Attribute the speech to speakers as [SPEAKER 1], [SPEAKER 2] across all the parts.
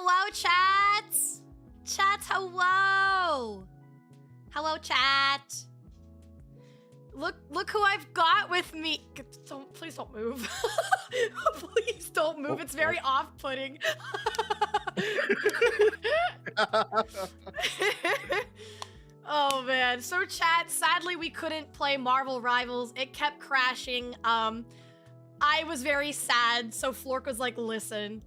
[SPEAKER 1] Hello, chat. Chat, hello. Hello, chat. Look who I've got with me. Please don't move. Please don't move. It's very off-putting. Oh man. So chat, sadly we couldn't play Marvel Rivals. It kept crashing. I was very sad, so Flork was like, listen,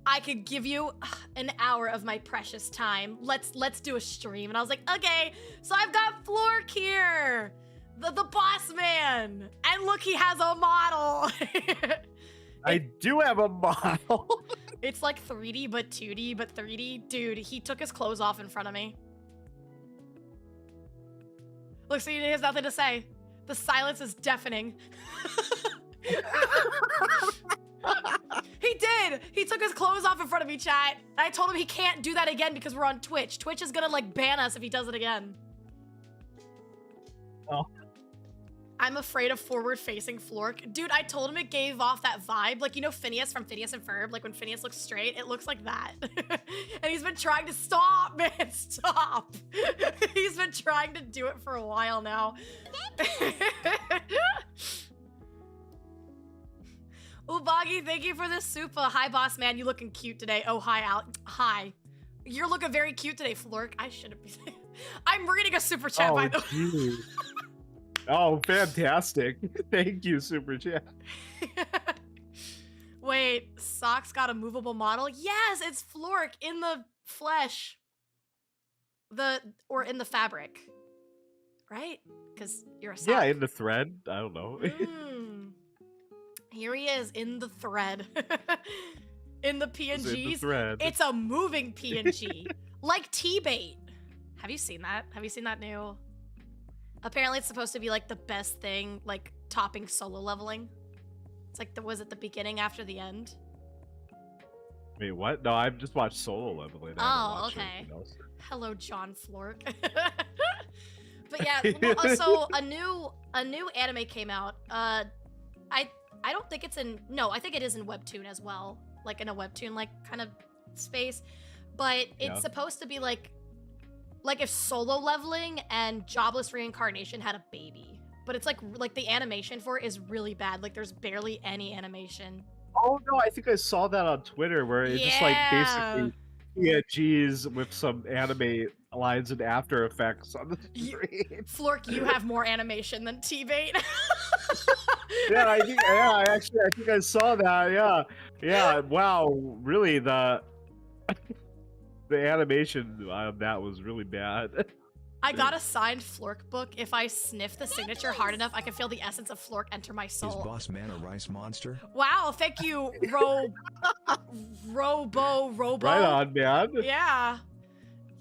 [SPEAKER 1] I could give you an hour of my precious time. Let's do a stream. And I was like, okay. So I've got Flork here. The boss man. And look, he has a model.
[SPEAKER 2] I do have a model.
[SPEAKER 1] It's like 3D, but 2D, but 3D. Dude, he took his clothes off in front of me. Look, see, he has nothing to say. The silence is deafening. He did! He took his clothes off in front of me, chat. And I told him he can't do that again because we're on Twitch. Twitch is gonna, like, ban us if he does it again.
[SPEAKER 2] Oh.
[SPEAKER 1] I'm afraid of forward-facing Flork. Dude, I told him it gave off that vibe. Like, you know Phineas from Phineas and Ferb? Like, when Phineas looks straight, it looks like that. And he's been trying to stop, man, stop. He's been trying to do it for a while now. Ubagi, thank you for the super. Hi, boss man, you looking cute today. Oh, hi, Al. Hi. You're looking very cute today, Flork. I shouldn't be saying. I'm reading a super chat, by the way.
[SPEAKER 2] Oh, fantastic. Thank you, Super Chat.
[SPEAKER 1] Wait, Socks got a movable model? Yes, it's Flork in the flesh. Or in the fabric. Right? Because you're a sock.
[SPEAKER 2] Yeah, in the thread. I don't know.
[SPEAKER 1] Here he is in the thread. In the PNGs.
[SPEAKER 2] Thread.
[SPEAKER 1] It's a moving PNG. Like T-bait. Have you seen that? Have you seen that new? Apparently it's supposed to be like the best thing, like topping solo leveling. It's like was it the beginning after the end?
[SPEAKER 2] Wait, what? No, I've just watched solo leveling.
[SPEAKER 1] Oh, okay. Hello, John Flork. But yeah, so a new anime came out. I don't think it's in, no, I think it is in Webtoon as well. Like in a Webtoon like kind of space. But it's supposed to be like if solo leveling and jobless reincarnation had a baby. But it's like the animation for it is really bad. Like there's barely any animation.
[SPEAKER 2] Oh no, I think I saw that on Twitter where it's just like basically PNGs with some anime lines and After Effects on the screen.
[SPEAKER 1] Flork, you have more animation than T-bait.
[SPEAKER 2] Yeah, I think I saw that. Yeah. Yeah, wow, really the animation on that was really bad.
[SPEAKER 1] I got a signed Flork book. If I sniff the signature hard enough, I can feel the essence of Flork enter my soul.
[SPEAKER 3] Is Boss Man a rice monster?
[SPEAKER 1] Wow, thank you, Robo.
[SPEAKER 2] Right on, man.
[SPEAKER 1] Yeah.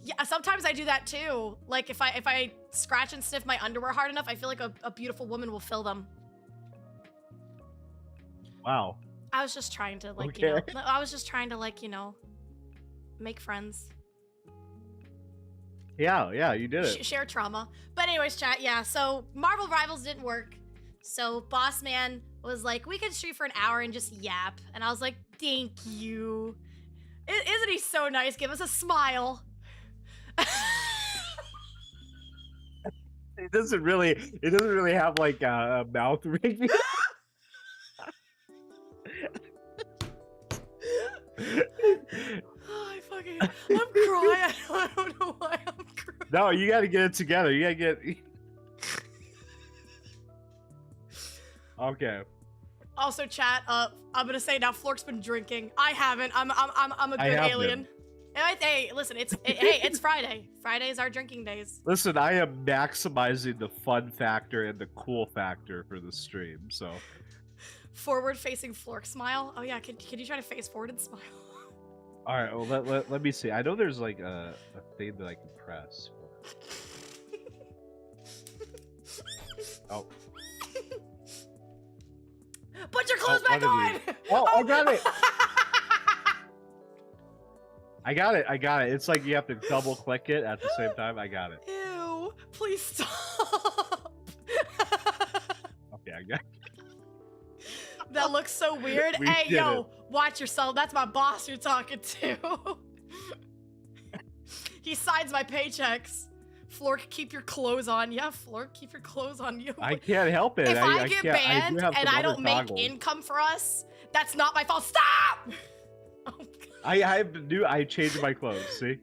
[SPEAKER 1] Yeah, sometimes I do that too. Like if I scratch and sniff my underwear hard enough, I feel like a beautiful woman will fill them.
[SPEAKER 2] Wow.
[SPEAKER 1] I was just trying to like, you know, make friends.
[SPEAKER 2] Yeah, you did it.
[SPEAKER 1] Share trauma. But anyways, chat, yeah, so Marvel Rivals didn't work. So Boss Man was like, we could stream for an hour and just yap. And I was like, thank you. Isn't he so nice? Give us a smile.
[SPEAKER 2] It doesn't really have like a mouth ring.
[SPEAKER 1] I'm crying. I don't know why I'm crying.
[SPEAKER 2] No, you gotta get it together. You gotta get. Okay.
[SPEAKER 1] Also, chat. I'm gonna say now. Flork's been drinking. I haven't. I'm a good alien. Hey, listen. It's Friday. Fridays are drinking days.
[SPEAKER 2] Listen, I am maximizing the fun factor and the cool factor for the stream. So.
[SPEAKER 1] Forward-facing Flork smile. Oh yeah. Can you try to face forward and smile?
[SPEAKER 2] All right, well, let me see. I know there's like a thing that I can press. Oh.
[SPEAKER 1] Put your clothes back on!
[SPEAKER 2] Oh, I got it! I got it. It's like you have to double click it at the same time. I got it.
[SPEAKER 1] Ew. Please stop.
[SPEAKER 2] Okay, I got it.
[SPEAKER 1] That looks so weird. Hey, yo, watch yourself. That's my boss you're talking to. He signs my paychecks. Flork, keep your clothes on. Yeah, Flork, keep your clothes on. You.
[SPEAKER 2] I can't help it.
[SPEAKER 1] If I get banned
[SPEAKER 2] I
[SPEAKER 1] and I don't make income for us, that's not my fault. Stop! Oh,
[SPEAKER 2] I changed my clothes. See?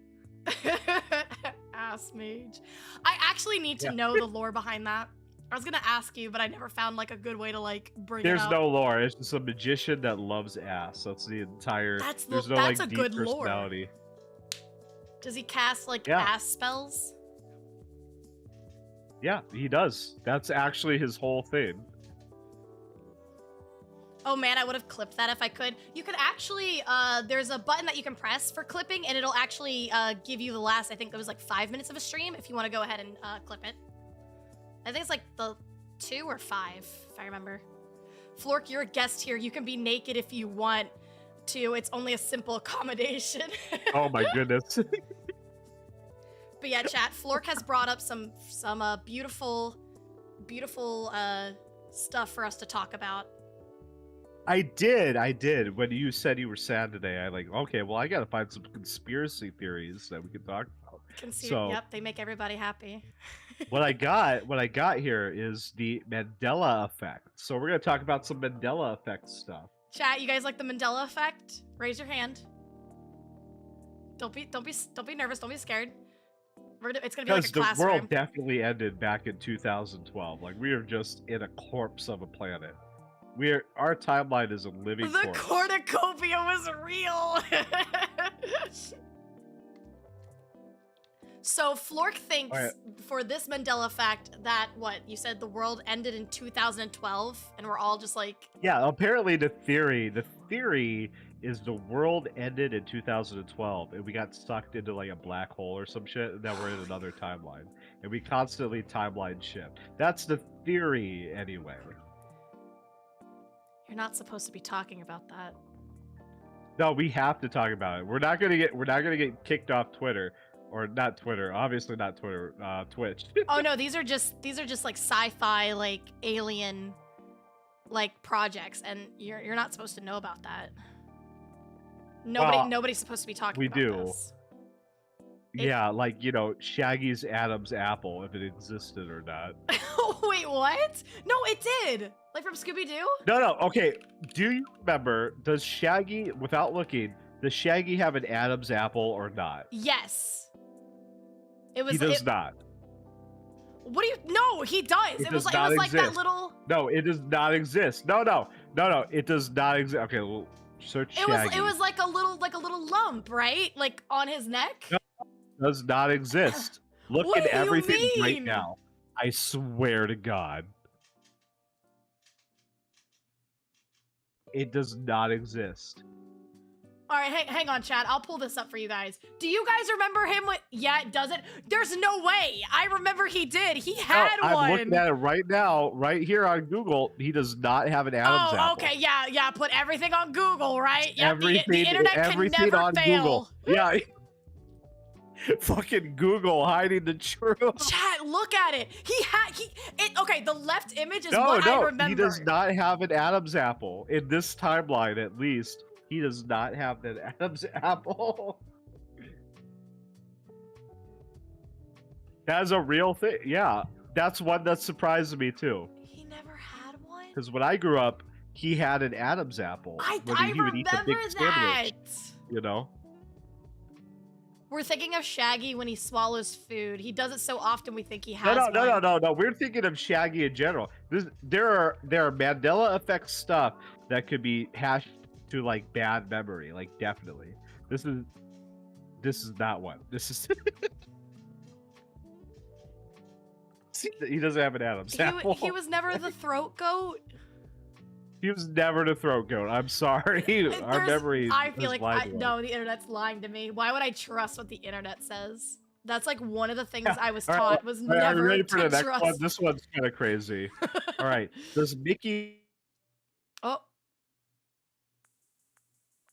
[SPEAKER 1] Ass mage. I actually need to know the lore behind that. I was gonna ask you, but I never found like a good way to like bring it up.
[SPEAKER 2] There's no lore. It's just a magician that loves ass. That's the entire. There's no
[SPEAKER 1] that's
[SPEAKER 2] like
[SPEAKER 1] a
[SPEAKER 2] deep
[SPEAKER 1] good
[SPEAKER 2] personality.
[SPEAKER 1] lore. Does he cast like ass spells?
[SPEAKER 2] Yeah, he does. That's actually his whole thing.
[SPEAKER 1] Oh man, I would have clipped that if I could. You could actually, there's a button that you can press for clipping, and it'll actually give you the last, I think it was like 5 minutes of a stream, if you want to go ahead and clip it. I think it's like the 2 or 5, if I remember. Flork, you're a guest here. You can be naked if you want to. It's only a simple accommodation.
[SPEAKER 2] Oh my goodness.
[SPEAKER 1] But yeah, chat, Flork has brought up some beautiful stuff for us to talk about.
[SPEAKER 2] I did. When you said you were sad today, I like, okay, well, I gotta find some conspiracy theories that we can talk about.
[SPEAKER 1] Yep, they make everybody happy.
[SPEAKER 2] what I got here is the Mandela effect. So we're gonna talk about some Mandela effect stuff.
[SPEAKER 1] Chat, you guys like the Mandela effect? Raise your hand. Don't be nervous. Don't be scared. It's gonna be like a classroom.
[SPEAKER 2] Because the world definitely ended back in 2012. Like we are just in a corpse of a planet. Our timeline is a living corpse.
[SPEAKER 1] The cornucopia was real. So Flork thinks for this Mandela effect that you said the world ended in 2012 and we're all just like.
[SPEAKER 2] Yeah, apparently the theory is the world ended in 2012 and we got sucked into like a black hole or some shit, and then we're in another timeline and we constantly timeline shift. That's the theory anyway.
[SPEAKER 1] You're not supposed to be talking about that.
[SPEAKER 2] No, we have to talk about it. We're not gonna get kicked off Twitter, or not Twitter. Obviously not Twitter. Twitch.
[SPEAKER 1] Oh no, these are just like sci-fi, like alien, like projects, and you're not supposed to know about that. Nobody's supposed to be talking about this.
[SPEAKER 2] Yeah, like, you know, Shaggy's Adam's apple, if it existed or not.
[SPEAKER 1] Wait, what? No, it did. Like from Scooby-Doo?
[SPEAKER 2] No. Okay. Do you remember, does Shaggy, without looking, does Shaggy have an Adam's apple or not?
[SPEAKER 1] Yes. He
[SPEAKER 2] does not.
[SPEAKER 1] What do you? No, he does. It was like that little.
[SPEAKER 2] No, it does not exist. No. It does not exist. Okay, well, search Shaggy.
[SPEAKER 1] It was like a little lump, right? Like on his neck.
[SPEAKER 2] No, it does not exist. Look
[SPEAKER 1] What
[SPEAKER 2] at
[SPEAKER 1] do you
[SPEAKER 2] everything right
[SPEAKER 1] mean?
[SPEAKER 2] now. I swear to God. It does not exist.
[SPEAKER 1] All right, hang on, Chad. I'll pull this up for you guys. Do you guys remember him? Yeah, it doesn't. There's no way. I remember he did. He had one.
[SPEAKER 2] I'm looking at it right now, right here on Google. He does not have an Adam's apple.
[SPEAKER 1] Oh, okay, yeah. Put everything on Google, right? Yeah,
[SPEAKER 2] everything,
[SPEAKER 1] the internet can never
[SPEAKER 2] on
[SPEAKER 1] fail.
[SPEAKER 2] Google. Yeah. Fucking Google hiding the truth.
[SPEAKER 1] Chat, look at it. Okay, the left image is what I remember.
[SPEAKER 2] He does not have an Adam's apple. In this timeline, at least, he does not have an Adam's apple. That is a real thing. Yeah, that's one that surprised me too.
[SPEAKER 1] He never had one?
[SPEAKER 2] Because when I grew up, he had an Adam's apple.
[SPEAKER 1] I remember that.
[SPEAKER 2] You know?
[SPEAKER 1] We're thinking of Shaggy when he swallows food. He does it so often we think he has one.
[SPEAKER 2] No. We're thinking of Shaggy in general. There are Mandela effect stuff that could be hashed to like bad memory, like definitely. This is not one. This is. See, he doesn't have an Adam's apple.
[SPEAKER 1] He was never the throat goat.
[SPEAKER 2] He was never the throat goat. I'm sorry. Our memory.
[SPEAKER 1] I feel like no, the internet's lying to me. Why would I trust what the internet says? That's like one of the things I was taught was never
[SPEAKER 2] are you ready for the
[SPEAKER 1] trust.
[SPEAKER 2] next one? This one's kind of crazy. All right. Does Mickey?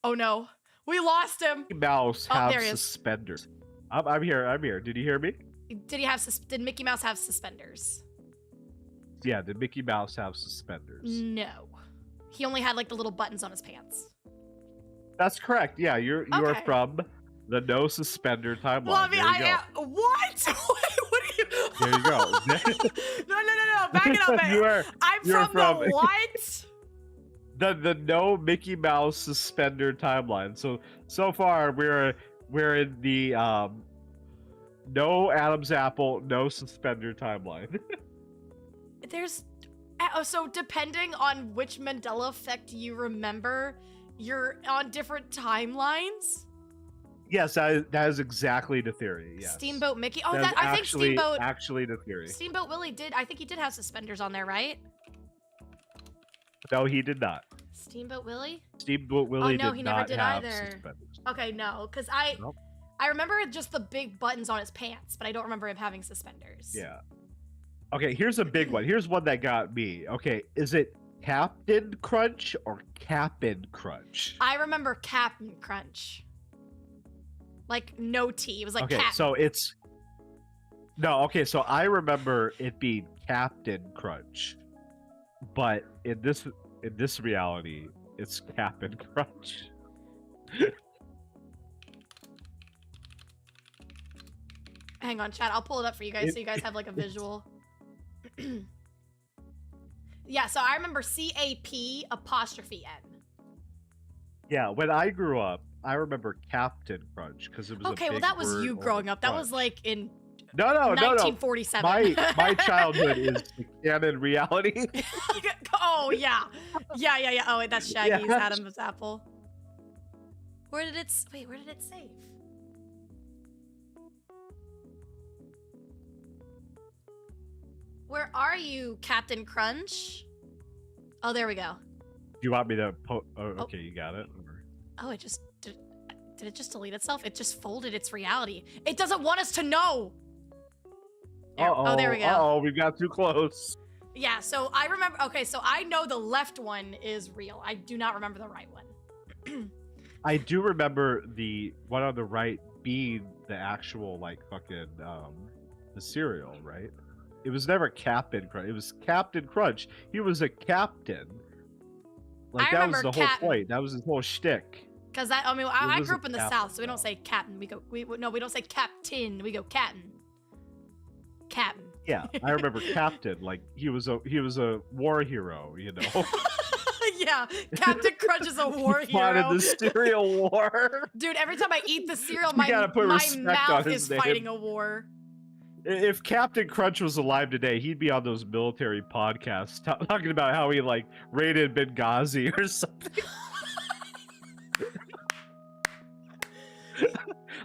[SPEAKER 1] Oh no, we lost him.
[SPEAKER 2] Mickey Mouse have suspenders? I'm here. Did you hear me?
[SPEAKER 1] Did Mickey Mouse have suspenders?
[SPEAKER 2] Yeah. Did Mickey Mouse have suspenders?
[SPEAKER 1] No. He only had like the little buttons on his pants.
[SPEAKER 2] That's correct. Yeah, you're from The no suspender timeline.
[SPEAKER 1] Well, I mean,
[SPEAKER 2] there you go.
[SPEAKER 1] What? What are you?
[SPEAKER 2] There you go.
[SPEAKER 1] No. Back it up.
[SPEAKER 2] You're
[SPEAKER 1] from the what?
[SPEAKER 2] The no Mickey Mouse suspender timeline. So far we're in the no Adam's apple, no suspender timeline.
[SPEAKER 1] There's so depending on which Mandela effect you remember, you're on different timelines.
[SPEAKER 2] Yes, that is exactly the theory. Yes.
[SPEAKER 1] Steamboat Mickey. Oh,
[SPEAKER 2] That's
[SPEAKER 1] I think Steamboat.
[SPEAKER 2] Actually, the theory.
[SPEAKER 1] Steamboat Willie did. I think he did have suspenders on there, right?
[SPEAKER 2] No, he did not.
[SPEAKER 1] Steamboat Willie.
[SPEAKER 2] Steamboat Willie
[SPEAKER 1] no,
[SPEAKER 2] did
[SPEAKER 1] he
[SPEAKER 2] not
[SPEAKER 1] never did
[SPEAKER 2] have
[SPEAKER 1] either.
[SPEAKER 2] suspenders.
[SPEAKER 1] Okay, no, because
[SPEAKER 2] Nope.
[SPEAKER 1] I remember just the big buttons on his pants, but I don't remember him having suspenders.
[SPEAKER 2] Yeah. Okay, here's a big one. Here's one that got me. Okay, is it Captain Crunch or Cap'n Crunch?
[SPEAKER 1] I remember Cap'n Crunch. Like no T. It was like
[SPEAKER 2] okay,
[SPEAKER 1] Cap.
[SPEAKER 2] so it's no. Okay, so I remember it being Captain Crunch, but in this reality, it's Cap'n Crunch.
[SPEAKER 1] Hang on, chat. I'll pull it up for you guys so you guys have like a visual. Yeah, so I remember CAP''N.
[SPEAKER 2] Yeah, when I grew up, I remember Captain Crunch because it was
[SPEAKER 1] okay.
[SPEAKER 2] A
[SPEAKER 1] well,
[SPEAKER 2] big
[SPEAKER 1] that was you
[SPEAKER 2] word
[SPEAKER 1] growing
[SPEAKER 2] over
[SPEAKER 1] up. That was
[SPEAKER 2] crunch.
[SPEAKER 1] like in
[SPEAKER 2] no.
[SPEAKER 1] 1947.
[SPEAKER 2] My childhood is the canon reality.
[SPEAKER 1] Oh yeah. Oh, wait, that's Shaggy's
[SPEAKER 2] Yeah.
[SPEAKER 1] Adam's apple. Where did it save? Where are you, Captain Crunch? Oh, there we go.
[SPEAKER 2] Do you want me to? Okay, you got it.
[SPEAKER 1] Oh, it just did it just delete itself? It just folded its reality. It doesn't want us to know. Oh, there we go.
[SPEAKER 2] Oh, we got too close.
[SPEAKER 1] Yeah, so I remember. Okay, so I know the left one is real. I do not remember the right one.
[SPEAKER 2] I do remember the one on the right being the actual like fucking the cereal, right? It was never Captain Crunch. It was Captain Crunch. He was a captain. Like that was the whole point. That was his whole shtick.
[SPEAKER 1] Because I grew up in the South, so we don't say captain. We don't say captain. We go captain. Captain.
[SPEAKER 2] Yeah, I remember Captain. Like he was a war hero, you know.
[SPEAKER 1] Yeah, Captain Crunch is a war hero.
[SPEAKER 2] Fought in the cereal war.
[SPEAKER 1] Dude, every time I eat the cereal, my mouth is fighting a war.
[SPEAKER 2] If Captain Crunch was alive today, he'd be on those military podcasts talking about how he like raided Benghazi or something.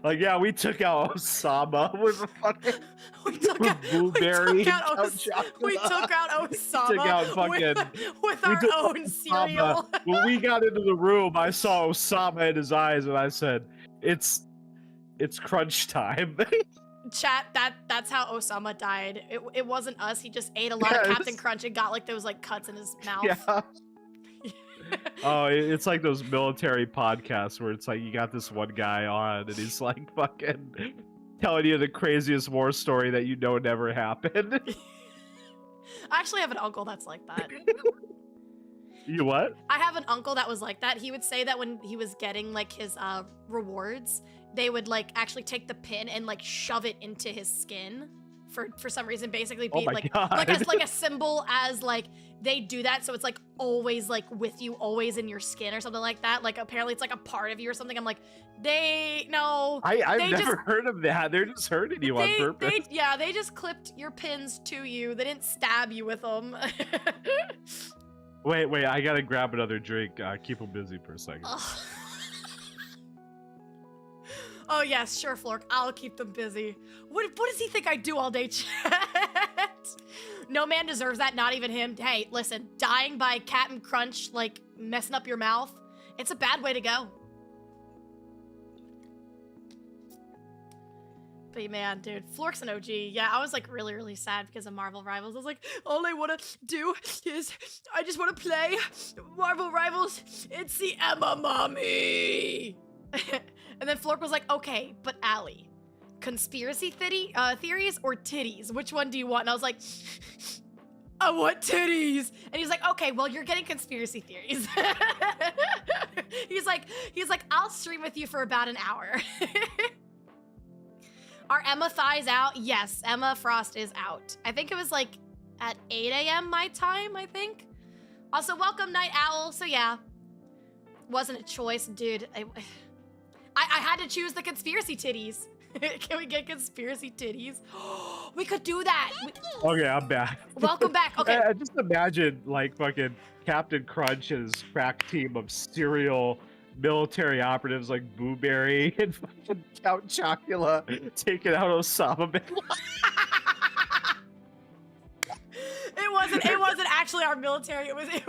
[SPEAKER 2] Like, yeah, we took out Osama with a fucking blueberry.
[SPEAKER 1] We took out Osama with our own cereal.
[SPEAKER 2] When we got into the room, I saw Osama in his eyes, and I said, "It's crunch time."
[SPEAKER 1] Chat, that's how Osama died. It wasn't us. He just ate a lot of Captain Crunch and got like those like cuts in his mouth.
[SPEAKER 2] Yeah. Oh, it's like those military podcasts where it's like you got this one guy on and he's like fucking telling you the craziest war story that you know never happened.
[SPEAKER 1] I actually have an uncle that's like that.
[SPEAKER 2] You what?
[SPEAKER 1] I have an uncle that was like that. He would say that when he was getting like his rewards, they would like actually take the pin and like shove it into his skin for some reason, basically be like a symbol, as like they do that so it's like always like with you, always in your skin or something like that. Like apparently it's like a part of you or something. I'm like, I've
[SPEAKER 2] never heard of that. They're just hurting you on purpose.
[SPEAKER 1] They just clipped your pins to you. They didn't stab you with them.
[SPEAKER 2] Wait, I gotta grab another drink. Keep them busy for a second.
[SPEAKER 1] Oh yes, sure, Flork. I'll keep them busy. What does he think I do all day, chat? No man deserves that, not even him. Hey, listen, dying by Cap'n Crunch, like messing up your mouth, it's a bad way to go. But man, dude, Flork's an OG. Yeah, I was like really, really sad because of Marvel Rivals. I was like, all I want to do is I just want to play Marvel Rivals. It's the Emma Mommy. And then Flork was like, okay, but Allie, conspiracy theories or titties? Which one do you want? And I was like, I want titties. And he's like, okay, well, you're getting conspiracy theories. he's like, I'll stream with you for about an hour. Are Emma thighs out? Yes, Emma Frost is out. I think it was like at 8 a.m. my time, I think. Also, welcome Night Owl. So yeah, wasn't a choice, dude. I had to choose the conspiracy titties. Can we get conspiracy titties? We could do that.
[SPEAKER 2] Okay, I'm back.
[SPEAKER 1] Welcome back. Okay.
[SPEAKER 2] I just imagine like fucking Captain Crunch and his crack team of serial military operatives like Blueberry and fucking Count Chocula taking out Osama bin Laden.
[SPEAKER 1] It wasn't actually our military. It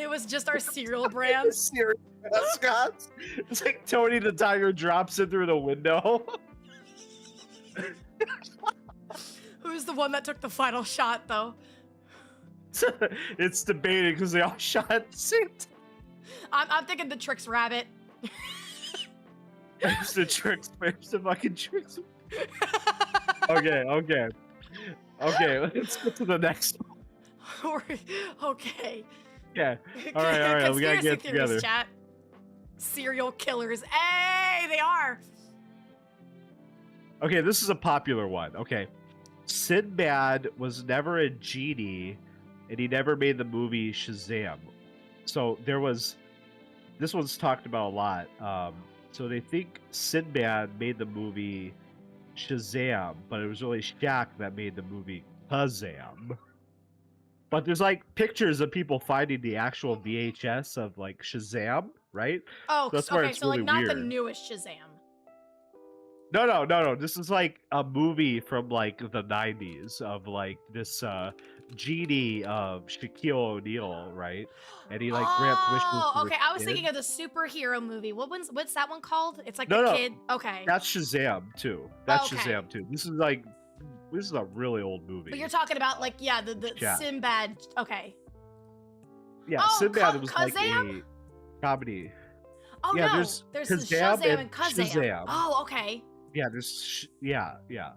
[SPEAKER 1] was just our cereal brand.
[SPEAKER 2] Cereal mascots. It's like Tony the Tiger drops in through the window.
[SPEAKER 1] Who's the one that took the final shot, though?
[SPEAKER 2] It's debating because they all shot at the same time.
[SPEAKER 1] I'm thinking the Trix Rabbit.
[SPEAKER 2] It's the Trix. It's the fucking Trix. Okay. Let's get to the next one.
[SPEAKER 1] Okay.
[SPEAKER 2] Yeah. All right. We gotta get together.
[SPEAKER 1] Chat. Serial killers. Hey, they are.
[SPEAKER 2] Okay, this is a popular one. Okay. Sinbad was never a genie, and he never made the movie Shazam. So this one's talked about a lot. So they think Sinbad made the movie Shazam, but it was really Shaq that made the movie Kazam. But there's like pictures of people finding the actual VHS of like Shazam, right?
[SPEAKER 1] Oh,
[SPEAKER 2] so that's where
[SPEAKER 1] okay,
[SPEAKER 2] it's
[SPEAKER 1] so
[SPEAKER 2] really
[SPEAKER 1] like not
[SPEAKER 2] weird.
[SPEAKER 1] the newest Shazam.
[SPEAKER 2] No. This is like a movie from like the 90s of like this genie of Shaquille O'Neal, right? And he like grants wishes.
[SPEAKER 1] Oh, okay. I was
[SPEAKER 2] kid.
[SPEAKER 1] thinking of the superhero movie. What's that one called? It's like
[SPEAKER 2] No,
[SPEAKER 1] the kid. Okay.
[SPEAKER 2] That's Shazam too. That's
[SPEAKER 1] Okay.
[SPEAKER 2] Shazam too. This is a really old movie.
[SPEAKER 1] But you're talking about like the
[SPEAKER 2] Yeah.
[SPEAKER 1] Sinbad. Okay.
[SPEAKER 2] Yeah,
[SPEAKER 1] Oh,
[SPEAKER 2] Sinbad was like
[SPEAKER 1] Kazam?
[SPEAKER 2] a comedy.
[SPEAKER 1] Oh
[SPEAKER 2] Yeah,
[SPEAKER 1] no,
[SPEAKER 2] there's
[SPEAKER 1] there's
[SPEAKER 2] Kazam
[SPEAKER 1] Shazam and
[SPEAKER 2] and
[SPEAKER 1] Kazam.
[SPEAKER 2] Shazam.
[SPEAKER 1] Oh, okay.
[SPEAKER 2] Yeah, yeah.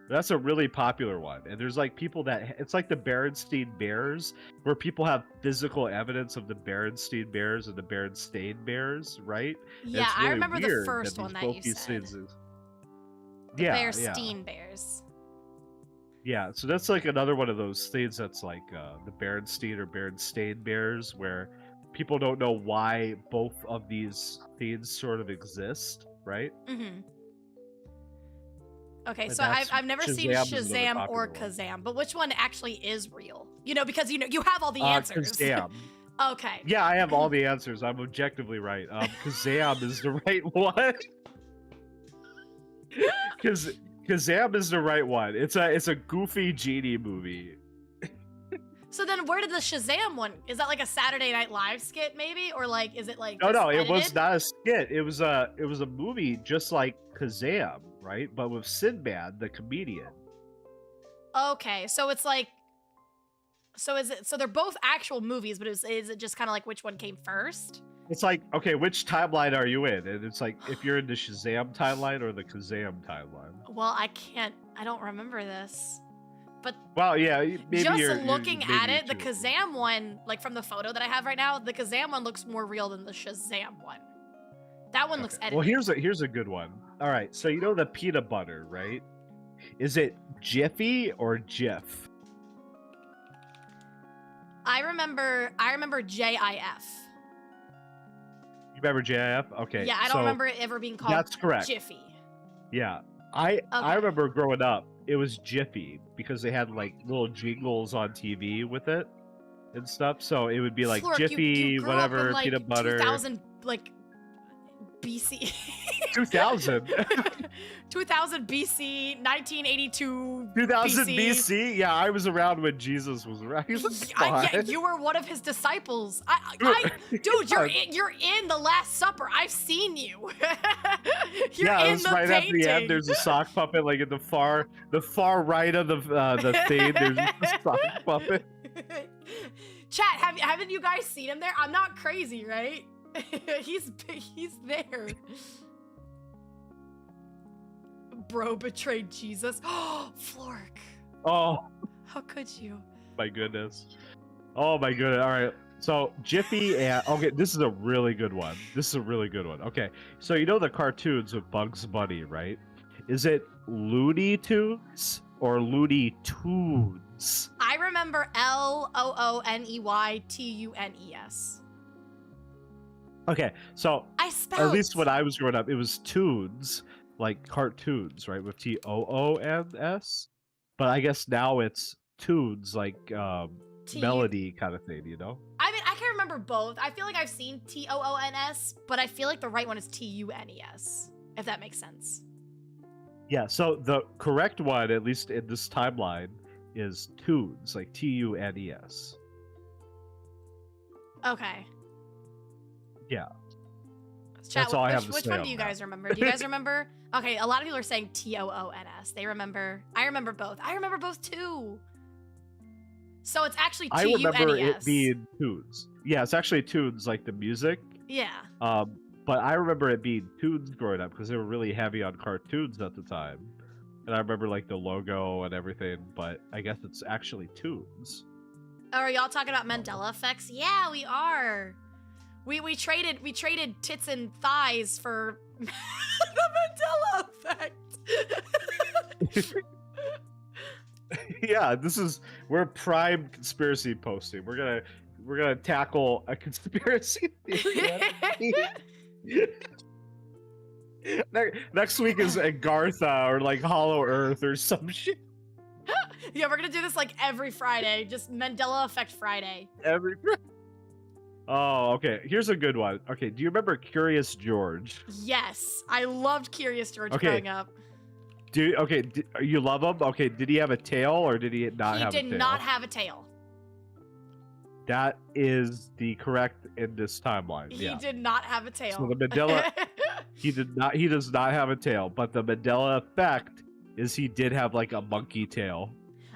[SPEAKER 2] That's a really popular one. And there's like people that it's like the Berenstain Bears, where people have physical evidence of the Berenstain Bears and the Berenstain Bears, right? And
[SPEAKER 1] Yeah,
[SPEAKER 2] it's really
[SPEAKER 1] I remember the
[SPEAKER 2] weird
[SPEAKER 1] first
[SPEAKER 2] that
[SPEAKER 1] one that
[SPEAKER 2] both
[SPEAKER 1] you
[SPEAKER 2] these
[SPEAKER 1] said.
[SPEAKER 2] things-
[SPEAKER 1] The
[SPEAKER 2] Yeah,
[SPEAKER 1] Bearstein Bears.
[SPEAKER 2] yeah. So that's like another one of those things that's like the Berenstain or Berenstain Bears, where people don't know why both of these things sort of exist, right?
[SPEAKER 1] Mm-hmm. Okay,
[SPEAKER 2] But
[SPEAKER 1] so
[SPEAKER 2] that's-
[SPEAKER 1] I've never seen
[SPEAKER 2] Shazam is another
[SPEAKER 1] Shazam or
[SPEAKER 2] popular one.
[SPEAKER 1] Kazam, but which one actually is real? Because you have all the answers.
[SPEAKER 2] Kazam.
[SPEAKER 1] Okay.
[SPEAKER 2] Yeah, I have all the answers. I'm objectively right. Kazam is the right one. Kazam is the right one. It's a goofy genie movie.
[SPEAKER 1] So then, where did the Shazam one? Is that like a Saturday Night Live skit, maybe, or like is it like?
[SPEAKER 2] No, it
[SPEAKER 1] edited?
[SPEAKER 2] was not a skit. It was a movie just like Kazam, right? But with Sinbad, the comedian.
[SPEAKER 1] Okay, so it's like, so is it? So they're both actual movies, but is it just kind of like which one came first?
[SPEAKER 2] It's like, okay, which timeline are you in? And it's like if you're in the Shazam timeline or the Kazam timeline.
[SPEAKER 1] Well, I don't remember this. But
[SPEAKER 2] Well, yeah, maybe
[SPEAKER 1] just
[SPEAKER 2] you're
[SPEAKER 1] looking
[SPEAKER 2] maybe
[SPEAKER 1] at
[SPEAKER 2] you're
[SPEAKER 1] it, the
[SPEAKER 2] too-
[SPEAKER 1] Kazam one, like from the photo that I have right now, the Kazam one looks more real than the Shazam one. That one looks
[SPEAKER 2] Okay.
[SPEAKER 1] edited.
[SPEAKER 2] Well, here's a good one. All right, so you know the peanut butter, right? Is it Jiffy or Jif?
[SPEAKER 1] I remember JIF.
[SPEAKER 2] You remember JIF? Okay.
[SPEAKER 1] Yeah, I don't
[SPEAKER 2] so
[SPEAKER 1] remember it ever being called
[SPEAKER 2] That's correct.
[SPEAKER 1] Jiffy.
[SPEAKER 2] Yeah, I
[SPEAKER 1] Okay.
[SPEAKER 2] remember growing up, it was Jiffy because they had like little jingles on TV with it and stuff. So it would be like
[SPEAKER 1] Flork,
[SPEAKER 2] Jiffy,
[SPEAKER 1] you grew up
[SPEAKER 2] whatever,
[SPEAKER 1] in, like,
[SPEAKER 2] peanut butter.
[SPEAKER 1] 2000 like BC.
[SPEAKER 2] 2000.
[SPEAKER 1] 2000 BC, 1982
[SPEAKER 2] 2000 BC. Yeah, I was around when Jesus was around. He was
[SPEAKER 1] yeah,
[SPEAKER 2] fine.
[SPEAKER 1] you were one of his disciples. Dude, you're in the Last Supper. I've seen you. You're
[SPEAKER 2] Yeah,
[SPEAKER 1] in
[SPEAKER 2] it's
[SPEAKER 1] the
[SPEAKER 2] right
[SPEAKER 1] painting.
[SPEAKER 2] at the end. There's a sock puppet, like at the far right of the thing. There's a sock puppet.
[SPEAKER 1] Chat, haven't you guys seen him there? I'm not crazy, right? he's there. Bro betrayed Jesus. Oh, Flork.
[SPEAKER 2] Oh,
[SPEAKER 1] How could you?
[SPEAKER 2] my goodness. Oh my goodness. All right. So Jiffy and okay, this is a really good one. This is a really good one. Okay, so you know the cartoons with Bugs Bunny, right? Is it Looney Tunes or Looney Tunes?
[SPEAKER 1] I remember LOONEYTUNES.
[SPEAKER 2] Okay, so
[SPEAKER 1] I spelled.
[SPEAKER 2] at least when I was growing up, it was Toons, like cartoons, right, with TOONS. But I guess now it's Tunes, like melody kind of thing, you know?
[SPEAKER 1] I mean, I can remember both. I feel like I've seen TOONS, but I feel like the right one is TUNES, if that makes sense.
[SPEAKER 2] Yeah, so the correct one, at least in this timeline, is Tunes, like TUNES.
[SPEAKER 1] Okay.
[SPEAKER 2] Yeah.
[SPEAKER 1] Chat,
[SPEAKER 2] That's all I have to
[SPEAKER 1] which
[SPEAKER 2] say
[SPEAKER 1] one
[SPEAKER 2] on
[SPEAKER 1] do you
[SPEAKER 2] that.
[SPEAKER 1] guys remember? Do you guys remember? Okay, a lot of people are saying TOONS. They remember. I remember both. I remember both too. So it's actually
[SPEAKER 2] I
[SPEAKER 1] TUNES.
[SPEAKER 2] remember it being Tunes. Yeah, it's actually Tunes, like the music.
[SPEAKER 1] Yeah.
[SPEAKER 2] But I remember it being Tunes growing up because they were really heavy on cartoons at the time. And I remember like the logo and everything, but I guess it's actually Tunes.
[SPEAKER 1] Oh, are y'all talking about Mandela effects? Yeah, we are. We traded tits and thighs for the Mandela effect.
[SPEAKER 2] Yeah, we're prime conspiracy posting. We're gonna tackle a conspiracy theory. Next week is Agartha or like Hollow Earth or some shit.
[SPEAKER 1] Yeah, we're gonna do this like every Friday, just Mandela Effect Friday.
[SPEAKER 2] Every. Oh, okay. Here's a good one. Okay, do you remember Curious George?
[SPEAKER 1] Yes, I loved Curious George
[SPEAKER 2] Okay.
[SPEAKER 1] growing up.
[SPEAKER 2] You love him? Okay, did he have a tail or did he not have a tail?
[SPEAKER 1] He did not have a tail.
[SPEAKER 2] That is the correct in this timeline.
[SPEAKER 1] He
[SPEAKER 2] yeah.
[SPEAKER 1] did not have a tail.
[SPEAKER 2] So the Mandela, he does not have a tail, but the Mandela effect is he did have like a monkey tail.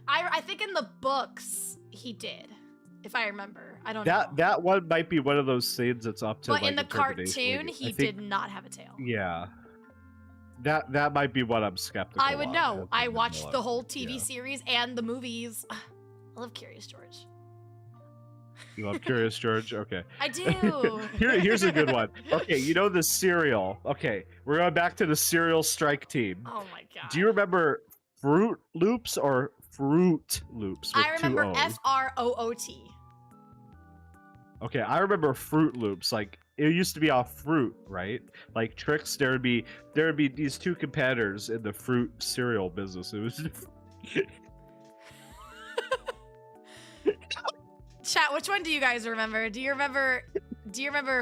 [SPEAKER 1] I think in the books he did, if I remember. I don't know.
[SPEAKER 2] That one might be one of those things that's up to.
[SPEAKER 1] But
[SPEAKER 2] like,
[SPEAKER 1] in the
[SPEAKER 2] interpretation.
[SPEAKER 1] cartoon, he did not have a tail.
[SPEAKER 2] Yeah. That might be what I'm skeptical.
[SPEAKER 1] I would
[SPEAKER 2] on,
[SPEAKER 1] know. I
[SPEAKER 2] the
[SPEAKER 1] watched
[SPEAKER 2] Mandela
[SPEAKER 1] the whole
[SPEAKER 2] effect.
[SPEAKER 1] TV
[SPEAKER 2] Yeah.
[SPEAKER 1] series and the movies. I love Curious George.
[SPEAKER 2] You love Curious George? Okay.
[SPEAKER 1] I do.
[SPEAKER 2] Here's a good one. Okay, you know the cereal. Okay, we're going back to the cereal strike team.
[SPEAKER 1] Oh my god.
[SPEAKER 2] Do you remember Fruit Loops or Fruit Loops? With
[SPEAKER 1] I remember
[SPEAKER 2] two O's?
[SPEAKER 1] FROOT.
[SPEAKER 2] Okay, I remember Fruit Loops. Like it used to be off fruit, right? Like Trix, there would be these two competitors in the fruit cereal business. It was.
[SPEAKER 1] Chat, which one do you guys remember? Do you remember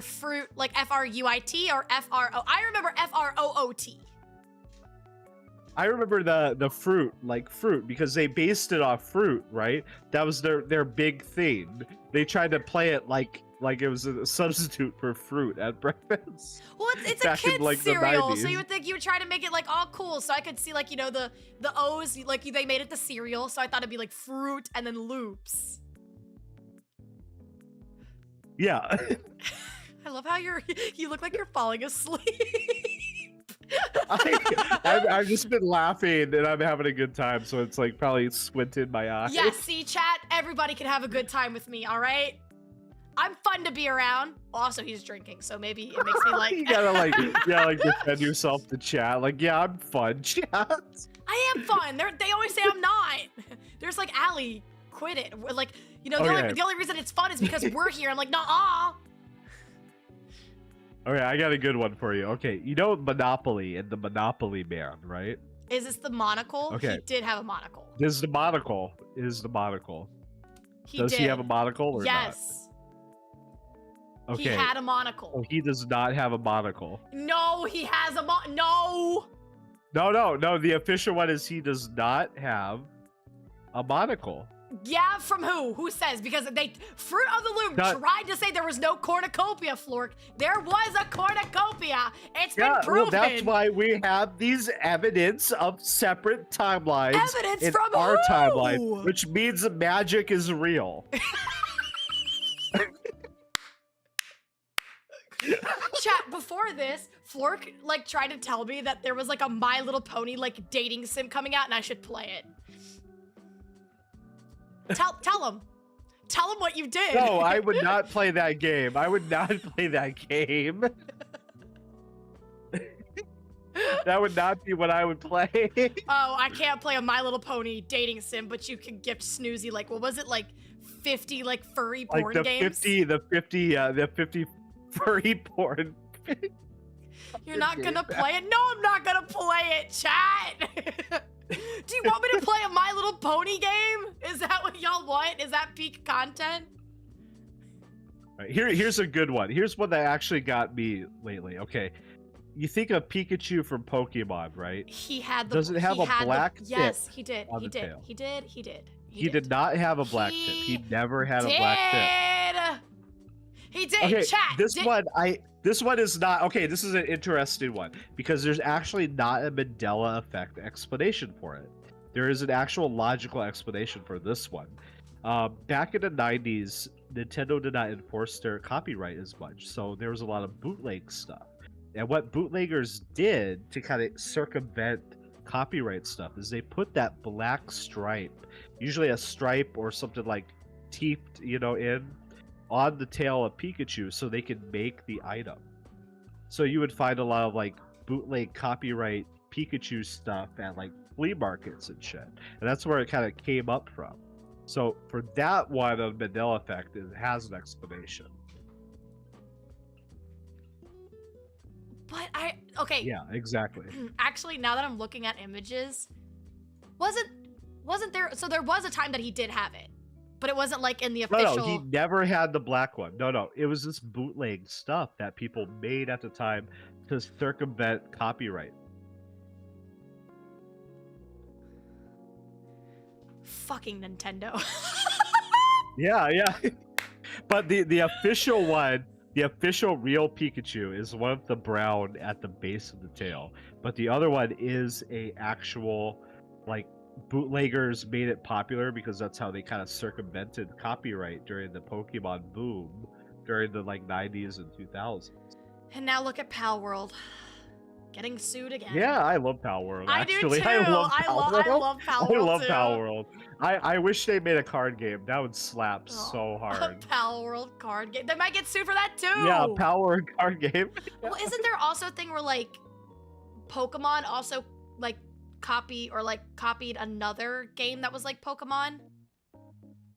[SPEAKER 1] fruit like FRUIT or FRO? I remember FROOT.
[SPEAKER 2] I remember the fruit, like fruit, because they based it off fruit, right? That was their big thing. They tried to play it like it was a substitute for fruit at breakfast.
[SPEAKER 1] Well, it's a
[SPEAKER 2] Back in,
[SPEAKER 1] kid's
[SPEAKER 2] like, the
[SPEAKER 1] cereal, so
[SPEAKER 2] 90s.
[SPEAKER 1] you would think you would try to make it like all cool. So I could see like the O's, like they made it the cereal, so I thought it'd be like fruit and then loops.
[SPEAKER 2] Yeah.
[SPEAKER 1] I love how you look like you're falling asleep.
[SPEAKER 2] I've just been laughing and I'm having a good time, so it's like probably squinted my eyes.
[SPEAKER 1] Yeah, see, chat, everybody can have a good time with me, all right? I'm fun to be around. Also, he's drinking, so maybe it makes me like...
[SPEAKER 2] You gotta like defend yourself to chat. Like, yeah, I'm fun, chat.
[SPEAKER 1] I am fun. They always say I'm not. There's like, Allie, quit it. Like, you know, the only reason it's fun is because we're here. I'm like, nah.
[SPEAKER 2] Okay, I got a good one for you. Okay, you know Monopoly and the Monopoly Man, right?
[SPEAKER 1] Is this the monocle?
[SPEAKER 2] Okay.
[SPEAKER 1] He did have a monocle.
[SPEAKER 2] This is the monocle. Does he have a monocle or not?
[SPEAKER 1] Yes.
[SPEAKER 2] Okay.
[SPEAKER 1] He had a monocle.
[SPEAKER 2] Oh, he does not have a monocle.
[SPEAKER 1] No, he has a no.
[SPEAKER 2] No. The official one is he does not have a monocle.
[SPEAKER 1] Yeah, from who? Who says? Because Fruit of the Loom tried to say there was no cornucopia, Flork. There was a cornucopia. It's been proven.
[SPEAKER 2] Well, that's why we have these evidence of separate timelines
[SPEAKER 1] Evidence
[SPEAKER 2] in
[SPEAKER 1] from
[SPEAKER 2] our
[SPEAKER 1] who?
[SPEAKER 2] timeline, which means that magic is real.
[SPEAKER 1] Chat, before this, Flork like tried to tell me that there was like a My Little Pony like dating sim coming out and I should play it. Tell him. Tell him what you did.
[SPEAKER 2] No, I would not play that game. I would not play that game. That would not be what I would play.
[SPEAKER 1] Oh, I can't play a My Little Pony dating sim, but you can gift Snoozy like, what was it, like 50 like furry porn
[SPEAKER 2] like the
[SPEAKER 1] games?
[SPEAKER 2] 50 furry porn.
[SPEAKER 1] You're not gonna play it? No, I'm not gonna play it, chat. Do you want me to play a My Little Pony game? Is that what y'all want? Is that peak content?
[SPEAKER 2] Right, here's a good one. Here's one that actually got me lately. Okay. You think of Pikachu from Pokemon, right?
[SPEAKER 1] He had the.
[SPEAKER 2] Does it have a black tip?
[SPEAKER 1] Yes, he did.
[SPEAKER 2] On
[SPEAKER 1] He
[SPEAKER 2] the
[SPEAKER 1] did.
[SPEAKER 2] tail?
[SPEAKER 1] He did.
[SPEAKER 2] He did not have a black tip. He never had a black tip.
[SPEAKER 1] He did.
[SPEAKER 2] Okay,
[SPEAKER 1] Chat.
[SPEAKER 2] this one is not okay. This is an interesting one because there's actually not a Mandela effect explanation for it. There is an actual logical explanation for this one. Back in the 90s, Nintendo did not enforce their copyright as much, so there was a lot of bootleg stuff. And what bootleggers did to kind of circumvent copyright stuff is they put that black stripe, usually a stripe or something like teeped, in on the tail of Pikachu so they could make the item. So you would find a lot of like bootleg copyright Pikachu stuff at like flea markets and shit. And that's where it kind of came up from. So for that one on Mandela effect, it has an explanation.
[SPEAKER 1] But okay.
[SPEAKER 2] Yeah, exactly.
[SPEAKER 1] Actually, now that I'm looking at images, wasn't there? So there was a time that he did have it, but it wasn't like in the official.
[SPEAKER 2] No, he never had the black one. No, it was this bootleg stuff that people made at the time to circumvent copyright.
[SPEAKER 1] Fucking Nintendo.
[SPEAKER 2] Yeah. But the official one. The official real Pikachu is one of the brown at the base of the tail, but the other one is a actual, like, bootleggers made it popular because that's how they kind of circumvented copyright during the Pokemon boom during the like 90s and 2000s.
[SPEAKER 1] And now look at Pal World. Getting sued again.
[SPEAKER 2] Yeah, I love Pal World. Actually,
[SPEAKER 1] I do too.
[SPEAKER 2] I love Pal World.
[SPEAKER 1] I love Pal World.
[SPEAKER 2] I love
[SPEAKER 1] too.
[SPEAKER 2] Pal World. I wish they made a card game. That would slap so hard.
[SPEAKER 1] A Pal World card game. They might get sued for that too.
[SPEAKER 2] Yeah, Pal World card game.
[SPEAKER 1] Well, isn't there also a thing where like Pokemon also like copied another game that was like Pokemon?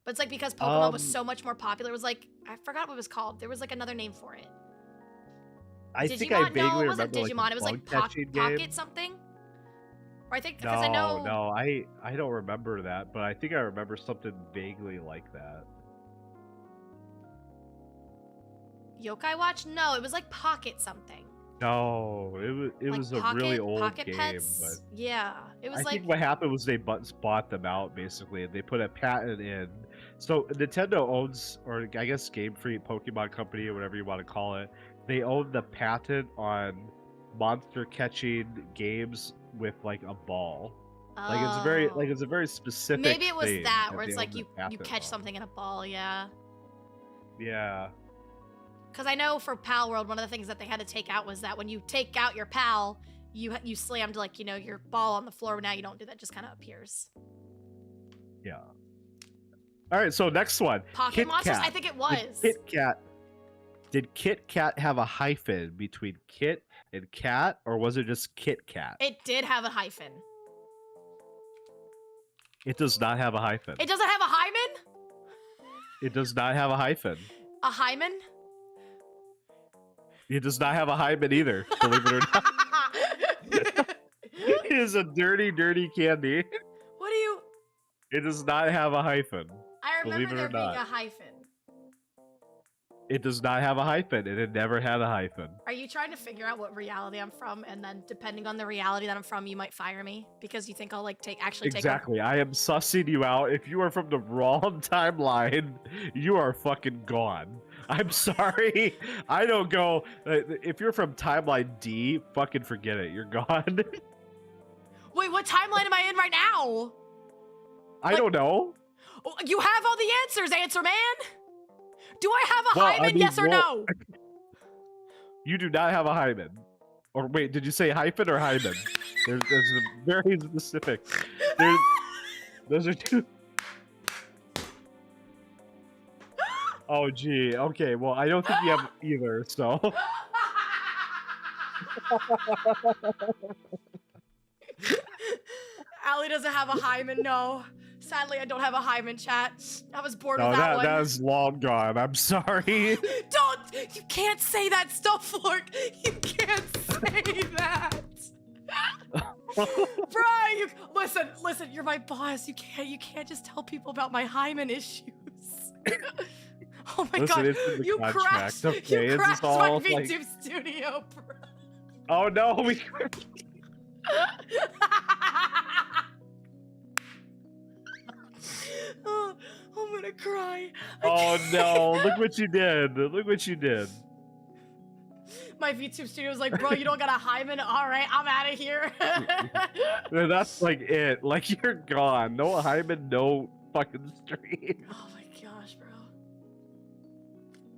[SPEAKER 1] But it's like because Pokemon was so much more popular, it was like I forgot what it was called. There was like another name for it.
[SPEAKER 2] I
[SPEAKER 1] Digimon?
[SPEAKER 2] think I vaguely
[SPEAKER 1] no, it wasn't
[SPEAKER 2] remember
[SPEAKER 1] Digimon.
[SPEAKER 2] like
[SPEAKER 1] It was like Pocket something. Or I think because I know.
[SPEAKER 2] No, I don't remember that, but I think I remember something vaguely like that.
[SPEAKER 1] Yokai Watch? No, it was like Pocket something.
[SPEAKER 2] No, it
[SPEAKER 1] like
[SPEAKER 2] was a
[SPEAKER 1] Pocket,
[SPEAKER 2] really old
[SPEAKER 1] Pocket
[SPEAKER 2] game.
[SPEAKER 1] Pets?
[SPEAKER 2] But
[SPEAKER 1] yeah, it was
[SPEAKER 2] I
[SPEAKER 1] like.
[SPEAKER 2] think what happened was they bought them out basically, and they put a patent in. So Nintendo owns, or I guess Game Freak, Pokemon Company, or whatever you want to call it. They own the patent on monster catching games with like a ball. Like it's a very specific.
[SPEAKER 1] Maybe it was
[SPEAKER 2] thing
[SPEAKER 1] that where
[SPEAKER 2] they
[SPEAKER 1] it's like
[SPEAKER 2] own
[SPEAKER 1] you
[SPEAKER 2] the patent
[SPEAKER 1] catch
[SPEAKER 2] on.
[SPEAKER 1] something in a ball, yeah.
[SPEAKER 2] Yeah.
[SPEAKER 1] Because I know for Pal World, one of the things that they had to take out was that when you take out your pal, you slammed like your ball on the floor. Now you don't do that; it just kind of appears.
[SPEAKER 2] Yeah. All right. So next one.
[SPEAKER 1] Pocket Monsters. I think it was.
[SPEAKER 2] Did KitKat have a hyphen between Kit and Cat, or was it just KitKat?
[SPEAKER 1] It did have a hyphen.
[SPEAKER 2] It does not have a hyphen.
[SPEAKER 1] It doesn't have a hymen?
[SPEAKER 2] It does not have a hyphen.
[SPEAKER 1] A hymen?
[SPEAKER 2] It does not have a hymen either, believe it or not. It is a dirty, dirty candy.
[SPEAKER 1] What do you...
[SPEAKER 2] It does not have a hyphen.
[SPEAKER 1] I remember
[SPEAKER 2] believe it
[SPEAKER 1] there
[SPEAKER 2] or
[SPEAKER 1] being
[SPEAKER 2] not.
[SPEAKER 1] a hyphen.
[SPEAKER 2] It does not have a hyphen, and it never had a hyphen.
[SPEAKER 1] Are you trying to figure out what reality I'm from, and then depending on the reality that I'm from, you might fire me because you think I'll like take
[SPEAKER 2] Exactly. I am sussing you out. If you are from the wrong timeline, you are fucking gone. I'm sorry. I don't go. If you're from timeline D, fucking forget it. You're gone.
[SPEAKER 1] Wait, what timeline am I in right now?
[SPEAKER 2] I don't know.
[SPEAKER 1] You have all the answers, Answer Man. Do I have a hymen, yes or no?
[SPEAKER 2] You do not have a hymen. Or wait, did you say hyphen or hymen? There's a very specific. Those are two. Oh, gee. Okay, well, I don't think you have either, so.
[SPEAKER 1] Allie doesn't have a hymen, no. Sadly, I don't have a hymen, chat. I was bored
[SPEAKER 2] No,
[SPEAKER 1] with that one.
[SPEAKER 2] that is long gone. I'm sorry.
[SPEAKER 1] Don't! You can't say that stuff, Flork! You can't say that! Brian, listen, you're my boss. You can't just tell people about my hymen issues. Oh my god, you crashed my VTube studio, bro.
[SPEAKER 2] Oh no,
[SPEAKER 1] Oh, I'm gonna cry.
[SPEAKER 2] Oh no, look what you did. Look what you did.
[SPEAKER 1] My VTube studio was like, bro, you don't got a hymen? Alright, I'm out of here.
[SPEAKER 2] That's like it. Like, you're gone. No hymen, no fucking stream.
[SPEAKER 1] Oh my gosh, bro.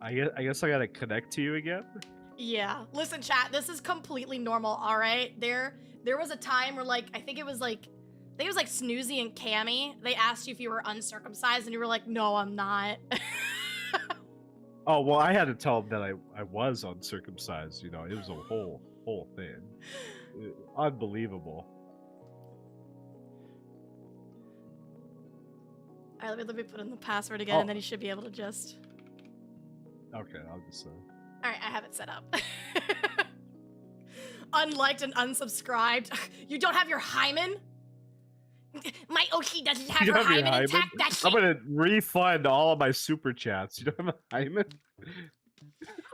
[SPEAKER 2] I guess I gotta connect to you again?
[SPEAKER 1] Yeah. Listen, chat, this is completely normal, alright? There was a time where, like, I think it was like Snoozy and Cammy. They asked you if you were uncircumcised, and you were like, no, I'm not.
[SPEAKER 2] Oh, well, I had to tell them that I was uncircumcised, you know. It was a whole thing. Unbelievable.
[SPEAKER 1] Alright, let me put in the password again, and then you should be able to just...
[SPEAKER 2] Okay, I'll just...
[SPEAKER 1] Alright, I have it set up. Unliked and unsubscribed. You don't have your hymen? My Oshi doesn't have her hymen intact. That shit.
[SPEAKER 2] I'm gonna refund all of my super chats. You don't have a hymen?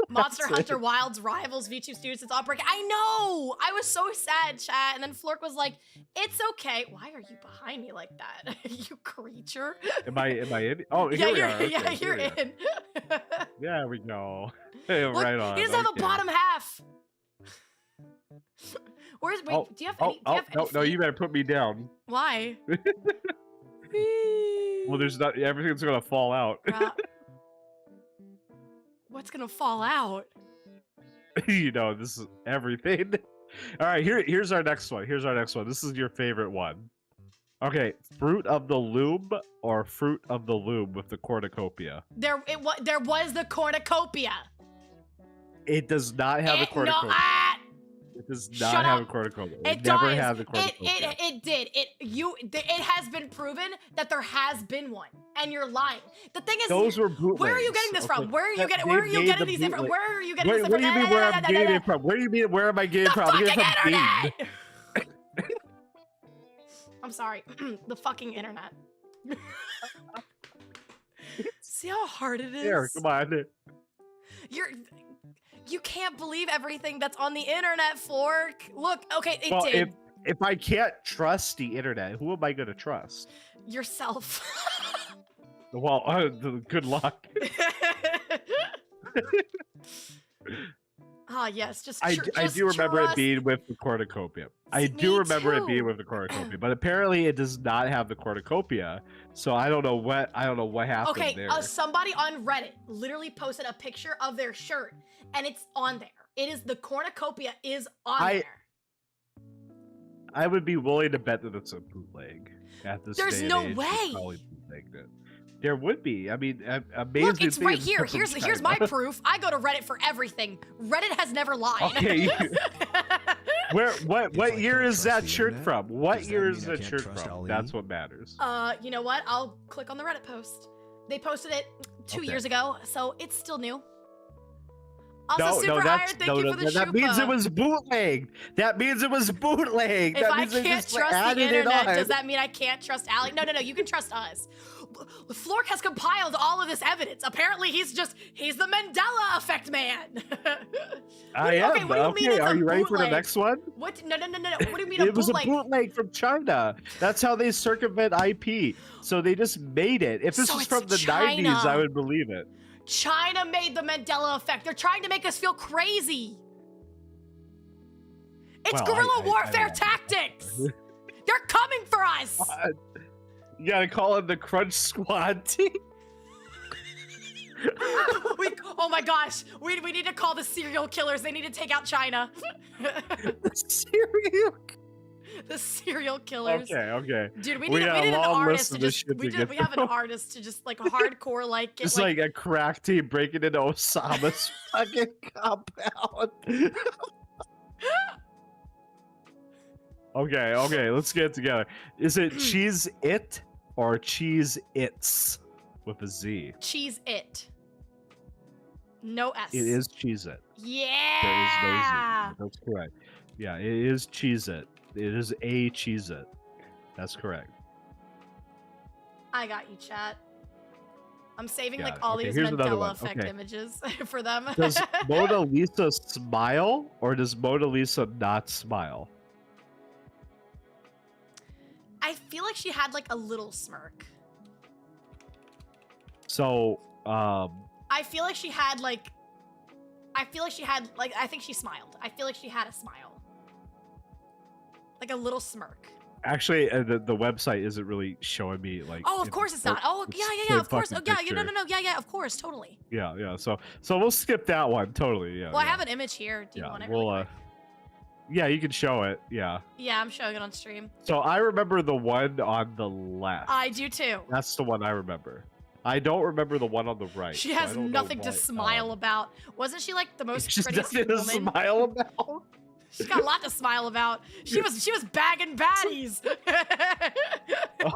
[SPEAKER 1] Monster Hunter Wilds rivals VTube students. It's all breaking. I know! I was so sad, chat. And then Flork was like, it's okay. Why are you behind me like that? You creature.
[SPEAKER 2] Am I in? Oh, here we are.
[SPEAKER 1] Yeah, you're in.
[SPEAKER 2] There we go.
[SPEAKER 1] Look,
[SPEAKER 2] right on.
[SPEAKER 1] He doesn't have a bottom half. Where's do you have any?
[SPEAKER 2] No, you better put me down.
[SPEAKER 1] Why?
[SPEAKER 2] Well, there's not. Everything's gonna fall out.
[SPEAKER 1] What's gonna fall out?
[SPEAKER 2] You know, this is everything. All right, here's our next one. This is your favorite one. Okay, Fruit of the Loom or Fruit of the Loom with the cornucopia.
[SPEAKER 1] There was the cornucopia.
[SPEAKER 2] It does not have a cornucopia. It does not have a cornucopia. It never has a cornucopia.
[SPEAKER 1] It did. It has been proven that there has been one, and you're lying. The thing is,
[SPEAKER 2] those were bootlegs.
[SPEAKER 1] Where are you getting this from? Where are you getting these different? Where are you getting this from?
[SPEAKER 2] What do you mean where I'm getting it from? What do you mean where am I getting it from?
[SPEAKER 1] The fucking internet! I'm sorry. The fucking internet. See how hard it is?
[SPEAKER 2] Here, come on.
[SPEAKER 1] You can't believe everything that's on the internet, Fork. Look, okay, it did.
[SPEAKER 2] If I can't trust the internet, who am I gonna trust?
[SPEAKER 1] Yourself.
[SPEAKER 2] Well, good luck.
[SPEAKER 1] Yes, just
[SPEAKER 2] I do remember it being with the cornucopia. I do remember it being with the cornucopia, but apparently it does not have the cornucopia. So I don't know what happened there.
[SPEAKER 1] Okay, somebody on Reddit literally posted a picture of their shirt, and it's on there. It is the cornucopia is on there.
[SPEAKER 2] I would be willing to bet that it's a bootleg at this.
[SPEAKER 1] There's no way.
[SPEAKER 2] Probably bootlegged it. There would be. I mean, amazing.
[SPEAKER 1] Look, it's right here. Here's my proof. I go to Reddit for everything. Reddit has never lied.
[SPEAKER 2] Okay. What year is that shirt from? What year is that shirt from? That's what matters.
[SPEAKER 1] You know what? I'll click on the Reddit post. They posted it 2 years ago, so it's still new. Also, Super Hired, thank you for the
[SPEAKER 2] That means it was bootlegged. That means it was bootlegged.
[SPEAKER 1] If I can't trust the internet, does that mean I can't trust Allie? No, you can trust us. Flork has compiled all of this evidence. Apparently, he's the Mandela effect man.
[SPEAKER 2] I am. Okay, are you ready for the next one?
[SPEAKER 1] What? No. What do you mean a bootleg?
[SPEAKER 2] It was a bootleg from China. That's how they circumvent IP. So they just made it. If this was from the 90s, I would believe it.
[SPEAKER 1] China made the Mandela effect. They're trying to make us feel crazy. It's guerrilla warfare tactics. They're coming for us.
[SPEAKER 2] You gotta call it the Crunch Squad team.
[SPEAKER 1] Oh my gosh, we need to call the serial killers. They need to take out China.
[SPEAKER 2] The serial.
[SPEAKER 1] The serial killers.
[SPEAKER 2] Okay.
[SPEAKER 1] Dude, we
[SPEAKER 2] We
[SPEAKER 1] need
[SPEAKER 2] got
[SPEAKER 1] an
[SPEAKER 2] a long
[SPEAKER 1] artist
[SPEAKER 2] list
[SPEAKER 1] to
[SPEAKER 2] of this
[SPEAKER 1] just
[SPEAKER 2] shit to get
[SPEAKER 1] we have an
[SPEAKER 2] through.
[SPEAKER 1] artist to just like hardcore like get,
[SPEAKER 2] It's like a crack team breaking into Osama's fucking compound. Okay, let's get it together. Is it Cheese It or Cheese Its with a Z?
[SPEAKER 1] Cheese It. No S.
[SPEAKER 2] It is Cheese It.
[SPEAKER 1] Yeah.
[SPEAKER 2] There is no Z. That's correct. Yeah, it is Cheese It. It is a Cheese It. That's correct.
[SPEAKER 1] I got you, chat. I'm saving like
[SPEAKER 2] Got it.
[SPEAKER 1] all
[SPEAKER 2] Okay,
[SPEAKER 1] these
[SPEAKER 2] here's another
[SPEAKER 1] Mandela
[SPEAKER 2] one.
[SPEAKER 1] effect
[SPEAKER 2] Okay.
[SPEAKER 1] images for them.
[SPEAKER 2] Does Mona Lisa smile or does Mona Lisa not smile?
[SPEAKER 1] I feel like she had like a little smirk.
[SPEAKER 2] So,
[SPEAKER 1] I feel like she had like I think she smiled. I feel like she had a smile. Like a little smirk.
[SPEAKER 2] actually, the website isn't really showing me like.
[SPEAKER 1] Oh, of course it's not. Oh, yeah, of course. Oh, yeah, no, of course, totally.
[SPEAKER 2] Yeah. So we'll skip that one totally. Yeah.
[SPEAKER 1] Well, I have an image here. Do you want it? Really quick?
[SPEAKER 2] Yeah, you can show it. Yeah.
[SPEAKER 1] Yeah, I'm showing it on stream.
[SPEAKER 2] So I remember the one on the left.
[SPEAKER 1] I do too.
[SPEAKER 2] That's the one I remember. I don't remember the one on the right.
[SPEAKER 1] She has nothing to smile about. Wasn't she like the most prettiest
[SPEAKER 2] nothing to
[SPEAKER 1] woman?
[SPEAKER 2] smile about.
[SPEAKER 1] She's got a lot to smile about. She was bagging baddies.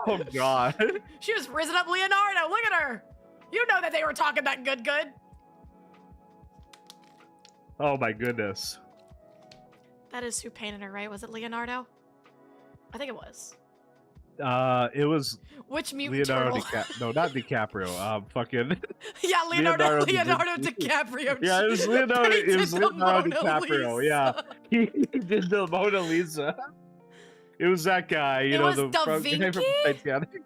[SPEAKER 2] Oh God.
[SPEAKER 1] She was risen up Leonardo. Look at her. You know that they were talking that good.
[SPEAKER 2] Oh my goodness.
[SPEAKER 1] That is who painted her, right? Was it Leonardo? I think it was.
[SPEAKER 2] It was
[SPEAKER 1] Which mutant
[SPEAKER 2] Leonardo
[SPEAKER 1] turtle?
[SPEAKER 2] No, not DiCaprio. Fucking.
[SPEAKER 1] Yeah, Leonardo
[SPEAKER 2] Leonardo
[SPEAKER 1] DiCaprio.
[SPEAKER 2] Yeah, it was Leonardo. It was
[SPEAKER 1] painted the
[SPEAKER 2] Leonardo
[SPEAKER 1] Mona
[SPEAKER 2] DiCaprio.
[SPEAKER 1] Lisa.
[SPEAKER 2] Yeah, he did the Mona Lisa. It was that guy. You
[SPEAKER 1] It
[SPEAKER 2] know,
[SPEAKER 1] was
[SPEAKER 2] the
[SPEAKER 1] Da
[SPEAKER 2] front guy from
[SPEAKER 1] Vinci?
[SPEAKER 2] Titanic.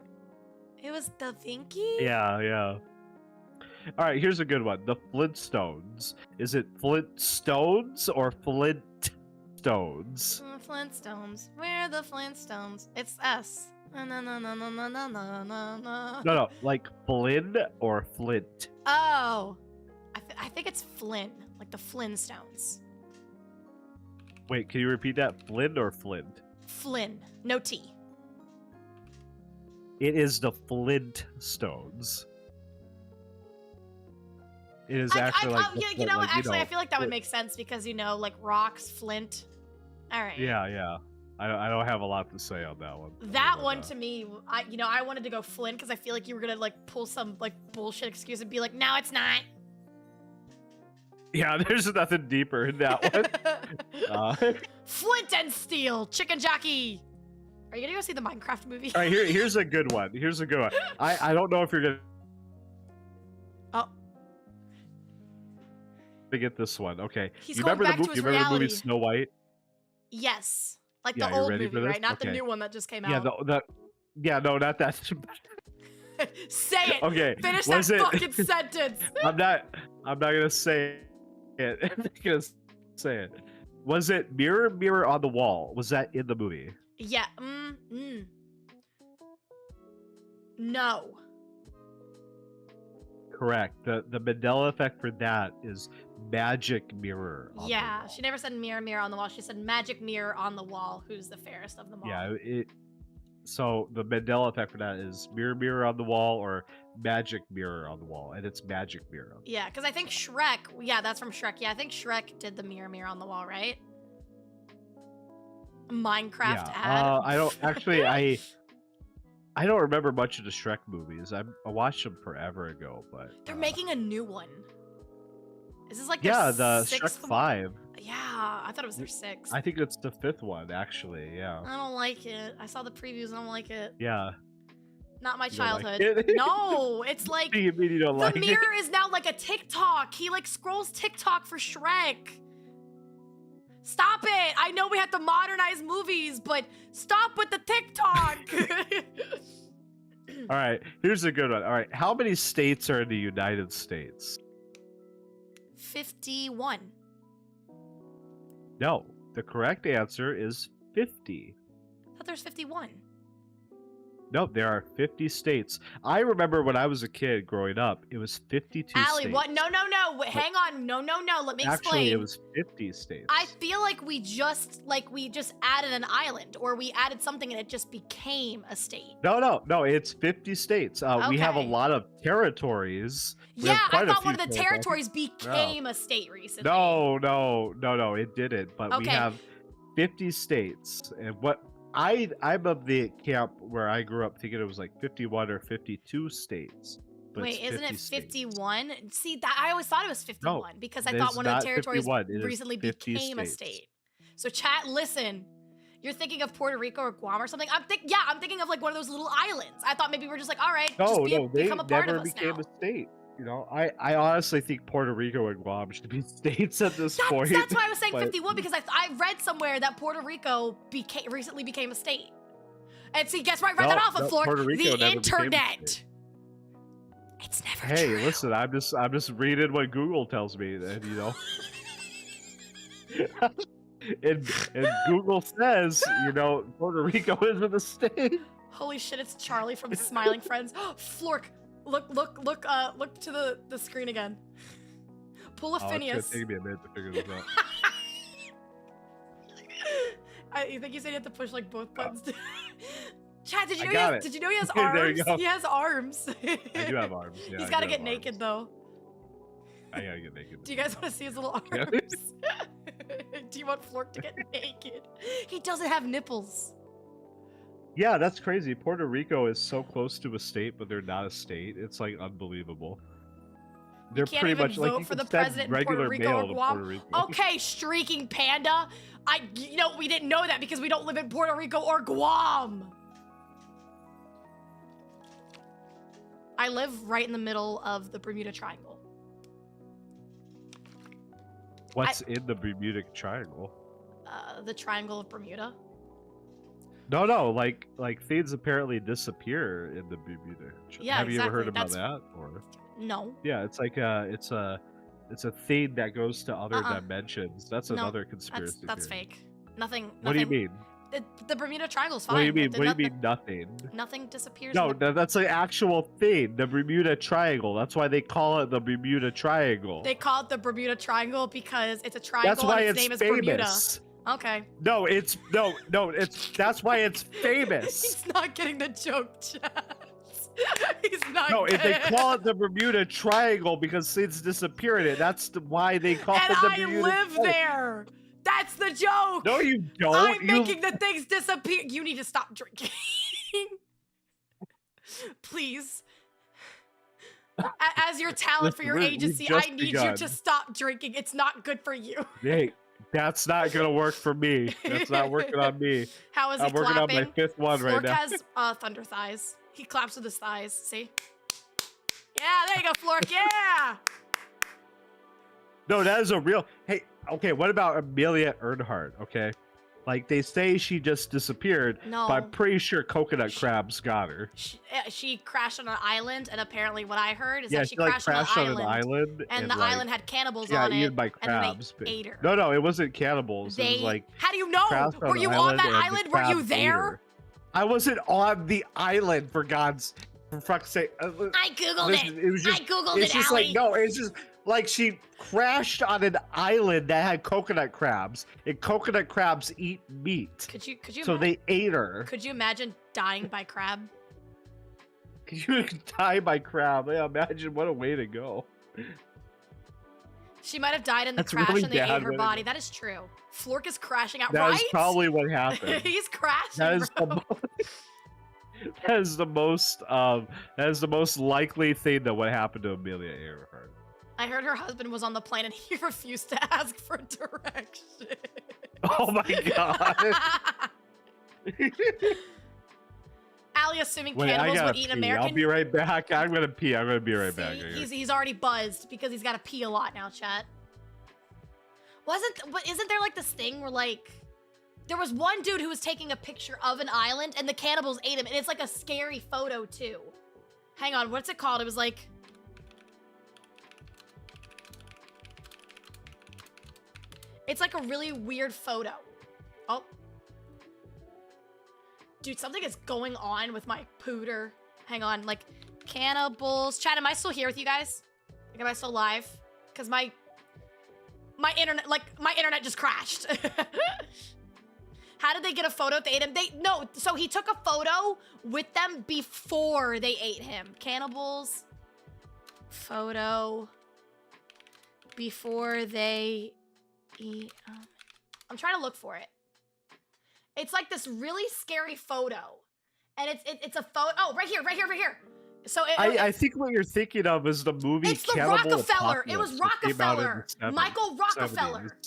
[SPEAKER 1] It was Da Vinci?
[SPEAKER 2] Yeah. All right, here's a good one. The Flintstones. Is it Flintstones or Flintstones?
[SPEAKER 1] Flintstones. We're the Flintstones. It's S. No.
[SPEAKER 2] No, like Flynn or Flint.
[SPEAKER 1] Oh. I think it's Flynn. Like the Flintstones.
[SPEAKER 2] Wait, can you repeat that? Flynn or Flint?
[SPEAKER 1] Flynn. No T.
[SPEAKER 2] It is the Flintstones. It is actually like.
[SPEAKER 1] Yeah, you know what? Actually, I feel like that would make sense because, you know, like rocks, flint. All right.
[SPEAKER 2] Yeah. I don't have a lot to say on that one.
[SPEAKER 1] That one to me, I wanted to go Flint because I feel like you were gonna like pull some like bullshit excuse and be like, no, it's not.
[SPEAKER 2] Yeah, there's nothing deeper in that one.
[SPEAKER 1] Flint and Steel, chicken jockey. Are you gonna go see the Minecraft movie?
[SPEAKER 2] All right, here's a good one. I don't know if you're gonna.
[SPEAKER 1] Oh.
[SPEAKER 2] To get this one, okay.
[SPEAKER 1] He's
[SPEAKER 2] You
[SPEAKER 1] going
[SPEAKER 2] remember
[SPEAKER 1] back to his
[SPEAKER 2] the movie
[SPEAKER 1] reality.
[SPEAKER 2] Snow White?
[SPEAKER 1] Yes, like
[SPEAKER 2] Yeah,
[SPEAKER 1] the
[SPEAKER 2] you
[SPEAKER 1] old
[SPEAKER 2] ready
[SPEAKER 1] movie,
[SPEAKER 2] for this?
[SPEAKER 1] right? Not the
[SPEAKER 2] Okay.
[SPEAKER 1] new one that just came
[SPEAKER 2] Yeah,
[SPEAKER 1] out.
[SPEAKER 2] no, not that.
[SPEAKER 1] Say it.
[SPEAKER 2] Okay.
[SPEAKER 1] Finish that fucking sentence.
[SPEAKER 2] I'm not gonna say it. I'm not gonna say it. Was it Mirror, Mirror on the Wall? Was that in the movie?
[SPEAKER 1] Yeah. No.
[SPEAKER 2] Correct. The Mandela effect for that is magic mirror. On the wall.
[SPEAKER 1] She never said mirror, mirror on the wall. She said magic mirror on the wall. Who's the fairest of them all?
[SPEAKER 2] Yeah. So the Mandela effect for that is mirror, mirror on the wall, or magic mirror on the wall, and it's magic mirror.
[SPEAKER 1] Yeah, because I think Shrek. Yeah, that's from Shrek. Yeah, I think Shrek did the mirror, mirror on the wall, right? Minecraft ad.
[SPEAKER 2] I don't actually. I don't remember much of the Shrek movies. I watched them forever ago, but
[SPEAKER 1] They're making a new one. Is this like
[SPEAKER 2] the
[SPEAKER 1] their
[SPEAKER 2] Shrek
[SPEAKER 1] sixth one?
[SPEAKER 2] 5.
[SPEAKER 1] Yeah, I thought it was their sixth.
[SPEAKER 2] I think it's the 5th one, actually. Yeah.
[SPEAKER 1] I don't like it. I saw the previews. I don't like it.
[SPEAKER 2] Yeah.
[SPEAKER 1] Not my
[SPEAKER 2] You don't like
[SPEAKER 1] childhood.
[SPEAKER 2] it?
[SPEAKER 1] No, it's like
[SPEAKER 2] You mean you don't
[SPEAKER 1] the
[SPEAKER 2] like
[SPEAKER 1] mirror is now like a TikTok. He like scrolls TikTok for Shrek. Stop it! I know we have to modernize movies, but stop with the TikTok.
[SPEAKER 2] All right, here's a good one. All right, how many states are in the United States?
[SPEAKER 1] 51.
[SPEAKER 2] No, the correct answer is 50.
[SPEAKER 1] I thought there's 51.
[SPEAKER 2] Nope, there are 50 states. I remember when I was a kid growing up, it was 52
[SPEAKER 1] Allie,
[SPEAKER 2] states.
[SPEAKER 1] what? No, no, no. Wait, hang on. No, no, no. Let me explain.
[SPEAKER 2] Actually, it was 50 states.
[SPEAKER 1] I feel like we just added an island, or we added something and it just became a state.
[SPEAKER 2] No, it's 50 states. We have a
[SPEAKER 1] Okay.
[SPEAKER 2] lot of territories. We
[SPEAKER 1] Yeah,
[SPEAKER 2] have
[SPEAKER 1] I
[SPEAKER 2] quite a
[SPEAKER 1] thought one
[SPEAKER 2] few
[SPEAKER 1] of the territories became a state recently.
[SPEAKER 2] No, it didn't. But we
[SPEAKER 1] Okay.
[SPEAKER 2] have 50 states. And what I'm of the camp where I grew up thinking it was like 51 or 52 states. But
[SPEAKER 1] Wait,
[SPEAKER 2] it's
[SPEAKER 1] isn't it
[SPEAKER 2] 50
[SPEAKER 1] 51? See, that I always thought it was 51 because I
[SPEAKER 2] it's
[SPEAKER 1] thought one of
[SPEAKER 2] not
[SPEAKER 1] the territories
[SPEAKER 2] 51, it is
[SPEAKER 1] recently
[SPEAKER 2] 50
[SPEAKER 1] became a
[SPEAKER 2] states.
[SPEAKER 1] state. So chat, listen. You're thinking of Puerto Rico or Guam or something? I'm thinking of like one of those little islands. I thought maybe we're just like, all right,
[SPEAKER 2] No,
[SPEAKER 1] just
[SPEAKER 2] they
[SPEAKER 1] become a part
[SPEAKER 2] never
[SPEAKER 1] of us
[SPEAKER 2] became
[SPEAKER 1] now.
[SPEAKER 2] a state. You know, I honestly think Puerto Rico and Guam should be states at this point.
[SPEAKER 1] That's why I was saying
[SPEAKER 2] but-
[SPEAKER 1] 51 because I read somewhere that Puerto Rico recently became a state. And see, guess where I read that off of, Flork?
[SPEAKER 2] Puerto Rico
[SPEAKER 1] The
[SPEAKER 2] never became a
[SPEAKER 1] internet.
[SPEAKER 2] state.
[SPEAKER 1] It's never
[SPEAKER 2] Hey,
[SPEAKER 1] true.
[SPEAKER 2] listen, I'm just reading what Google tells me, and you know, and Google says, you know, Puerto Rico isn't a state.
[SPEAKER 1] Holy shit, it's Charlie from Smiling Friends. Flork, look to the screen again. Pull a Phineas.
[SPEAKER 2] It's gonna take me a minute to figure this out.
[SPEAKER 1] I think you said you have to push like both buttons. Chat, did you
[SPEAKER 2] I
[SPEAKER 1] know
[SPEAKER 2] got it.
[SPEAKER 1] did you know he has
[SPEAKER 2] There
[SPEAKER 1] arms?
[SPEAKER 2] you go.
[SPEAKER 1] He has arms.
[SPEAKER 2] I do have arms. Yeah,
[SPEAKER 1] He's
[SPEAKER 2] I
[SPEAKER 1] gotta
[SPEAKER 2] do
[SPEAKER 1] get
[SPEAKER 2] have
[SPEAKER 1] naked
[SPEAKER 2] arms.
[SPEAKER 1] though.
[SPEAKER 2] I gotta get naked.
[SPEAKER 1] Do you guys want to see his little
[SPEAKER 2] Yeah.
[SPEAKER 1] arms? Do you want Flork to get naked? He doesn't have nipples.
[SPEAKER 2] Yeah, that's crazy. Puerto Rico is so close to a state, but they're not a state. It's like unbelievable. They're
[SPEAKER 1] Can't
[SPEAKER 2] pretty
[SPEAKER 1] even
[SPEAKER 2] much like
[SPEAKER 1] vote
[SPEAKER 2] you
[SPEAKER 1] for
[SPEAKER 2] can
[SPEAKER 1] the
[SPEAKER 2] send
[SPEAKER 1] president in
[SPEAKER 2] regular
[SPEAKER 1] Puerto Rico
[SPEAKER 2] mail
[SPEAKER 1] or
[SPEAKER 2] to
[SPEAKER 1] Guam.
[SPEAKER 2] Puerto Rico.
[SPEAKER 1] Okay, streaking panda. We didn't know that because we don't live in Puerto Rico or Guam. I live right in the middle of the Bermuda Triangle.
[SPEAKER 2] What's in the Bermuda Triangle?
[SPEAKER 1] The Triangle of Bermuda.
[SPEAKER 2] No, like things apparently disappear in the Bermuda.
[SPEAKER 1] Yeah,
[SPEAKER 2] Have you ever heard
[SPEAKER 1] exactly.
[SPEAKER 2] about that? Or
[SPEAKER 1] No.
[SPEAKER 2] yeah, it's like it's a thing that goes to other dimensions. That's
[SPEAKER 1] No,
[SPEAKER 2] another conspiracy.
[SPEAKER 1] That's
[SPEAKER 2] theory.
[SPEAKER 1] fake. Nothing.
[SPEAKER 2] What do you mean?
[SPEAKER 1] The Bermuda Triangle's fine.
[SPEAKER 2] What do you mean? What do you mean nothing?
[SPEAKER 1] Nothing disappears.
[SPEAKER 2] No,
[SPEAKER 1] in the-
[SPEAKER 2] that's the actual thing. The Bermuda Triangle. That's why they call it the Bermuda Triangle.
[SPEAKER 1] They call it the Bermuda Triangle because it's a triangle.
[SPEAKER 2] That's why
[SPEAKER 1] and its
[SPEAKER 2] it's
[SPEAKER 1] name is
[SPEAKER 2] famous.
[SPEAKER 1] Bermuda. Okay.
[SPEAKER 2] No, it's that's why it's famous.
[SPEAKER 1] He's not getting the joke, chat. He's not.
[SPEAKER 2] No, if they
[SPEAKER 1] getting
[SPEAKER 2] call it the Bermuda Triangle because things disappear in it, that's why they call
[SPEAKER 1] and
[SPEAKER 2] it the
[SPEAKER 1] I
[SPEAKER 2] Bermuda
[SPEAKER 1] live
[SPEAKER 2] Triangle.
[SPEAKER 1] there. That's the joke.
[SPEAKER 2] No, you don't.
[SPEAKER 1] I'm
[SPEAKER 2] You-
[SPEAKER 1] making the things disappear. You need to stop drinking. Please. As your talent for your
[SPEAKER 2] We've
[SPEAKER 1] agency,
[SPEAKER 2] just
[SPEAKER 1] I need you
[SPEAKER 2] begun.
[SPEAKER 1] to stop drinking. It's not good for you.
[SPEAKER 2] Hey, that's not gonna work for me. That's not working on me.
[SPEAKER 1] How is
[SPEAKER 2] I'm
[SPEAKER 1] he
[SPEAKER 2] working
[SPEAKER 1] clapping?
[SPEAKER 2] on my fifth one right
[SPEAKER 1] Flork
[SPEAKER 2] now.
[SPEAKER 1] has thunder thighs. He claps with his thighs. See? Yeah, there you go, Flork. Yeah.
[SPEAKER 2] No, that is a real. Hey, okay. What about Amelia Earhart? Okay, like they say she just disappeared.
[SPEAKER 1] No.
[SPEAKER 2] But I'm pretty sure coconut crabs got her.
[SPEAKER 1] She crashed on an island, and apparently what I heard is
[SPEAKER 2] Yeah,
[SPEAKER 1] that
[SPEAKER 2] she
[SPEAKER 1] she
[SPEAKER 2] like
[SPEAKER 1] crashed
[SPEAKER 2] crashed
[SPEAKER 1] on
[SPEAKER 2] on an island,
[SPEAKER 1] and the
[SPEAKER 2] like,
[SPEAKER 1] island had cannibals
[SPEAKER 2] yeah,
[SPEAKER 1] on it,
[SPEAKER 2] eaten by
[SPEAKER 1] and then
[SPEAKER 2] crabs.
[SPEAKER 1] they ate her.
[SPEAKER 2] No, it wasn't cannibals. It was like
[SPEAKER 1] How do you know?
[SPEAKER 2] crashed
[SPEAKER 1] Were
[SPEAKER 2] an
[SPEAKER 1] you on that
[SPEAKER 2] and the
[SPEAKER 1] island? Were you
[SPEAKER 2] crabs ate
[SPEAKER 1] there?
[SPEAKER 2] her. I wasn't on the island, for fuck's sake.
[SPEAKER 1] I googled
[SPEAKER 2] Listen,
[SPEAKER 1] it.
[SPEAKER 2] it was just,
[SPEAKER 1] I googled
[SPEAKER 2] it's
[SPEAKER 1] it,
[SPEAKER 2] just
[SPEAKER 1] Allie.
[SPEAKER 2] like no, it's just like she crashed on an island that had coconut crabs, and coconut crabs eat meat.
[SPEAKER 1] Could you
[SPEAKER 2] So
[SPEAKER 1] ima-
[SPEAKER 2] they ate her.
[SPEAKER 1] could you imagine dying by crab?
[SPEAKER 2] Could you die by crab? Yeah, imagine what a way to go.
[SPEAKER 1] She might have died in the
[SPEAKER 2] That's
[SPEAKER 1] crash
[SPEAKER 2] really
[SPEAKER 1] and they ate
[SPEAKER 2] bad
[SPEAKER 1] her
[SPEAKER 2] way to
[SPEAKER 1] body.
[SPEAKER 2] go.
[SPEAKER 1] That is true. Flork is crashing out,
[SPEAKER 2] That
[SPEAKER 1] right?
[SPEAKER 2] is probably what happened.
[SPEAKER 1] He's crashing,
[SPEAKER 2] That is
[SPEAKER 1] bro.
[SPEAKER 2] the that is the most likely thing that would happen to Amelia Earhart.
[SPEAKER 1] I heard her husband was on the plane and he refused to ask for directions.
[SPEAKER 2] Oh my god.
[SPEAKER 1] Allie assuming
[SPEAKER 2] Wait, I
[SPEAKER 1] cannibals
[SPEAKER 2] gotta
[SPEAKER 1] would eat
[SPEAKER 2] pee.
[SPEAKER 1] American.
[SPEAKER 2] I'll be right back. I'm gonna pee. I'm gonna be right
[SPEAKER 1] See,
[SPEAKER 2] back.
[SPEAKER 1] he's already buzzed because he's got to pee a lot now, chat. But isn't there like this thing where like there was one dude who was taking a picture of an island and the cannibals ate him, and it's like a scary photo too. Hang on, what's it called? It was like it's like a really weird photo. Oh. Dude, something is going on with my pooter. Hang on, like, cannibals. Chat, am I still here with you guys? Like, am I still live? Because my internet just crashed. How did they get a photo if they ate him? No, so he took a photo with them before they ate him. Cannibals. Photo. Before they eat. I'm trying to look for it. It's like this really scary photo. And it's a photo. Oh, right here. So
[SPEAKER 2] I think what you're thinking of is the movie
[SPEAKER 1] it's the
[SPEAKER 2] Cannibal
[SPEAKER 1] Rockefeller. It was
[SPEAKER 2] Apocalypse that came out in
[SPEAKER 1] Rockefeller.
[SPEAKER 2] the
[SPEAKER 1] Michael Rockefeller.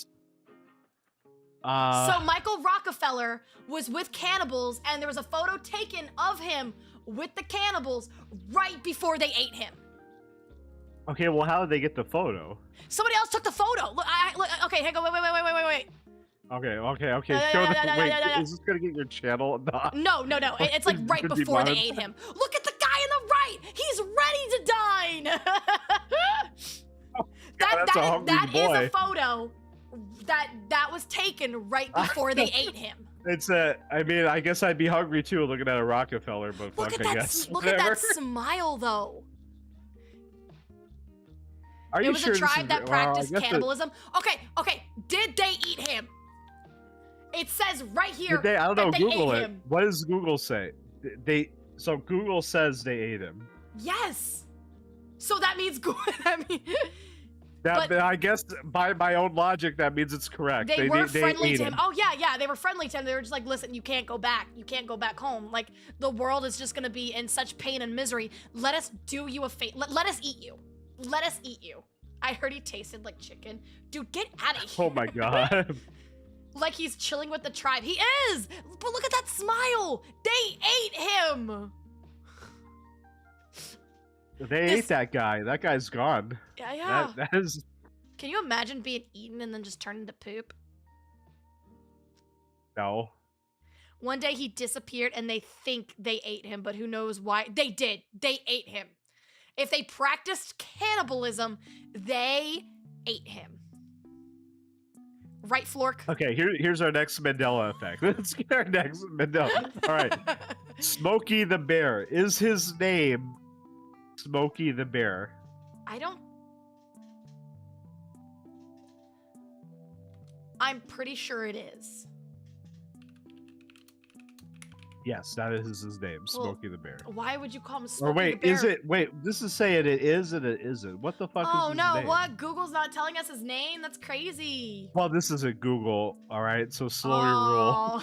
[SPEAKER 2] 70s.
[SPEAKER 1] So Michael Rockefeller was with cannibals, and there was a photo taken of him with the cannibals right before they ate him.
[SPEAKER 2] Okay, well, how did they get the photo?
[SPEAKER 1] Somebody else took the photo. Look, okay, hang on, wait.
[SPEAKER 2] Okay. Show them. Wait, is this gonna get your channel?
[SPEAKER 1] No. It's like right before they ate him. Look at the guy on the right. He's ready to dine. That is a photo that was taken right before they ate him.
[SPEAKER 2] I mean, I guess I'd be hungry too looking at a Rockefeller, but
[SPEAKER 1] look
[SPEAKER 2] fuck,
[SPEAKER 1] at
[SPEAKER 2] I
[SPEAKER 1] that,
[SPEAKER 2] guess.
[SPEAKER 1] Look at that smile, though.
[SPEAKER 2] Are
[SPEAKER 1] it
[SPEAKER 2] you
[SPEAKER 1] was
[SPEAKER 2] sure
[SPEAKER 1] a tribe that practiced cannibalism. Okay. Did they eat him? It says right here.
[SPEAKER 2] Did they? I don't know. Google it.
[SPEAKER 1] Him.
[SPEAKER 2] What does Google say? So Google says they ate him.
[SPEAKER 1] Yes. So that means
[SPEAKER 2] I guess by my own logic, that means it's correct.
[SPEAKER 1] They were friendly to him. Oh yeah, they were friendly to him. They were just like, listen, you can't go back. You can't go back home. Like, the world is just gonna be in such pain and misery. Let us do you a favor. Let us eat you. Let us eat you. I heard he tasted like chicken. Dude, get out of here.
[SPEAKER 2] Oh my god.
[SPEAKER 1] Like he's chilling with the tribe. He is! But look at that smile! They ate him!
[SPEAKER 2] They ate that guy. That guy's gone.
[SPEAKER 1] Yeah.
[SPEAKER 2] That is...
[SPEAKER 1] Can you imagine being eaten and then just turn into poop?
[SPEAKER 2] No.
[SPEAKER 1] One day he disappeared and they think they ate him, but who knows why. They did. They ate him. If they practiced cannibalism, they ate him. Right, Flork?
[SPEAKER 2] Okay, here's our next Mandela effect. Let's get our next Mandela. All right. Smokey the Bear. Is his name Smokey the Bear?
[SPEAKER 1] I'm pretty sure it is.
[SPEAKER 2] Yes, that is his name, Smokey the Bear.
[SPEAKER 1] Why would you call him Smokey
[SPEAKER 2] or wait,
[SPEAKER 1] the Bear?
[SPEAKER 2] is it? Wait, this is saying it is and it isn't. What the fuck is his name?
[SPEAKER 1] Oh no, what? Google's not telling us his name? That's crazy.
[SPEAKER 2] Well, this isn't Google, all right? So slow your roll.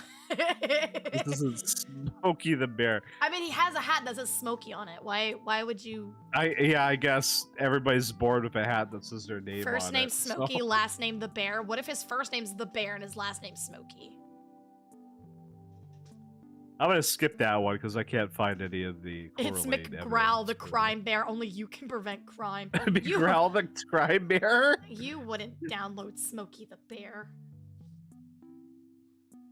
[SPEAKER 2] This is Smokey the Bear.
[SPEAKER 1] I mean, he has a hat that says Smokey on it. Why would you?
[SPEAKER 2] I guess everybody's bored with a hat that says their name
[SPEAKER 1] First
[SPEAKER 2] on
[SPEAKER 1] name
[SPEAKER 2] it,
[SPEAKER 1] Smokey,
[SPEAKER 2] so.
[SPEAKER 1] last name the Bear. What if his first name's the Bear and his last name's Smokey?
[SPEAKER 2] I'm gonna skip that one because I can't find any of the.
[SPEAKER 1] It's McGrowl the Crime Bear. Only you can prevent crime.
[SPEAKER 2] McGrowl the Crime Bear?
[SPEAKER 1] You wouldn't download Smokey the Bear.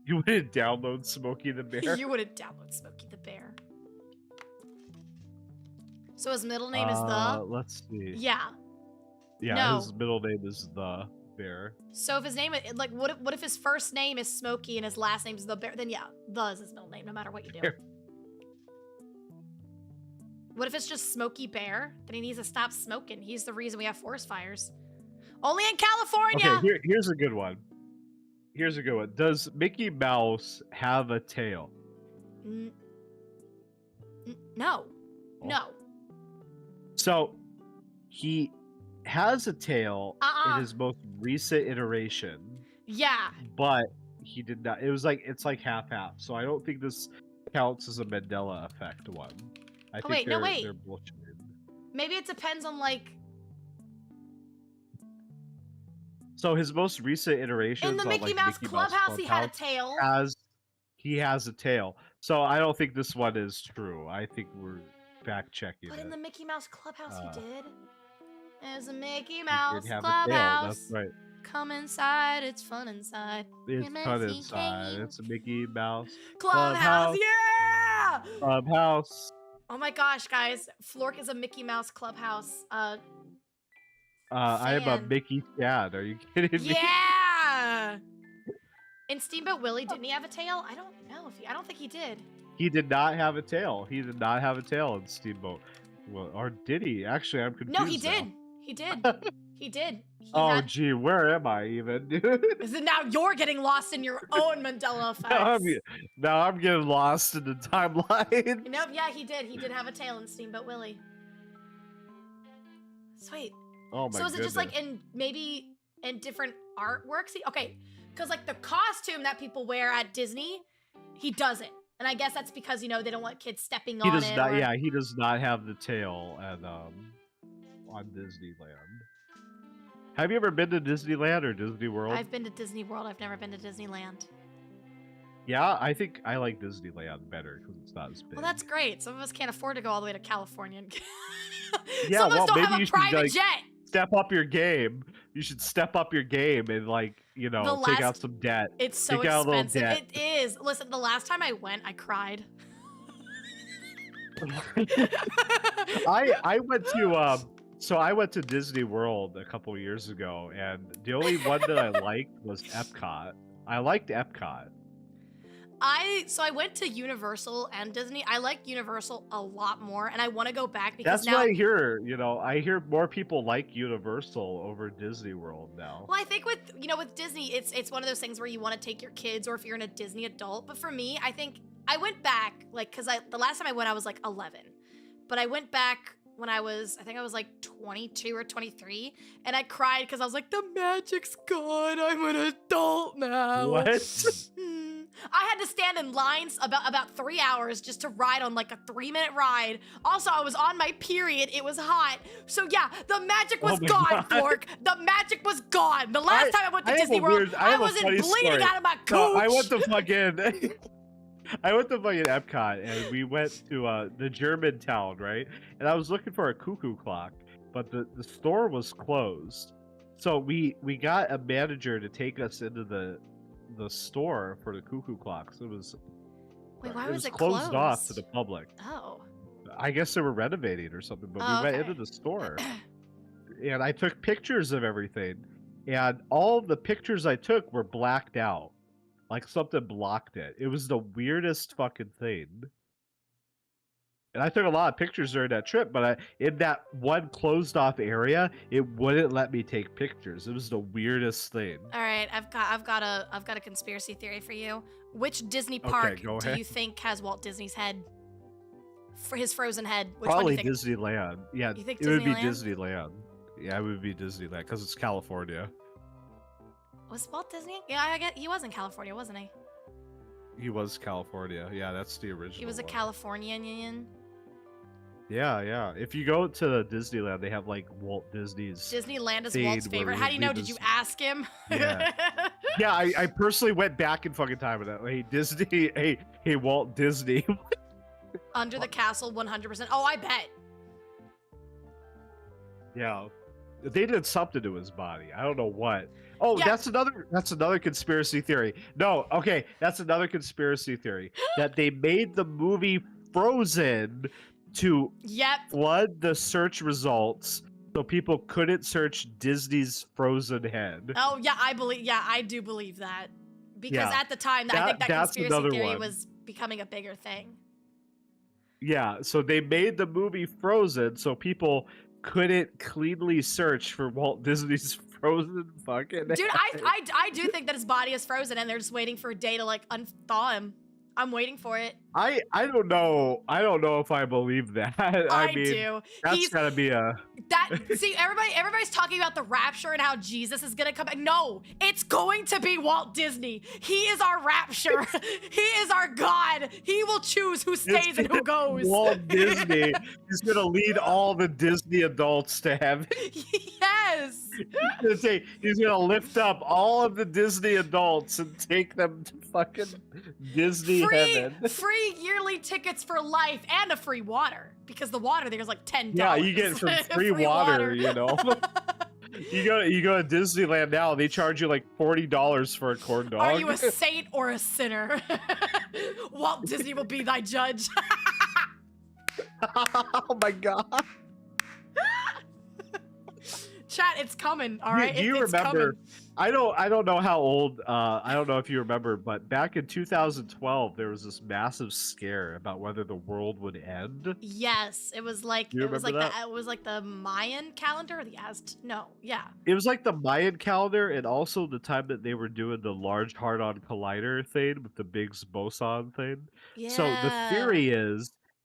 [SPEAKER 2] You wouldn't download Smokey the Bear?
[SPEAKER 1] You wouldn't download Smokey the Bear. So his middle name is the.
[SPEAKER 2] Let's see.
[SPEAKER 1] Yeah.
[SPEAKER 2] Yeah,
[SPEAKER 1] no.
[SPEAKER 2] His middle name is the Bear.
[SPEAKER 1] So if his name, like, what if his first name is Smokey and his last name is the Bear? Then yeah, the is his middle name, no matter what you do.
[SPEAKER 2] Here.
[SPEAKER 1] What if it's just Smokey Bear? Then he needs to stop smoking. He's the reason we have forest fires. Only in California.
[SPEAKER 2] Okay, here's a good one. Here's a good one. Does Mickey Mouse have a tail?
[SPEAKER 1] No.
[SPEAKER 2] Oh.
[SPEAKER 1] No.
[SPEAKER 2] So he has a tail in his most recent iteration.
[SPEAKER 1] Yeah.
[SPEAKER 2] But he did not. It's like half-half. So I don't think this counts as a Mandela effect one. I think they're bullshitting.
[SPEAKER 1] Maybe it depends on like.
[SPEAKER 2] So his most recent iteration
[SPEAKER 1] in the Mickey Mouse Clubhouse, he had a tail.
[SPEAKER 2] He has a tail. So I don't think this one is true. I think we're fact checking.
[SPEAKER 1] But in the Mickey Mouse Clubhouse, he did. There's a Mickey
[SPEAKER 2] He
[SPEAKER 1] Mouse
[SPEAKER 2] did have
[SPEAKER 1] Clubhouse.
[SPEAKER 2] a tail. That's right.
[SPEAKER 1] Come inside, it's fun inside.
[SPEAKER 2] It's fun inside. It's a Mickey Mouse
[SPEAKER 1] Clubhouse. Yeah!
[SPEAKER 2] Clubhouse.
[SPEAKER 1] Oh my gosh, guys. Flork is a Mickey Mouse Clubhouse
[SPEAKER 2] I am a Mickey Chad. Are you kidding me?
[SPEAKER 1] Yeah! In Steamboat Willie, didn't he have a tail? I don't know if I don't think he did.
[SPEAKER 2] He did not have a tail. He did not have a tail in Steamboat. Well, or did he? Actually, I'm confused.
[SPEAKER 1] No, he did.
[SPEAKER 2] Now.
[SPEAKER 1] He did. He did.
[SPEAKER 2] Oh, gee, where am I even, dude?
[SPEAKER 1] Now you're getting lost in your own Mandela effects.
[SPEAKER 2] Now I'm getting lost in the timeline.
[SPEAKER 1] Nope, yeah, he did. He did have a tail in Steamboat Willie. Sweet.
[SPEAKER 2] Oh my
[SPEAKER 1] So is it just like
[SPEAKER 2] goodness.
[SPEAKER 1] maybe in different artworks? Okay, because like the costume that people wear at Disney, he doesn't. And I guess that's because, you know, they don't want kids stepping on it.
[SPEAKER 2] He does not. Yeah, he does not have the tail at on Disneyland. Have you ever been to Disneyland or Disney World?
[SPEAKER 1] I've been to Disney World. I've never been to Disneyland.
[SPEAKER 2] Yeah, I think I like Disneyland better because it's not as big.
[SPEAKER 1] Well, that's great. Some of us can't afford to go all the way to California.
[SPEAKER 2] Yeah,
[SPEAKER 1] Some of us don't
[SPEAKER 2] maybe
[SPEAKER 1] have
[SPEAKER 2] you
[SPEAKER 1] a
[SPEAKER 2] should,
[SPEAKER 1] private
[SPEAKER 2] like,
[SPEAKER 1] jet.
[SPEAKER 2] step up your game. You should step up your game and, like, you know, take out some debt.
[SPEAKER 1] It's so
[SPEAKER 2] take out a little
[SPEAKER 1] expensive.
[SPEAKER 2] debt.
[SPEAKER 1] It is. Listen, the last time I went, I cried.
[SPEAKER 2] I went to so I went to Disney World a couple years ago, and the only one that I liked was Epcot. I liked Epcot.
[SPEAKER 1] So I went to Universal and Disney. I like Universal a lot more, and I want to go back because
[SPEAKER 2] That's
[SPEAKER 1] now
[SPEAKER 2] what I hear. You know, I hear more people like Universal over Disney World now.
[SPEAKER 1] Well, I think with Disney, it's one of those things where you want to take your kids, or if you're a Disney adult. But for me, I think I went back because the last time I went, I was like 11, but I went back when I think I was like 22 or 23, and I cried because I was like, the magic's gone. I'm an adult now.
[SPEAKER 2] What?
[SPEAKER 1] I had to stand in lines about 3 hours just to ride on like a 3-minute ride. Also, I was on my period. It was hot. So yeah, the magic was gone, Fork. The magic was gone. The last time I went to Disney World, I wasn't bleeding out of my cooch.
[SPEAKER 2] No, I went to fucking Epcot, and we went to the German town, right? And I was looking for a cuckoo clock, but the store was closed. So we got a manager to take us into the store for the cuckoo clocks. It was
[SPEAKER 1] why was it
[SPEAKER 2] closed off to the public.
[SPEAKER 1] Oh.
[SPEAKER 2] I guess they were renovating or something, but we went into the store. And I took pictures of everything, and all of the pictures I took were blacked out. Like something blocked it. It was the weirdest fucking thing. And I took a lot of pictures during that trip, but in that one closed off area, it wouldn't let me take pictures. It was the weirdest thing.
[SPEAKER 1] All right, I've got a conspiracy theory for you. Which Disney park do you think has Walt Disney's head? For his frozen head? Which
[SPEAKER 2] Probably
[SPEAKER 1] one do you think?
[SPEAKER 2] Disneyland. Yeah,
[SPEAKER 1] You think
[SPEAKER 2] it would be
[SPEAKER 1] Disneyland?
[SPEAKER 2] Disneyland. Yeah, it would be Disneyland because it's California.
[SPEAKER 1] Was Walt Disney? Yeah, I guess he was in California, wasn't he?
[SPEAKER 2] He was California. Yeah, that's the original.
[SPEAKER 1] He was a
[SPEAKER 2] one.
[SPEAKER 1] Californian.
[SPEAKER 2] Yeah, yeah. If you go to Disneyland, they have like Walt Disney's.
[SPEAKER 1] Disneyland is
[SPEAKER 2] scene
[SPEAKER 1] Walt's
[SPEAKER 2] where
[SPEAKER 1] favorite.
[SPEAKER 2] he
[SPEAKER 1] How do you know?
[SPEAKER 2] leaves
[SPEAKER 1] Did you
[SPEAKER 2] his-
[SPEAKER 1] ask him?
[SPEAKER 2] Yeah. Yeah, I personally went back in fucking time with that. Hey, Disney. Hey, Walt Disney.
[SPEAKER 1] Under the castle, 100%. Oh, I bet.
[SPEAKER 2] Yeah, they did something to his body. I don't know what. Oh,
[SPEAKER 1] Yeah.
[SPEAKER 2] that's another conspiracy theory. No, okay, that's another conspiracy theory that they made the movie Frozen to
[SPEAKER 1] Yep.
[SPEAKER 2] flood the search results so people couldn't search Disney's Frozen head.
[SPEAKER 1] Oh, yeah, I do believe that. Because
[SPEAKER 2] Yeah.
[SPEAKER 1] at the time, I think that
[SPEAKER 2] That's
[SPEAKER 1] conspiracy
[SPEAKER 2] another
[SPEAKER 1] theory
[SPEAKER 2] one.
[SPEAKER 1] was becoming a bigger thing.
[SPEAKER 2] Yeah, so they made the movie Frozen so people couldn't cleanly search for Walt Disney's Frozen fucking
[SPEAKER 1] Dude,
[SPEAKER 2] head.
[SPEAKER 1] I do think that his body is frozen and they're just waiting for a day to like unthaw him. I'm waiting for it.
[SPEAKER 2] I don't know. I don't know if I believe that. I mean,
[SPEAKER 1] do.
[SPEAKER 2] that's gotta be a.
[SPEAKER 1] See, everybody's talking about the rapture and how Jesus is gonna come back. No, it's going to be Walt Disney. He is our rapture. He is our God. He will choose who stays and who goes.
[SPEAKER 2] Walt Disney. He's gonna lead all the Disney adults to heaven.
[SPEAKER 1] Yes.
[SPEAKER 2] He's gonna lift up all of the Disney adults and take them to fucking Disney heaven.
[SPEAKER 1] Free yearly tickets for life and a free water because the water there is like $10.
[SPEAKER 2] Yeah, you get some free water, you know. You go to Disneyland now, they charge you like $40 for a corn dog.
[SPEAKER 1] Are you a saint or a sinner? Walt Disney will be thy judge.
[SPEAKER 2] Oh my god.
[SPEAKER 1] Chat, it's coming. All right.
[SPEAKER 2] Do you
[SPEAKER 1] It's
[SPEAKER 2] remember?
[SPEAKER 1] coming.
[SPEAKER 2] I don't know how old. I don't know if you remember, but back in 2012, there was this massive scare about whether the world would end.
[SPEAKER 1] Yes, it was like
[SPEAKER 2] Do you remember that?
[SPEAKER 1] it was like the Mayan calendar or the No, yeah.
[SPEAKER 2] It was like the Mayan calendar, and also the time that they were doing the Large Hadron Collider thing with the Biggs boson thing.
[SPEAKER 1] Yeah.
[SPEAKER 2] So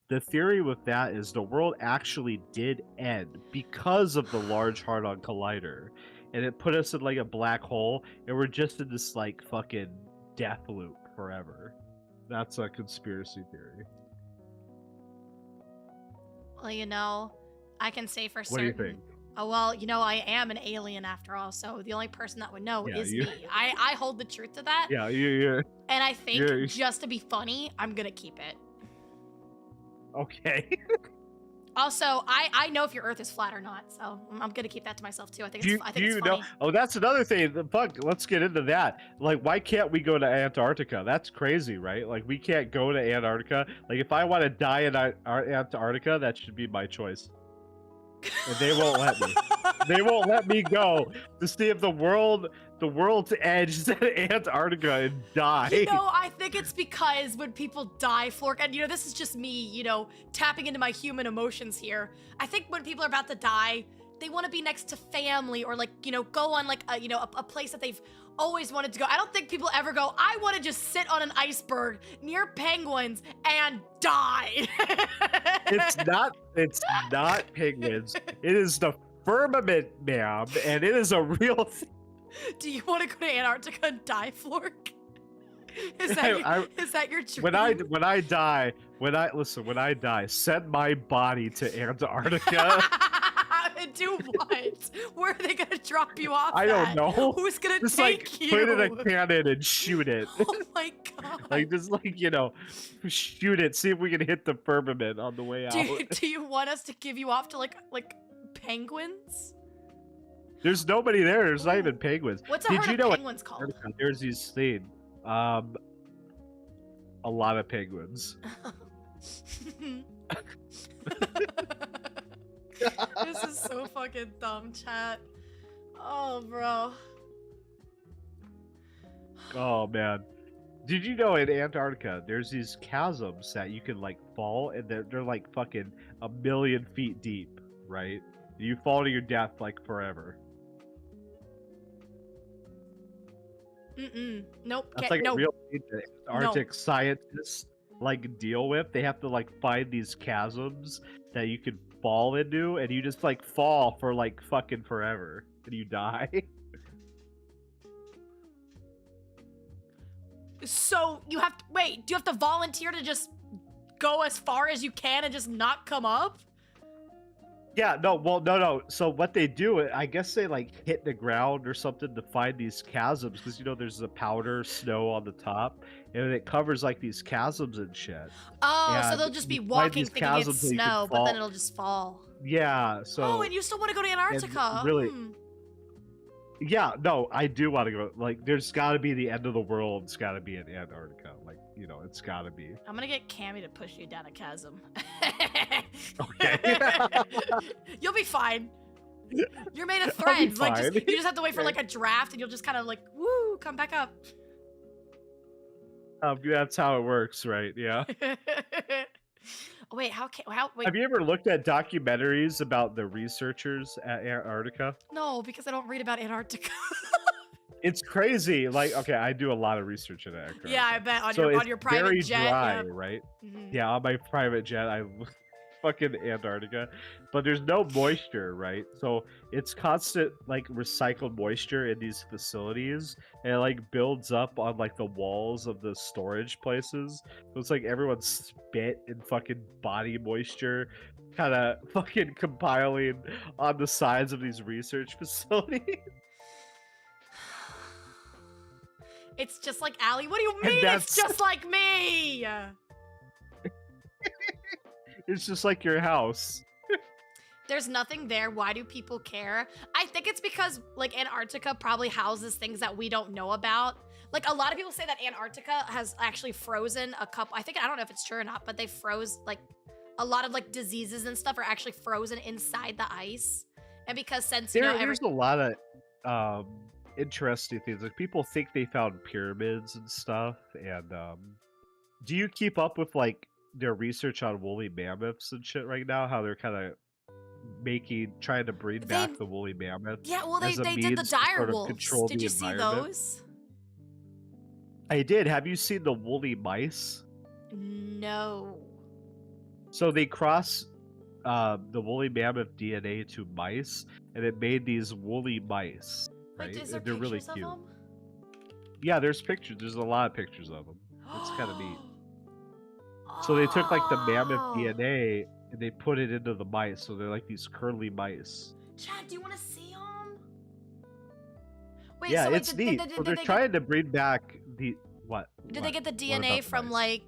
[SPEAKER 2] the theory with that is the world actually did end because of the Large Hadron Collider, and it put us in like a black hole, and we're just in this like fucking death loop forever. That's a conspiracy theory.
[SPEAKER 1] Well, you know, I can say for
[SPEAKER 2] What
[SPEAKER 1] certain.
[SPEAKER 2] do you think?
[SPEAKER 1] Oh, well, you know, I am an alien after all, so the only person that would know is me. I hold the truth to that.
[SPEAKER 2] Yeah, you.
[SPEAKER 1] And I think just to be funny, I'm gonna keep it.
[SPEAKER 2] Okay.
[SPEAKER 1] Also, I know if your Earth is flat or not, so I'm gonna keep that to myself too. I think it's funny.
[SPEAKER 2] Know? Oh, that's another thing. Fuck, let's get into that. Like, why can't we go to Antarctica? That's crazy, right? Like, we can't go to Antarctica. Like, if I want to die in Antarctica, that should be my choice. And they won't let me. They won't let me go to see if the world's edge is at Antarctica and die.
[SPEAKER 1] You know, I think it's because when people die, Flork, and you know, this is just me, you know, tapping into my human emotions here. I think when people are about to die, they want to be next to family or like, you know, go on like a, you know, a place that they've always wanted to go. I don't think people ever go, I want to just sit on an iceberg near penguins and die.
[SPEAKER 2] It's not penguins. It is the firmament, ma'am, and it is a real thing.
[SPEAKER 1] Do you want to go to Antarctica and die, Flork? Is that your dream?
[SPEAKER 2] When I die, send my body to Antarctica.
[SPEAKER 1] Do what? Where are they gonna drop you off?
[SPEAKER 2] I don't know.
[SPEAKER 1] Who's gonna
[SPEAKER 2] just
[SPEAKER 1] take
[SPEAKER 2] like
[SPEAKER 1] you?
[SPEAKER 2] put it in a cannon and shoot it.
[SPEAKER 1] Oh my god!
[SPEAKER 2] Like just like, you know, shoot it. See if we can hit the firmament on the way out.
[SPEAKER 1] Do you want us to give you off to like penguins?
[SPEAKER 2] There's nobody there. There's not even penguins.
[SPEAKER 1] What's a herd of penguins called?
[SPEAKER 2] There's these things. A lot of penguins.
[SPEAKER 1] This is so fucking dumb, chat. Oh, bro.
[SPEAKER 2] Oh, man. Did you know in Antarctica, there's these chasms that you can, like, fall, and they're like, fucking 1,000,000 feet deep, right? You fall to your death, like, forever.
[SPEAKER 1] Nope.
[SPEAKER 2] That's like a real thing that Arctic scientists, like, deal with. They have to, like, find these chasms that you can fall into, and you just, like, fall for, like, fucking forever, and you die.
[SPEAKER 1] So you have to wait. Do you have to volunteer to just go as far as you can and just not come up?
[SPEAKER 2] Yeah, no, well, no. So what they do, I guess they like hit the ground or something to find these chasms, because you know there's the powder snow on the top, and it covers like these chasms and shit.
[SPEAKER 1] Oh,
[SPEAKER 2] and
[SPEAKER 1] so they'll just be walking thinking it's snow, but then it'll just fall.
[SPEAKER 2] Yeah. So.
[SPEAKER 1] Oh, and you still want to go to Antarctica?
[SPEAKER 2] Really. Yeah, no, I do want to go. Like, there's got to be the end of the world. It's got to be in Antarctica. Like, you know, it's got to be.
[SPEAKER 1] I'm gonna get Cammy to push you down a chasm.
[SPEAKER 2] Okay.
[SPEAKER 1] You'll be fine. You're made of threads. Like, you just have to wait for like a draft, and you'll just kind of like, woo, come back up.
[SPEAKER 2] That's how it works, right? Yeah.
[SPEAKER 1] Wait, wait.
[SPEAKER 2] Have you ever looked at documentaries about the researchers at Antarctica?
[SPEAKER 1] No, because I don't read about Antarctica.
[SPEAKER 2] It's crazy. Like, okay, I do a lot of research in Antarctica.
[SPEAKER 1] Yeah, I bet on your private jet.
[SPEAKER 2] Dry,
[SPEAKER 1] yep.
[SPEAKER 2] right?
[SPEAKER 1] Mm-hmm.
[SPEAKER 2] Yeah, on my private jet, I fucking Antarctica, but there's no moisture, right? So it's constant like recycled moisture in these facilities, and it like builds up on like the walls of the storage places. So it's like everyone's spit and fucking body moisture kind of fucking compiling on the sides of these research facilities.
[SPEAKER 1] It's just like Allie. What do you mean it's just like me?
[SPEAKER 2] It's just like your house.
[SPEAKER 1] There's nothing there. Why do people care? I think it's because like Antarctica probably houses things that we don't know about. Like a lot of people say that Antarctica has actually frozen a couple. I don't know if it's true or not, but they froze like a lot of like diseases and stuff are actually frozen inside the ice. And because since, you know,
[SPEAKER 2] There's a lot of interesting things. Like people think they found pyramids and stuff. And do you keep up with like their research on woolly mammoths and shit right now? How they're kind of trying to bring back the woolly mammoth?
[SPEAKER 1] Yeah, well,
[SPEAKER 2] as a
[SPEAKER 1] they did the
[SPEAKER 2] means to
[SPEAKER 1] dire
[SPEAKER 2] sort of
[SPEAKER 1] wolves.
[SPEAKER 2] control
[SPEAKER 1] Did
[SPEAKER 2] the
[SPEAKER 1] you see
[SPEAKER 2] environment.
[SPEAKER 1] those?
[SPEAKER 2] I did. Have you seen the woolly mice?
[SPEAKER 1] No.
[SPEAKER 2] So they cross the woolly mammoth DNA to mice, and it made these woolly mice. Right?
[SPEAKER 1] Wait, is there
[SPEAKER 2] They're really
[SPEAKER 1] pictures of
[SPEAKER 2] cute.
[SPEAKER 1] them?
[SPEAKER 2] Yeah, there's pictures. There's a lot of pictures of them. It's kind of neat. So they took like the mammoth
[SPEAKER 1] Oh.
[SPEAKER 2] DNA and they put it into the mice. So they're like these curly mice.
[SPEAKER 1] Chad, do you want to see them? Wait,
[SPEAKER 2] Yeah,
[SPEAKER 1] so wait,
[SPEAKER 2] it's neat. So they're trying to bring back the what?
[SPEAKER 1] Did they get the
[SPEAKER 2] What
[SPEAKER 1] DNA
[SPEAKER 2] about the
[SPEAKER 1] from
[SPEAKER 2] mice?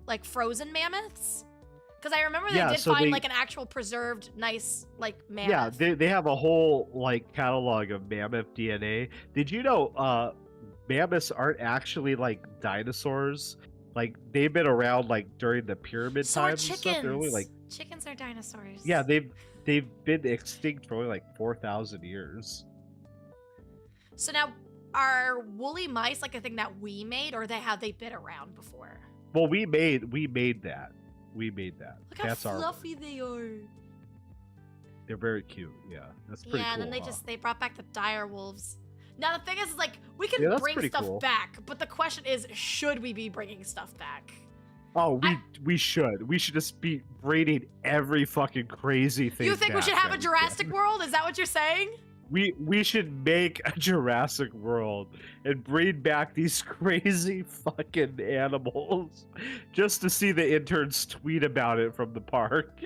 [SPEAKER 1] like frozen mammoths? Because I remember they
[SPEAKER 2] Yeah,
[SPEAKER 1] did
[SPEAKER 2] so
[SPEAKER 1] find
[SPEAKER 2] they-
[SPEAKER 1] like an actual preserved, nice like
[SPEAKER 2] Yeah,
[SPEAKER 1] mammoth.
[SPEAKER 2] they have a whole like catalog of mammoth DNA. Did you know mammoths aren't actually like dinosaurs? Like they've been around like during the pyramid
[SPEAKER 1] So are
[SPEAKER 2] times and stuff. They're only like
[SPEAKER 1] chickens are dinosaurs.
[SPEAKER 2] yeah, they've been extinct for only like 4,000 years.
[SPEAKER 1] So now, are woolly mice like a thing that we made, or have they been around before?
[SPEAKER 2] Well, we made that. We made that.
[SPEAKER 1] Look how
[SPEAKER 2] That's our.
[SPEAKER 1] fluffy they are.
[SPEAKER 2] They're very cute. Yeah, that's pretty
[SPEAKER 1] Yeah,
[SPEAKER 2] cool.
[SPEAKER 1] and then
[SPEAKER 2] huh?
[SPEAKER 1] they brought back the dire wolves. Now the thing is like we can
[SPEAKER 2] Yeah, that's
[SPEAKER 1] bring
[SPEAKER 2] pretty
[SPEAKER 1] stuff
[SPEAKER 2] cool.
[SPEAKER 1] back, but the question is, should we be bringing stuff back?
[SPEAKER 2] Oh, we should. We should just be breeding every fucking crazy thing.
[SPEAKER 1] You think we
[SPEAKER 2] back
[SPEAKER 1] should have
[SPEAKER 2] that
[SPEAKER 1] a
[SPEAKER 2] we
[SPEAKER 1] Jurassic
[SPEAKER 2] can.
[SPEAKER 1] World? Is that what you're saying?
[SPEAKER 2] We should make a Jurassic World and breed back these crazy fucking animals just to see the interns tweet about it from the park.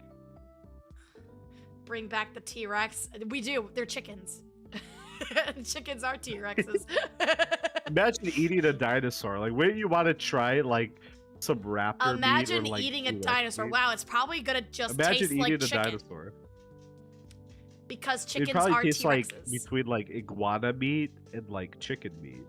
[SPEAKER 1] Bring back the T-Rex. We do. They're chickens. Chickens are T-Rexes.
[SPEAKER 2] Imagine eating a dinosaur. Like, wouldn't you want to try like some raptor
[SPEAKER 1] Imagine
[SPEAKER 2] meat or, like,
[SPEAKER 1] eating a
[SPEAKER 2] T-Rex
[SPEAKER 1] dinosaur.
[SPEAKER 2] meat?
[SPEAKER 1] Wow, it's probably gonna just
[SPEAKER 2] Imagine
[SPEAKER 1] taste
[SPEAKER 2] eating
[SPEAKER 1] like
[SPEAKER 2] a
[SPEAKER 1] chicken
[SPEAKER 2] dinosaur.
[SPEAKER 1] because
[SPEAKER 2] It
[SPEAKER 1] chickens
[SPEAKER 2] probably
[SPEAKER 1] are
[SPEAKER 2] tastes
[SPEAKER 1] T-Rexes.
[SPEAKER 2] like between like iguana meat and like chicken meat.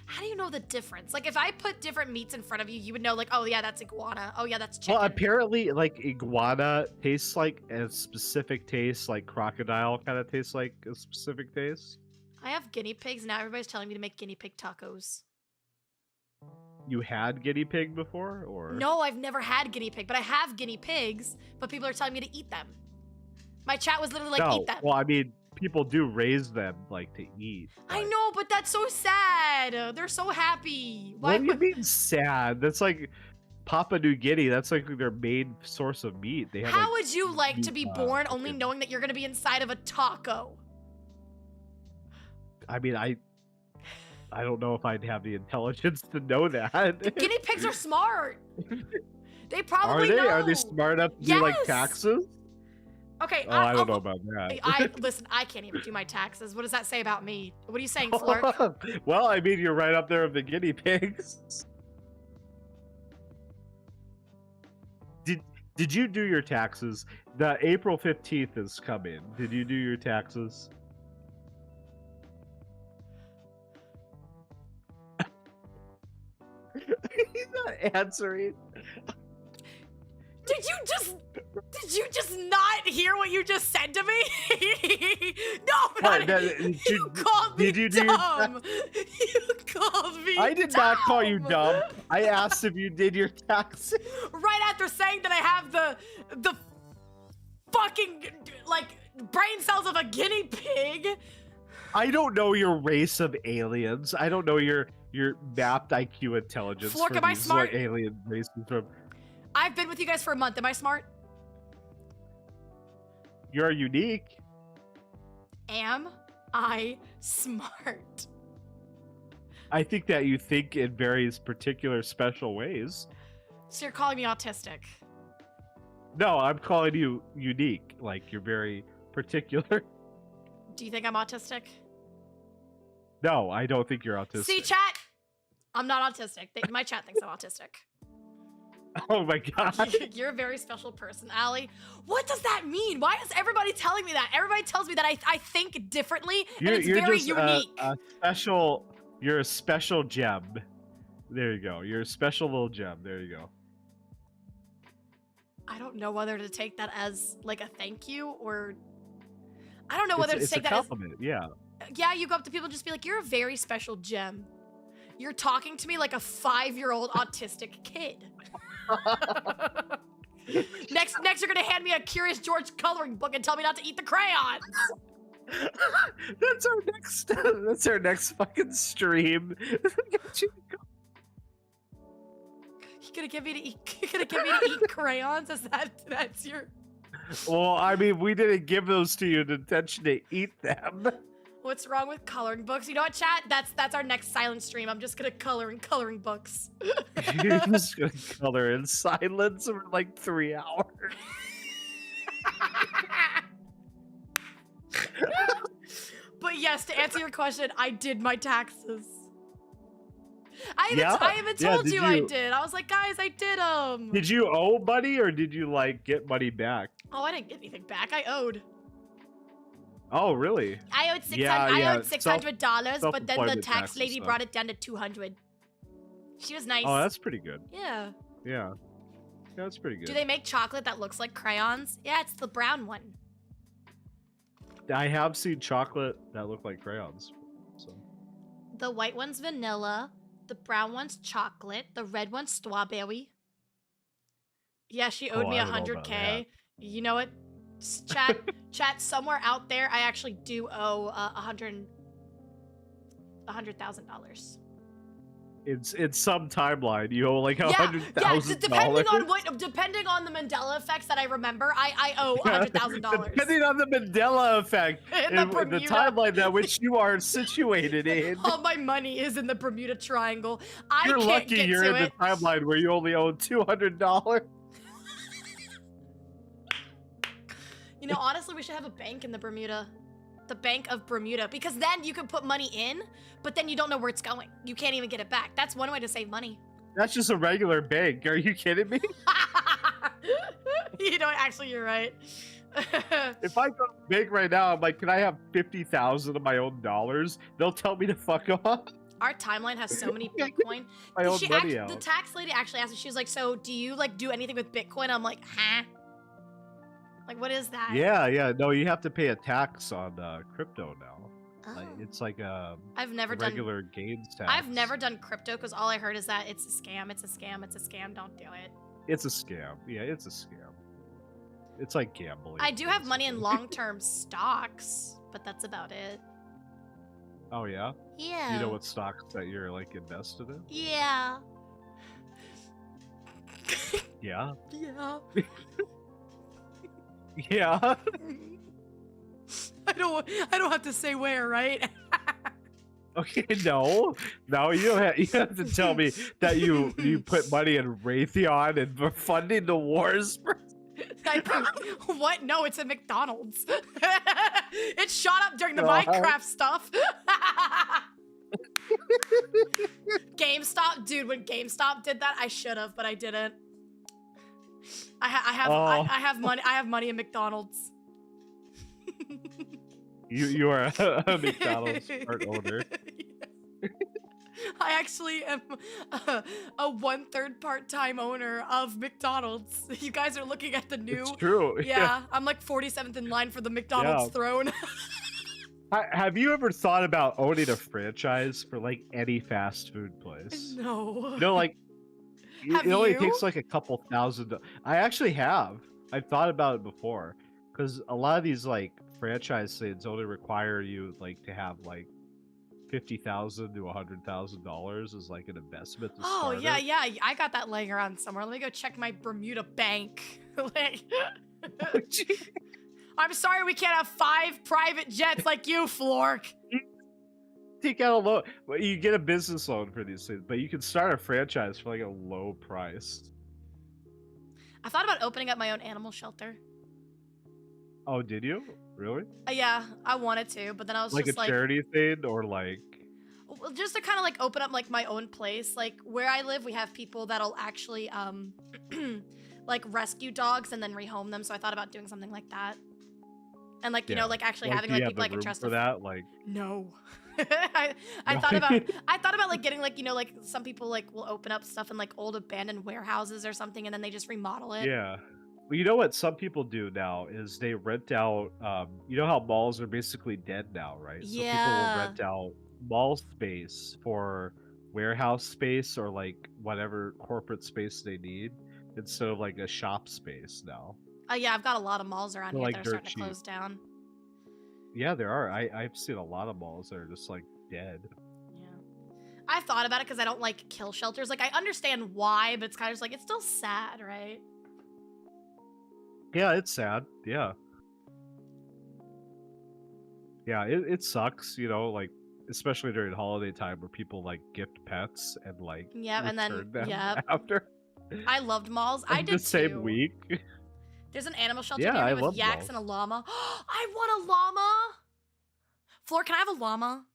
[SPEAKER 1] How do you know the difference? Like, if I put different meats in front of you, you would know, like, oh yeah, that's iguana. Oh yeah, that's chicken.
[SPEAKER 2] Well, apparently, like iguana tastes like a specific taste, like crocodile kind of tastes like a specific taste.
[SPEAKER 1] I have guinea pigs now. Everybody's telling me to make guinea pig tacos.
[SPEAKER 2] You had guinea pig before, or
[SPEAKER 1] No, I've never had guinea pig, but I have guinea pigs. But people are telling me to eat them. My chat was literally like,
[SPEAKER 2] no?
[SPEAKER 1] eat them.
[SPEAKER 2] Well, I mean, people do raise them like to eat.
[SPEAKER 1] I
[SPEAKER 2] but-
[SPEAKER 1] know, but that's so sad. They're so happy. Why
[SPEAKER 2] What do you
[SPEAKER 1] would
[SPEAKER 2] mean sad? That's like Papua New Guinea. That's like their main source of meat. They have.
[SPEAKER 1] How
[SPEAKER 2] like,
[SPEAKER 1] would you like to
[SPEAKER 2] meat,
[SPEAKER 1] be born only
[SPEAKER 2] fucking-
[SPEAKER 1] knowing that you're gonna be inside of a taco?
[SPEAKER 2] I mean, I don't know if I'd have the intelligence to know that.
[SPEAKER 1] Guinea pigs are smart. They
[SPEAKER 2] Are
[SPEAKER 1] probably
[SPEAKER 2] they?
[SPEAKER 1] know.
[SPEAKER 2] Are they smart enough to do like
[SPEAKER 1] Yes!
[SPEAKER 2] taxes?
[SPEAKER 1] Okay,
[SPEAKER 2] Oh, I don't know about that.
[SPEAKER 1] listen. I can't even do my taxes. What does that say about me? What are you saying, Flork?
[SPEAKER 2] Well, I mean, you're right up there with the guinea pigs. Did you do your taxes? The April 15th is coming. Did you do your taxes? He's not answering.
[SPEAKER 1] Did you just not hear what you just said to me? No,
[SPEAKER 2] What,
[SPEAKER 1] not,
[SPEAKER 2] did
[SPEAKER 1] you called me
[SPEAKER 2] did you do your
[SPEAKER 1] dumb. You called me
[SPEAKER 2] I did not call you
[SPEAKER 1] dumb.
[SPEAKER 2] dumb. I asked if you did your taxes.
[SPEAKER 1] Right after saying that I have the fucking like brain cells of a guinea pig.
[SPEAKER 2] I don't know your race of aliens. I don't know your mapped IQ intelligence.
[SPEAKER 1] Flork,
[SPEAKER 2] for
[SPEAKER 1] am I
[SPEAKER 2] these,
[SPEAKER 1] smart?
[SPEAKER 2] Like, alien races from.
[SPEAKER 1] I've been with you guys for a month. Am I smart?
[SPEAKER 2] You're unique.
[SPEAKER 1] Am I smart?
[SPEAKER 2] I think that you think in various particular special ways.
[SPEAKER 1] So you're calling me autistic.
[SPEAKER 2] No, I'm calling you unique. Like, you're very particular.
[SPEAKER 1] Do you think I'm autistic?
[SPEAKER 2] No, I don't think you're autistic.
[SPEAKER 1] See, chat? I'm not autistic. My chat thinks I'm autistic.
[SPEAKER 2] Oh my god.
[SPEAKER 1] You're a very special person, Allie. What does that mean? Why is everybody telling me that? Everybody tells me that I think differently, and it's very
[SPEAKER 2] just
[SPEAKER 1] unique.
[SPEAKER 2] A special. You're a special gem. There you go. You're a special little gem. There you go.
[SPEAKER 1] I don't know whether to take that as like a thank you or I don't know whether to
[SPEAKER 2] It's
[SPEAKER 1] take
[SPEAKER 2] a
[SPEAKER 1] that as...
[SPEAKER 2] compliment, yeah.
[SPEAKER 1] Yeah, you go up to people and just be like, you're a very special gem. You're talking to me like a 5-year-old autistic kid. Next, you're gonna hand me a Curious George coloring book and tell me not to eat the crayons.
[SPEAKER 2] That's our next fucking stream.
[SPEAKER 1] You're gonna get me to eat crayons? That's your...
[SPEAKER 2] Well, I mean, we didn't give those to you in intention to eat them.
[SPEAKER 1] What's wrong with coloring books? You know what, chat? That's our next silent stream. I'm just gonna color in coloring books.
[SPEAKER 2] You're just gonna color in silence for like 3 hours.
[SPEAKER 1] But yes, to answer your question, I did my taxes. I even told you I did. I was like, guys, I did them.
[SPEAKER 2] Did you owe money or did you like get money back?
[SPEAKER 1] Oh, I didn't get anything back. I owed.
[SPEAKER 2] Oh, really?
[SPEAKER 1] I owed $600, but then the tax lady brought it down to $200. She was nice.
[SPEAKER 2] Oh, that's pretty good.
[SPEAKER 1] Yeah.
[SPEAKER 2] Yeah. Yeah, that's pretty good.
[SPEAKER 1] Do they make chocolate that looks like crayons? Yeah, it's the brown one.
[SPEAKER 2] I have seen chocolate that look like crayons. So.
[SPEAKER 1] The white one's vanilla. The brown one's chocolate. The red one's strawberry. Yeah, she owed me 100K. You know what? Chat, somewhere out there, I actually do owe $100,000.
[SPEAKER 2] It's some timeline. You owe like $100,000.
[SPEAKER 1] Depending on the Mandela effects that I remember, I owe $100,000.
[SPEAKER 2] Depending on the Mandela effect in the timeline that which you are situated in.
[SPEAKER 1] All my money is in the Bermuda Triangle.
[SPEAKER 2] You're lucky you're in the timeline where you only owe $200.
[SPEAKER 1] You know, honestly, we should have a bank in the Bermuda. The Bank of Bermuda, because then you can put money in, but then you don't know where it's going. You can't even get it back. That's one way to save money.
[SPEAKER 2] That's just a regular bank. Are you kidding me?
[SPEAKER 1] You know, actually, you're right.
[SPEAKER 2] If I go to the bank right now, I'm like, can I have 50,000 of my own dollars? They'll tell me to fuck off.
[SPEAKER 1] Our timeline has so many Bitcoin. The tax lady actually asked me, she was like, so do you like do anything with Bitcoin? I'm like, huh? Like, what is that?
[SPEAKER 2] Yeah. No, you have to pay a tax on crypto now.
[SPEAKER 1] Oh.
[SPEAKER 2] It's like
[SPEAKER 1] I've never done
[SPEAKER 2] regular gains tax.
[SPEAKER 1] I've never done crypto because all I heard is that it's a scam. It's a scam. It's a scam. Don't do it.
[SPEAKER 2] It's a scam. Yeah, it's a scam. It's like gambling.
[SPEAKER 1] I do have money in long-term stocks, but that's about it.
[SPEAKER 2] Oh yeah?
[SPEAKER 1] Yeah.
[SPEAKER 2] You know what stocks that you're like invested in?
[SPEAKER 1] Yeah.
[SPEAKER 2] Yeah.
[SPEAKER 1] Yeah.
[SPEAKER 2] Yeah.
[SPEAKER 1] I don't have to say where, right?
[SPEAKER 2] Okay, no, you have to tell me that you put money in Raytheon and for funding the wars.
[SPEAKER 1] What? No, it's a McDonald's. It shot up during the Minecraft stuff. GameStop, dude. When GameStop did that, I should have, but I didn't. I have money. I have money in McDonald's.
[SPEAKER 2] You are a McDonald's part owner.
[SPEAKER 1] I actually am a 1/3 part-time owner of McDonald's. You guys are looking at the new.
[SPEAKER 2] It's true.
[SPEAKER 1] Yeah, I'm like 47th in line for the McDonald's throne.
[SPEAKER 2] Have you ever thought about owning a franchise for like any fast food place?
[SPEAKER 1] No.
[SPEAKER 2] No, like. It only takes like a couple thousand. I actually have. I've thought about it before, because a lot of these like franchise things only require you like to have like $50,000 to $100,000 as like an investment to start.
[SPEAKER 1] Oh yeah, I got that laying around somewhere. Let me go check my Bermuda bank. I'm sorry we can't have 5 private jets like you, Flork.
[SPEAKER 2] Take out a loan. Well, you get a business loan for these things, but you can start a franchise for like a low price.
[SPEAKER 1] I thought about opening up my own animal shelter.
[SPEAKER 2] Oh, did you? Really?
[SPEAKER 1] Yeah, I wanted to, but then I was
[SPEAKER 2] like
[SPEAKER 1] just like...
[SPEAKER 2] Like a charity thing, or like...
[SPEAKER 1] Just to kind of like open up like my own place. Like where I live, we have people that'll actually like rescue dogs and then rehome them. So I thought about doing something like that. And like, you know, like actually having like people I can trust.
[SPEAKER 2] For that, like...
[SPEAKER 1] No. I thought about like getting like, you know, like some people like will open up stuff in like old abandoned warehouses or something and then they just remodel it.
[SPEAKER 2] Yeah. Well, you know what some people do now is they rent out. You know how malls are basically dead now, right? So people will
[SPEAKER 1] Yeah.
[SPEAKER 2] rent out mall space for warehouse space or like whatever corporate space they need instead of like a shop space now.
[SPEAKER 1] Yeah, I've got a lot of malls around
[SPEAKER 2] They're
[SPEAKER 1] here
[SPEAKER 2] like
[SPEAKER 1] that are
[SPEAKER 2] dirt
[SPEAKER 1] starting to
[SPEAKER 2] cheap.
[SPEAKER 1] close down.
[SPEAKER 2] Yeah, there are. I've seen a lot of malls that are just like dead.
[SPEAKER 1] Yeah. I've thought about it because I don't like kill shelters. Like, I understand why, but it's kind of just like, it's still sad, right?
[SPEAKER 2] Yeah, it's sad. Yeah. Yeah, it sucks, you know, like especially during holiday time where people like gift pets and like
[SPEAKER 1] Yep, and then,
[SPEAKER 2] return them
[SPEAKER 1] yep.
[SPEAKER 2] after.
[SPEAKER 1] I loved malls. I
[SPEAKER 2] In
[SPEAKER 1] did
[SPEAKER 2] the same
[SPEAKER 1] too.
[SPEAKER 2] week.
[SPEAKER 1] There's an animal shelter
[SPEAKER 2] Yeah,
[SPEAKER 1] near me
[SPEAKER 2] I
[SPEAKER 1] with
[SPEAKER 2] love
[SPEAKER 1] yaks
[SPEAKER 2] malls.
[SPEAKER 1] and a llama. I want a llama! Floor, can I have a llama?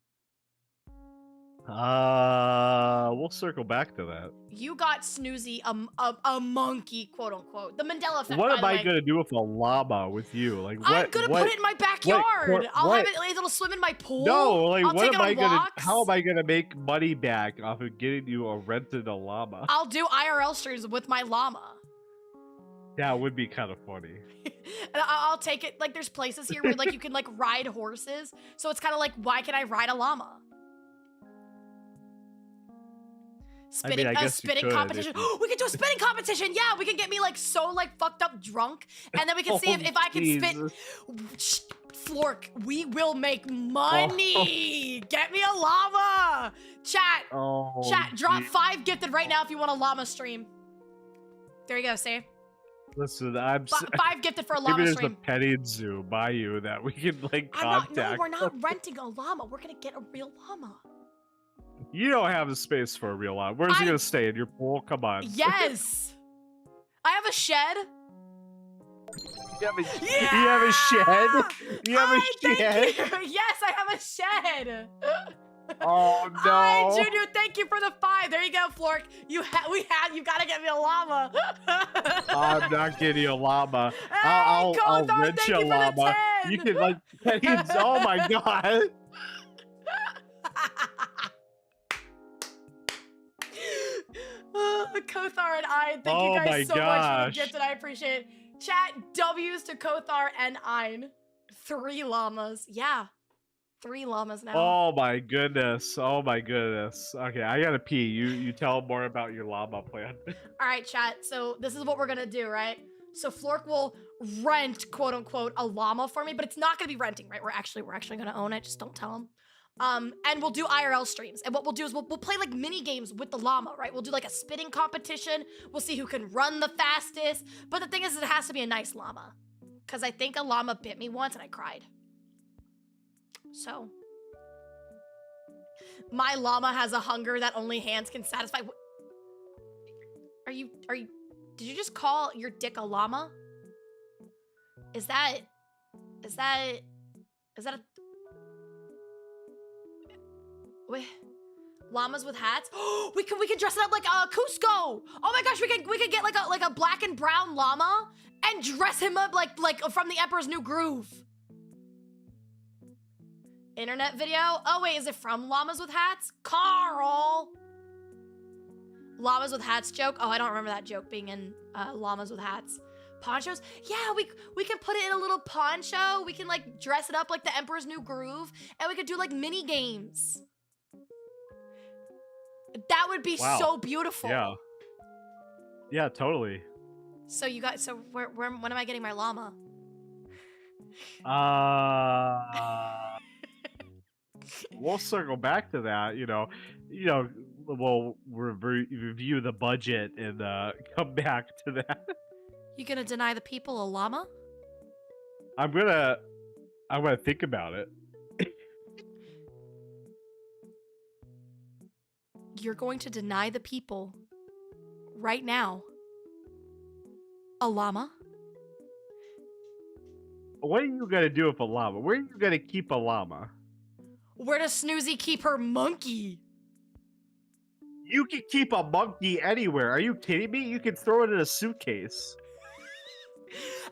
[SPEAKER 2] We'll circle back to that.
[SPEAKER 1] You got Snoozy a monkey, quote unquote. The Mandela effect,
[SPEAKER 2] What
[SPEAKER 1] by
[SPEAKER 2] am
[SPEAKER 1] the
[SPEAKER 2] I
[SPEAKER 1] way.
[SPEAKER 2] gonna do with a llama with you? Like what?
[SPEAKER 1] I'm gonna put it in my backyard. I'll have it. It'll swim in my pool.
[SPEAKER 2] No, like
[SPEAKER 1] I'll
[SPEAKER 2] what
[SPEAKER 1] take
[SPEAKER 2] am
[SPEAKER 1] it
[SPEAKER 2] I
[SPEAKER 1] on
[SPEAKER 2] gonna?
[SPEAKER 1] walks.
[SPEAKER 2] How am I gonna make money back off of getting you a rented a llama?
[SPEAKER 1] I'll do IRL streams with my llama.
[SPEAKER 2] That would be kind of funny.
[SPEAKER 1] And I'll take it. Like, there's places here where like you can like ride horses. So it's kind of like, why can I ride a llama? Spinning,
[SPEAKER 2] I mean, I guess you
[SPEAKER 1] spinning
[SPEAKER 2] could
[SPEAKER 1] competition. We could do a spinning competition. Yeah, we can get me like so like fucked up drunk, and then we can see if I can spin. Flork, we will make money. Get me a llama. Chat, chat. Drop 5 gifted right now if you want a llama stream. There you go. See.
[SPEAKER 2] Listen, I'm
[SPEAKER 1] 5 gifted for a llama
[SPEAKER 2] maybe
[SPEAKER 1] stream.
[SPEAKER 2] there's a petting zoo by you that we can like contact.
[SPEAKER 1] No, we're not renting a llama. We're gonna get a real llama.
[SPEAKER 2] You don't have the space for a real llama. Where's he gonna stay? In your pool? Come on.
[SPEAKER 1] Yes. I have a shed.
[SPEAKER 2] You have a shed? You have a shed?
[SPEAKER 1] Yes, I have a shed.
[SPEAKER 2] Oh no.
[SPEAKER 1] Hi, Junior. Thank you for the 5. There you go, Flork. You gotta get me a llama.
[SPEAKER 2] I'm not getting you a llama.
[SPEAKER 1] Hey,
[SPEAKER 2] I'll
[SPEAKER 1] Kothar,
[SPEAKER 2] rent
[SPEAKER 1] thank
[SPEAKER 2] you a
[SPEAKER 1] you for the
[SPEAKER 2] llama.
[SPEAKER 1] 10.
[SPEAKER 2] You can like oh my god.
[SPEAKER 1] Kothar and I, thank you guys so much for the gift, and I appreciate it. Chat W's to Kothar and Ein. 3 llamas. Yeah. 3 llamas now.
[SPEAKER 2] Oh my goodness. Oh my goodness. Okay, I gotta pee. You tell more about your llama plan.
[SPEAKER 1] All right, chat. So this is what we're gonna do, right? So Flork will rent, quote unquote, a llama for me, but it's not gonna be renting, right? We're actually gonna own it. Just don't tell him. And we'll do IRL streams. And what we'll do is we'll play like mini games with the llama, right? We'll do like a spitting competition. We'll see who can run the fastest. But the thing is, it has to be a nice llama. Because I think a llama bit me once and I cried. So. My llama has a hunger that only hands can satisfy. Did you just call your dick a llama? Is that a... Wait, llamas with hats? we can dress it up like Cusco. Oh my gosh, we could get like a black and brown llama and dress him up like from the Emperor's New Groove. Internet video? Oh wait, is it from Llamas with Hats? Carl! Llamas with Hats joke? Oh, I don't remember that joke being in Llamas with Hats. Ponchos? Yeah, we can put it in a little poncho. We can like dress it up like the Emperor's New Groove, and we could do like mini games. That would be so beautiful.
[SPEAKER 2] Yeah. Yeah, totally.
[SPEAKER 1] So you guys, when am I getting my llama?
[SPEAKER 2] We'll circle back to that. You know, we'll review the budget and come back to that.
[SPEAKER 1] You gonna deny the people a llama?
[SPEAKER 2] I'm gonna think about it.
[SPEAKER 1] You're going to deny the people right now a llama?
[SPEAKER 2] What are you gonna do with a llama? Where are you gonna keep a llama?
[SPEAKER 1] Where does Snoozy keep her monkey?
[SPEAKER 2] You can keep a monkey anywhere. Are you kidding me? You can throw it in a suitcase.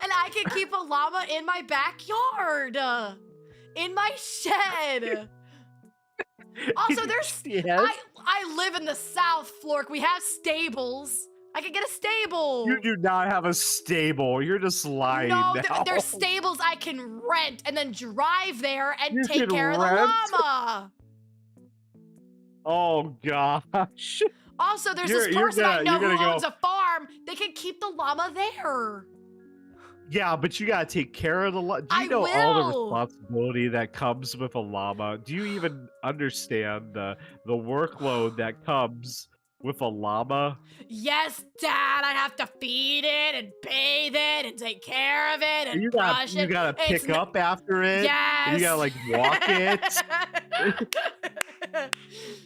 [SPEAKER 1] And I can keep a llama in my backyard. In my shed. Also, there's...
[SPEAKER 2] Yes.
[SPEAKER 1] I live in the South, Flork. We have stables. I could get a stable.
[SPEAKER 2] You do not have a stable. You're just lying
[SPEAKER 1] No,
[SPEAKER 2] now.
[SPEAKER 1] there's stables I can rent and then drive there and
[SPEAKER 2] You
[SPEAKER 1] take
[SPEAKER 2] can
[SPEAKER 1] care of the
[SPEAKER 2] rent?
[SPEAKER 1] llama.
[SPEAKER 2] Oh gosh.
[SPEAKER 1] Also, there's this person I know who owns
[SPEAKER 2] go,
[SPEAKER 1] a farm. They can keep the llama there.
[SPEAKER 2] yeah, but you gotta take care of the llama. Do you
[SPEAKER 1] I
[SPEAKER 2] know all the
[SPEAKER 1] will.
[SPEAKER 2] responsibility that comes with a llama? Do you even understand the workload that comes with a llama?
[SPEAKER 1] Yes, Dad. I have to feed it and bathe it and take care of it and brush it.
[SPEAKER 2] You gotta pick up after it.
[SPEAKER 1] Yes.
[SPEAKER 2] And you gotta like walk it.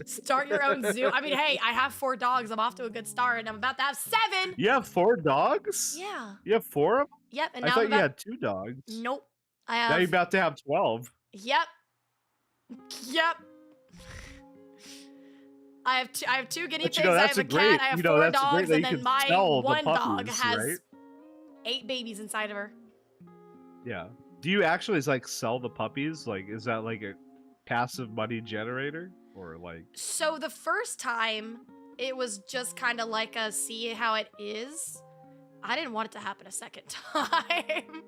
[SPEAKER 1] Start your own zoo. I mean, hey, I have 4 dogs. I'm off to a good start, and I'm about to have 7.
[SPEAKER 2] You have 4 dogs?
[SPEAKER 1] Yeah.
[SPEAKER 2] You have 4 of them?
[SPEAKER 1] Yep. And
[SPEAKER 2] I
[SPEAKER 1] now
[SPEAKER 2] thought
[SPEAKER 1] I'm
[SPEAKER 2] you
[SPEAKER 1] about...
[SPEAKER 2] had 2 dogs.
[SPEAKER 1] Nope. I have.
[SPEAKER 2] Now you're about to have 12.
[SPEAKER 1] Yep. Yep. I have 2 guinea pigs. I have a cat. I have 4 dogs, and then my one dog has 8 babies inside of her.
[SPEAKER 2] Yeah. Do you actually like sell the puppies? Like, is that like a passive money generator, or like? So
[SPEAKER 1] the first time, it was just kind of like a see how it is. I didn't want it to happen a second time.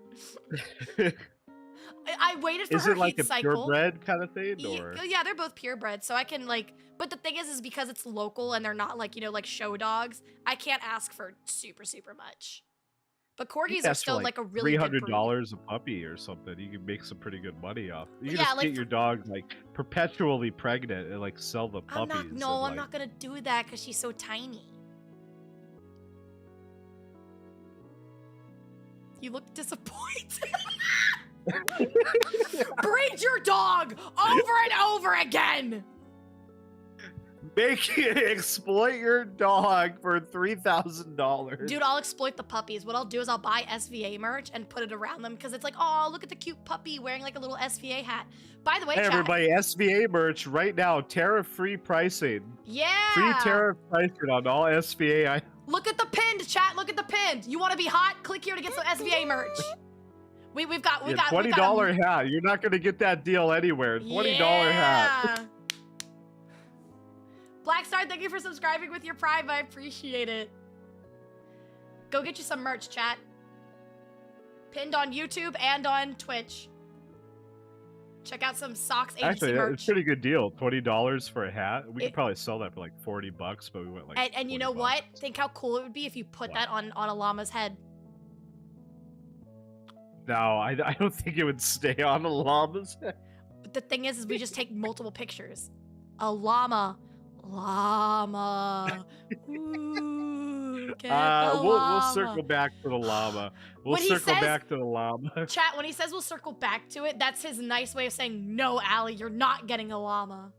[SPEAKER 1] I waited for her heat cycle. Is it like a
[SPEAKER 2] purebred kind of thing, or?
[SPEAKER 1] Yeah, they're both purebred, so I can like. But the thing is because it's local and they're not like like show dogs. I can't ask for super much. But corgis are still like a really
[SPEAKER 2] $300 a puppy or something. You can make some pretty good money off. You can just get your dog like perpetually pregnant and like sell the puppies.
[SPEAKER 1] I'm not gonna do that because she's so tiny. You look disappointed. Breed your dog over and over again.
[SPEAKER 2] Exploit your dog for $3,000.
[SPEAKER 1] Dude, I'll exploit the puppies. What I'll do is I'll buy SVA merch and put it around them because it's like, oh, look at the cute puppy wearing like a little SVA hat. By the way,
[SPEAKER 2] hey,
[SPEAKER 1] chat,
[SPEAKER 2] everybody, SVA merch right now, tariff-free pricing.
[SPEAKER 1] Yeah.
[SPEAKER 2] Free tariff pricing on all SVA.
[SPEAKER 1] Look at the pinned, chat. Look at the pinned. You want to be hot? Click here to get some SVA merch. We've got
[SPEAKER 2] $20 hat. You're not gonna get that deal anywhere. $20 hat.
[SPEAKER 1] Blackstar, thank you for subscribing with your Prime. I appreciate it. Go get you some merch, chat. Pinned on YouTube and on Twitch. Check out some Socks Agency merch.
[SPEAKER 2] It's a pretty good deal. $20 for a hat. We could probably sell that for like $40, but we went like.
[SPEAKER 1] And you know what? Think how cool it would be if you put that on a llama's head.
[SPEAKER 2] No, I don't think it would stay on a llama's head.
[SPEAKER 1] But the thing is we just take multiple pictures. A llama. Ooh,
[SPEAKER 2] we'll circle back to the llama. We'll circle back to the llama.
[SPEAKER 1] Chat, when he says we'll circle back to it, that's his nice way of saying, no, Allie, you're not getting a llama.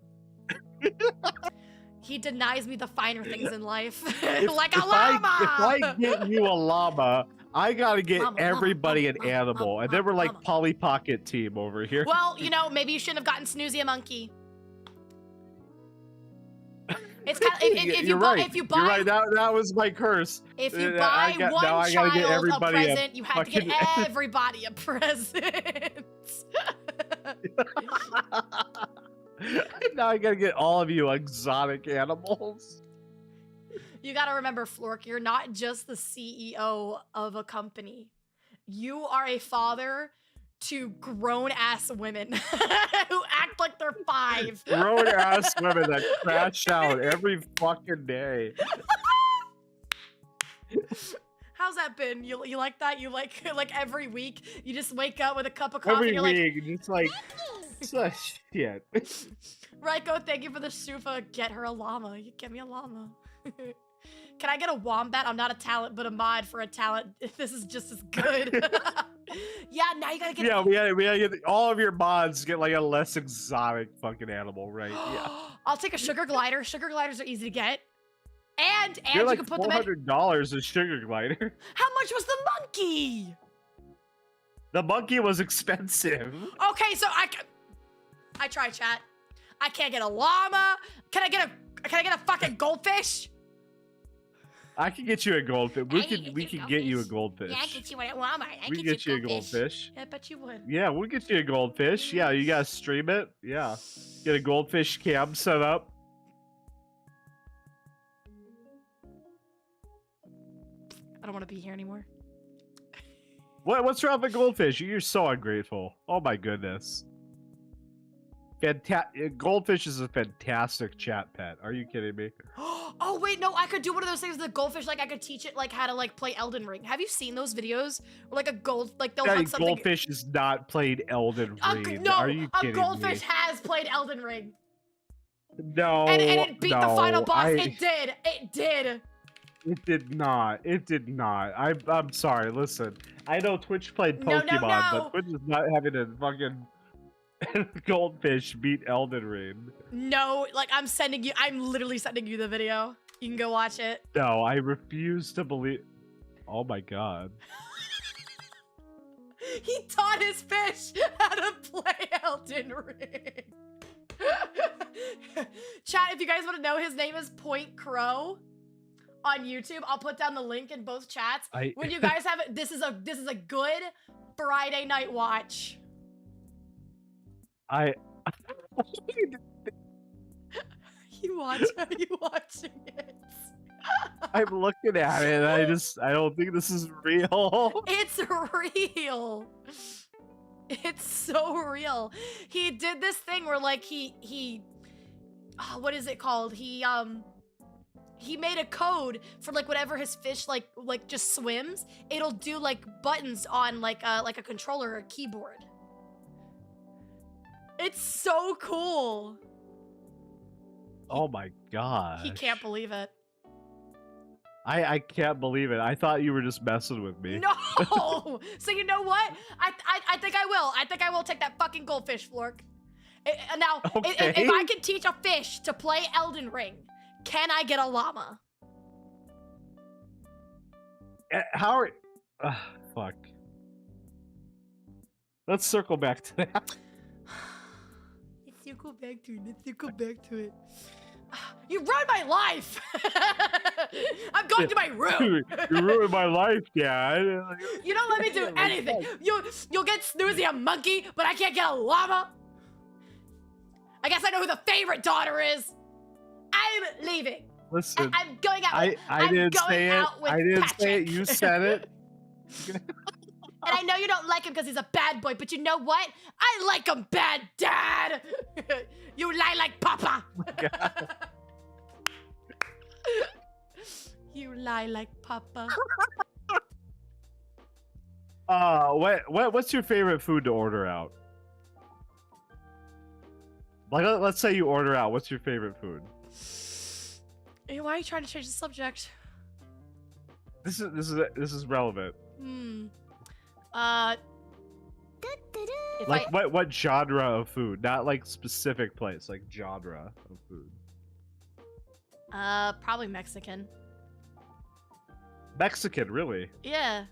[SPEAKER 1] He denies me the finer things in life. Like a llama!
[SPEAKER 2] If I get you a llama, I gotta get everybody an animal. And then we're like Polly Pocket team over here.
[SPEAKER 1] Well, maybe you shouldn't have gotten Snoozy a monkey. It's kind of, if you buy,
[SPEAKER 2] you're right. That was my curse.
[SPEAKER 1] If you buy one child a present, you have to get everybody a present.
[SPEAKER 2] Now I gotta get all of you exotic animals.
[SPEAKER 1] You gotta remember, Flork, you're not just the CEO of a company. You are a father to grown-ass women who act like they're 5.
[SPEAKER 2] Grown-ass women that crash out every fucking day.
[SPEAKER 1] How's that been? You like that? You like every week you just wake up with a cup of coffee
[SPEAKER 2] every
[SPEAKER 1] and you're
[SPEAKER 2] week, it's like shit.
[SPEAKER 1] Raiko, thank you for the Sufa. Get her a llama. You get me a llama. Can I get a wombat? I'm not a talent, but a mod for a talent. This is just as good. Yeah, now you gotta get.
[SPEAKER 2] Yeah, we gotta get all of your mods get like a less exotic fucking animal, right? Yeah.
[SPEAKER 1] I'll take a sugar glider. Sugar gliders are easy to get. And
[SPEAKER 2] you
[SPEAKER 1] like can put them in.
[SPEAKER 2] $400 a sugar glider.
[SPEAKER 1] How much was the monkey?
[SPEAKER 2] The monkey was expensive.
[SPEAKER 1] Okay, so I try, chat. I can't get a llama. Can I get a fucking goldfish?
[SPEAKER 2] I can get you a goldfish. We can get you a goldfish.
[SPEAKER 1] Yeah, I get you a llama.
[SPEAKER 2] We can get you a goldfish.
[SPEAKER 1] I bet you would.
[SPEAKER 2] Yeah, we'll get you a goldfish. Yeah, you gotta stream it. Yeah, get a goldfish cam set up.
[SPEAKER 1] I don't want to be here anymore.
[SPEAKER 2] What's wrong with goldfish? You're so ungrateful. Oh my goodness. Goldfish is a fantastic chat pet. Are you kidding me?
[SPEAKER 1] Oh wait, no, I could do one of those things with the goldfish. Like I could teach it like how to like play Elden Ring. Have you seen those videos? Where like a they'll hunt something.
[SPEAKER 2] Goldfish has not played Elden Ring.
[SPEAKER 1] No,
[SPEAKER 2] Are you kidding me?
[SPEAKER 1] A goldfish has played Elden Ring.
[SPEAKER 2] No,
[SPEAKER 1] and it beat the final boss. It did.
[SPEAKER 2] It did not. It did not. I'm sorry. Listen, I know Twitch played Pokemon, but Twitch is not having a fucking goldfish beat Elden Ring.
[SPEAKER 1] No, like I'm literally sending you the video. You can go watch it.
[SPEAKER 2] No, I refuse to believe. Oh my god.
[SPEAKER 1] He taught his fish how to play Elden Ring. Chat, if you guys want to know, his name is Point Crow on YouTube. I'll put down the link in both chats. When you guys have it, this is a good Friday night watch. You watching it?
[SPEAKER 2] I'm looking at it and I don't think this is real.
[SPEAKER 1] It's real. It's so real. He did this thing where like what is it called? He made a code for like whatever his fish like just swims, it'll do like buttons on like a controller or a keyboard. It's so cool.
[SPEAKER 2] Oh my god.
[SPEAKER 1] He can't believe it.
[SPEAKER 2] I can't believe it. I thought you were just messing with me.
[SPEAKER 1] No! So you know what? I think I will. I think I will take that fucking goldfish, Flork. Now,
[SPEAKER 2] okay.
[SPEAKER 1] if I can teach a fish to play Elden Ring, can I get a llama?
[SPEAKER 2] How are... fuck. Let's circle back to that.
[SPEAKER 1] Let's circle back to it. You ruined my life! I'm going to my room!
[SPEAKER 2] You ruined my life, Dad.
[SPEAKER 1] You don't let me do anything. You'll get Snoozy a monkey, but I can't get a llama? I guess I know who the favorite daughter is. I'm leaving.
[SPEAKER 2] Listen,
[SPEAKER 1] I'm going out.
[SPEAKER 2] I didn't say it. I didn't say it. You said it.
[SPEAKER 1] And I know you don't like him because he's a bad boy, but you know what? I like him bad, Dad. You lie like Papa. You lie like Papa.
[SPEAKER 2] What's your favorite food to order out? Like, let's say you order out. What's your favorite food?
[SPEAKER 1] Hey, why are you trying to change the subject?
[SPEAKER 2] This is relevant. Like what genre of food? Not like specific place, like genre of food.
[SPEAKER 1] Probably Mexican.
[SPEAKER 2] Mexican, really?
[SPEAKER 1] Yeah.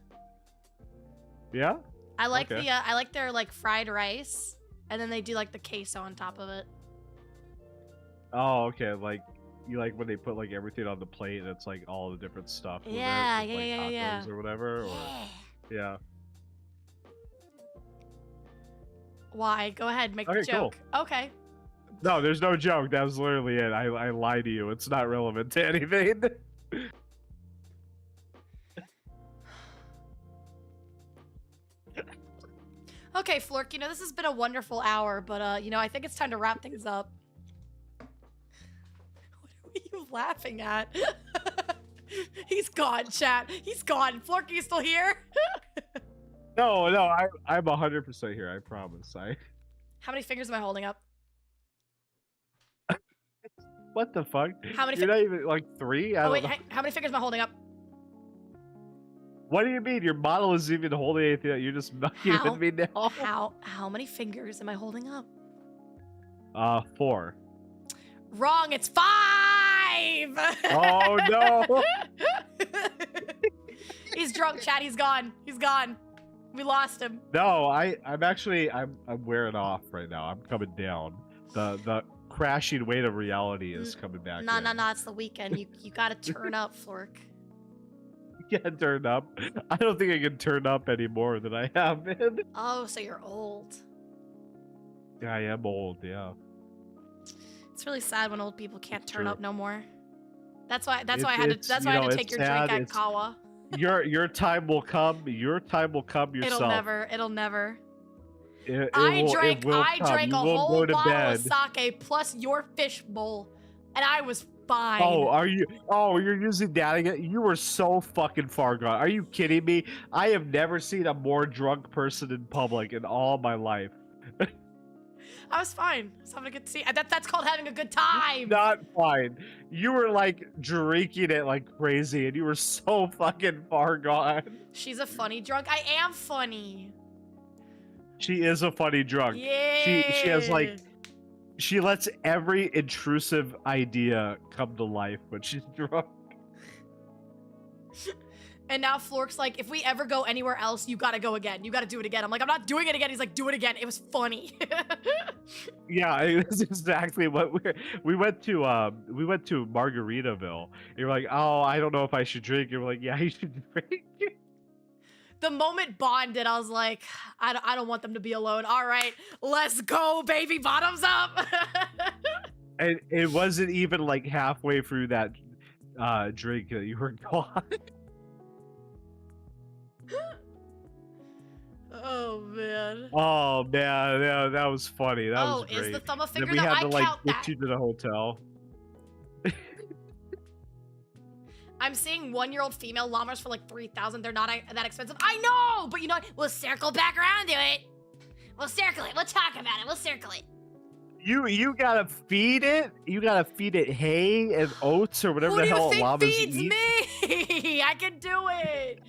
[SPEAKER 2] Yeah?
[SPEAKER 1] I like I like their like fried rice, and then they do like the queso on top of it.
[SPEAKER 2] Oh, okay. Like you like when they put like everything on the plate and it's like all the different stuff.
[SPEAKER 1] Yeah,
[SPEAKER 2] with it, like tacos or whatever. Or, yeah.
[SPEAKER 1] Why? Go ahead, make the joke. Cool. Okay.
[SPEAKER 2] No, there's no joke. That was literally it. I lied to you. It's not relevant to anything.
[SPEAKER 1] Okay, Flork, you know, this has been a wonderful hour, but, you know, I think it's time to wrap things up. What are you laughing at? He's gone, chat. He's gone. Flork, are you still here?
[SPEAKER 2] No, I'm 100% here. I promise.
[SPEAKER 1] How many fingers am I holding up?
[SPEAKER 2] What the fuck?
[SPEAKER 1] How many?
[SPEAKER 2] You're not even like 3.
[SPEAKER 1] Oh wait, how many fingers am I holding up?
[SPEAKER 2] What do you mean? Your model isn't even holding anything. You're just mucking with me now.
[SPEAKER 1] How many fingers am I holding up?
[SPEAKER 2] 4.
[SPEAKER 1] Wrong. It's 5.
[SPEAKER 2] Oh no.
[SPEAKER 1] He's drunk, chat. He's gone. He's gone. We lost him.
[SPEAKER 2] No, I'm actually I'm wearing off right now. I'm coming down. The crashing weight of reality is coming back.
[SPEAKER 1] No, it's the weekend. You gotta turn up, Flork.
[SPEAKER 2] You can't turn up. I don't think I can turn up any more than I have been.
[SPEAKER 1] Oh, so you're old.
[SPEAKER 2] Yeah, I am old, yeah.
[SPEAKER 1] It's really sad when old people can't turn up no more. That's why I had to take your drink at Kawa.
[SPEAKER 2] Your time will come. Your time will come yourself.
[SPEAKER 1] It'll never.
[SPEAKER 2] I
[SPEAKER 1] drank a whole
[SPEAKER 2] to
[SPEAKER 1] bottle
[SPEAKER 2] bed.
[SPEAKER 1] of sake plus your fish bowl, and I was fine.
[SPEAKER 2] Oh, you're using that again? You were so fucking far gone. Are you kidding me? I have never seen a more drunk person in public in all my life.
[SPEAKER 1] I was fine. I was having a good time. That's called having a good time.
[SPEAKER 2] Not fine. You were like drinking it like crazy, and you were so fucking far gone.
[SPEAKER 1] She's a funny drunk. I am funny.
[SPEAKER 2] She is a funny drunk.
[SPEAKER 1] Yeah.
[SPEAKER 2] She has like, she lets every intrusive idea come to life when she's drunk.
[SPEAKER 1] And now Flork's like, if we ever go anywhere else, you gotta go again. You gotta do it again. I'm like, I'm not doing it again. He's like, do it again. It was funny.
[SPEAKER 2] Yeah, that's exactly what we went to Margaritaville. You're like, oh, I don't know if I should drink. You're like, yeah, you should drink.
[SPEAKER 1] The moment bonded, I was like, I don't want them to be alone. All right, let's go, baby. Bottoms up.
[SPEAKER 2] And it wasn't even like halfway through that drink that you were gone.
[SPEAKER 1] Oh man.
[SPEAKER 2] Oh man, yeah, that was funny. That was great.
[SPEAKER 1] Is the thumb a
[SPEAKER 2] Then
[SPEAKER 1] finger?
[SPEAKER 2] we
[SPEAKER 1] No,
[SPEAKER 2] had
[SPEAKER 1] I
[SPEAKER 2] to like
[SPEAKER 1] count
[SPEAKER 2] get
[SPEAKER 1] that.
[SPEAKER 2] you to the hotel.
[SPEAKER 1] I'm seeing 1-year-old female llamas for like 3,000. They're not that expensive. I know, but you know what? We'll circle back around to it. We'll circle it. We'll talk about it. We'll circle it.
[SPEAKER 2] You gotta feed it. You gotta feed it hay and oats or whatever
[SPEAKER 1] Who
[SPEAKER 2] the
[SPEAKER 1] do you
[SPEAKER 2] hell
[SPEAKER 1] think
[SPEAKER 2] llamas
[SPEAKER 1] feeds
[SPEAKER 2] eat.
[SPEAKER 1] me? I can do it.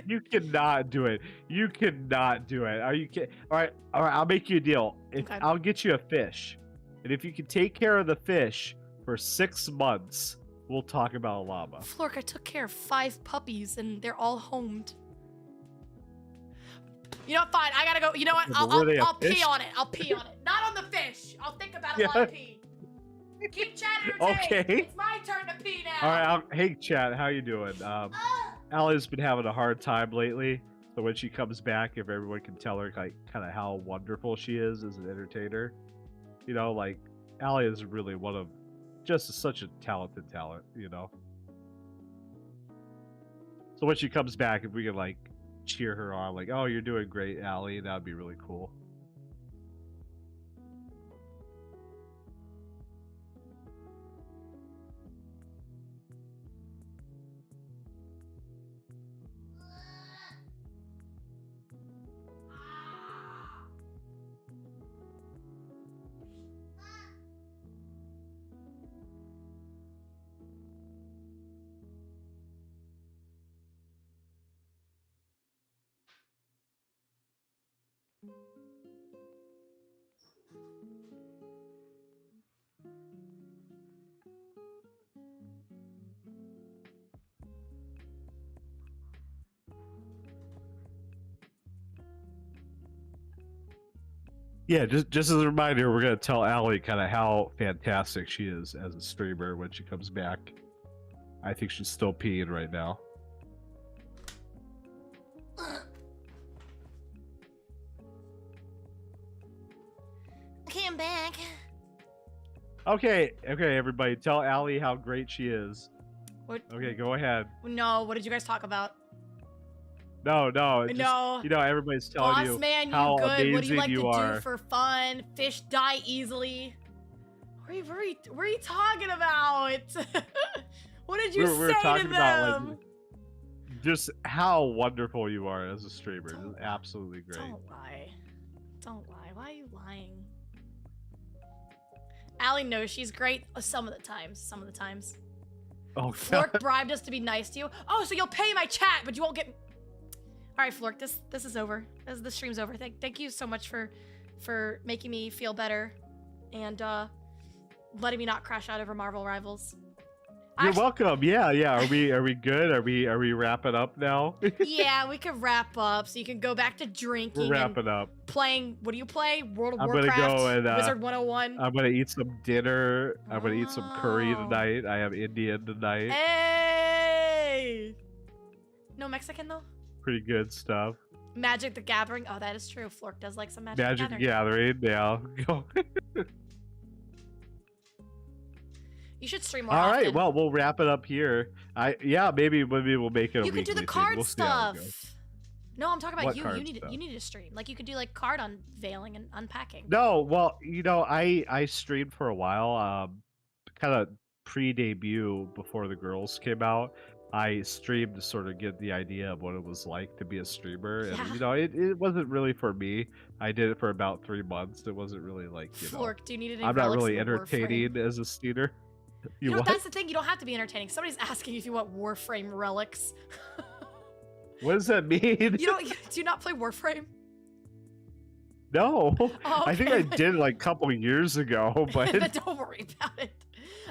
[SPEAKER 2] You cannot do it. You cannot do it. Are you kidding? All right. I'll make you a deal.
[SPEAKER 1] Okay.
[SPEAKER 2] I'll get you a fish, and if you can take care of the fish for 6 months, we'll talk about a llama.
[SPEAKER 1] Flork, I took care of 5 puppies and they're all homed. You know what? Fine. I gotta go. You know what? I'll pee on it. I'll pee on it. Not on the fish. I'll think about it while I pee. Keep chatting.
[SPEAKER 2] Okay.
[SPEAKER 1] It's my turn to pee now.
[SPEAKER 2] All right. Hey, chat. How you doing? Allie's been having a hard time lately. So when she comes back, if everyone can tell her like kind of how wonderful she is as an entertainer, you know, like Allie is really one of just such a talented talent, you know. So when she comes back, if we can like cheer her on, like, oh, you're doing great, Allie, that'd be really cool. Yeah, just as a reminder, we're gonna tell Allie kind of how fantastic she is as a streamer when she comes back. I think she's still peeing right now.
[SPEAKER 1] Okay, I'm back.
[SPEAKER 2] Okay, everybody, tell Allie how great she is.
[SPEAKER 1] What?
[SPEAKER 2] Okay, go ahead.
[SPEAKER 1] No, what did you guys talk about?
[SPEAKER 2] No, just,
[SPEAKER 1] No.
[SPEAKER 2] you know, everybody's telling
[SPEAKER 1] Boss
[SPEAKER 2] you
[SPEAKER 1] man,
[SPEAKER 2] how
[SPEAKER 1] you good.
[SPEAKER 2] amazing
[SPEAKER 1] What do you like to
[SPEAKER 2] are.
[SPEAKER 1] do for fun? Fish die easily. What are you talking about? What did you
[SPEAKER 2] We're
[SPEAKER 1] say
[SPEAKER 2] talking
[SPEAKER 1] to
[SPEAKER 2] about
[SPEAKER 1] them?
[SPEAKER 2] like just how wonderful you are as a streamer. Just absolutely great.
[SPEAKER 1] Don't lie. Don't lie. Why are you lying? Allie knows she's great some of the times.
[SPEAKER 2] Oh,
[SPEAKER 1] Flork bribed us to be nice to you. Oh, so you'll pay my chat, but you won't get... All right, Flork, this is over. The stream's over. Thank you so much for making me feel better and letting me not crash out over Marvel Rivals.
[SPEAKER 2] You're welcome. Yeah. Are we good? Are we wrapping up now?
[SPEAKER 1] Yeah, we could wrap up so you can go back to drinking.
[SPEAKER 2] We're wrapping up.
[SPEAKER 1] Playing, what do you play? World of
[SPEAKER 2] I'm
[SPEAKER 1] Warcraft?
[SPEAKER 2] gonna go and
[SPEAKER 1] Wizard 101?
[SPEAKER 2] I'm gonna eat some dinner. I'm gonna eat some curry
[SPEAKER 1] Oh.
[SPEAKER 2] tonight. I have Indian tonight.
[SPEAKER 1] Hey! No Mexican though?
[SPEAKER 2] Pretty good stuff.
[SPEAKER 1] Magic the Gathering. Oh, that is true. Flork does like some Magic,
[SPEAKER 2] Magic
[SPEAKER 1] the
[SPEAKER 2] the
[SPEAKER 1] Gathering.
[SPEAKER 2] Gathering. Yeah. Go.
[SPEAKER 1] You should stream more
[SPEAKER 2] All
[SPEAKER 1] often.
[SPEAKER 2] right, well, we'll wrap it up here. Maybe we'll make it a
[SPEAKER 1] You could
[SPEAKER 2] weekly
[SPEAKER 1] do the
[SPEAKER 2] thing.
[SPEAKER 1] card
[SPEAKER 2] We'll see how it
[SPEAKER 1] stuff.
[SPEAKER 2] goes.
[SPEAKER 1] No, I'm talking about
[SPEAKER 2] What
[SPEAKER 1] you.
[SPEAKER 2] card
[SPEAKER 1] You
[SPEAKER 2] stuff?
[SPEAKER 1] need to stream. Like you could do like card unveiling and unpacking.
[SPEAKER 2] No, well, I streamed for a while, kind of pre-debut before the girls came out. I streamed to sort of get the idea of what it was like to be a streamer, and
[SPEAKER 1] Yeah.
[SPEAKER 2] it wasn't really for me. I did it for about 3 months. It wasn't really like
[SPEAKER 1] Flork, do you need any
[SPEAKER 2] I'm not
[SPEAKER 1] relics
[SPEAKER 2] really
[SPEAKER 1] in the Warframe?
[SPEAKER 2] entertaining as a streamer.
[SPEAKER 1] You know,
[SPEAKER 2] what?
[SPEAKER 1] that's the thing. You don't have to be entertaining. Somebody's asking if you want Warframe relics.
[SPEAKER 2] What does that mean?
[SPEAKER 1] Do you not play Warframe?
[SPEAKER 2] No,
[SPEAKER 1] Oh,
[SPEAKER 2] I think I
[SPEAKER 1] okay.
[SPEAKER 2] did like a couple years ago, but
[SPEAKER 1] But don't worry about it.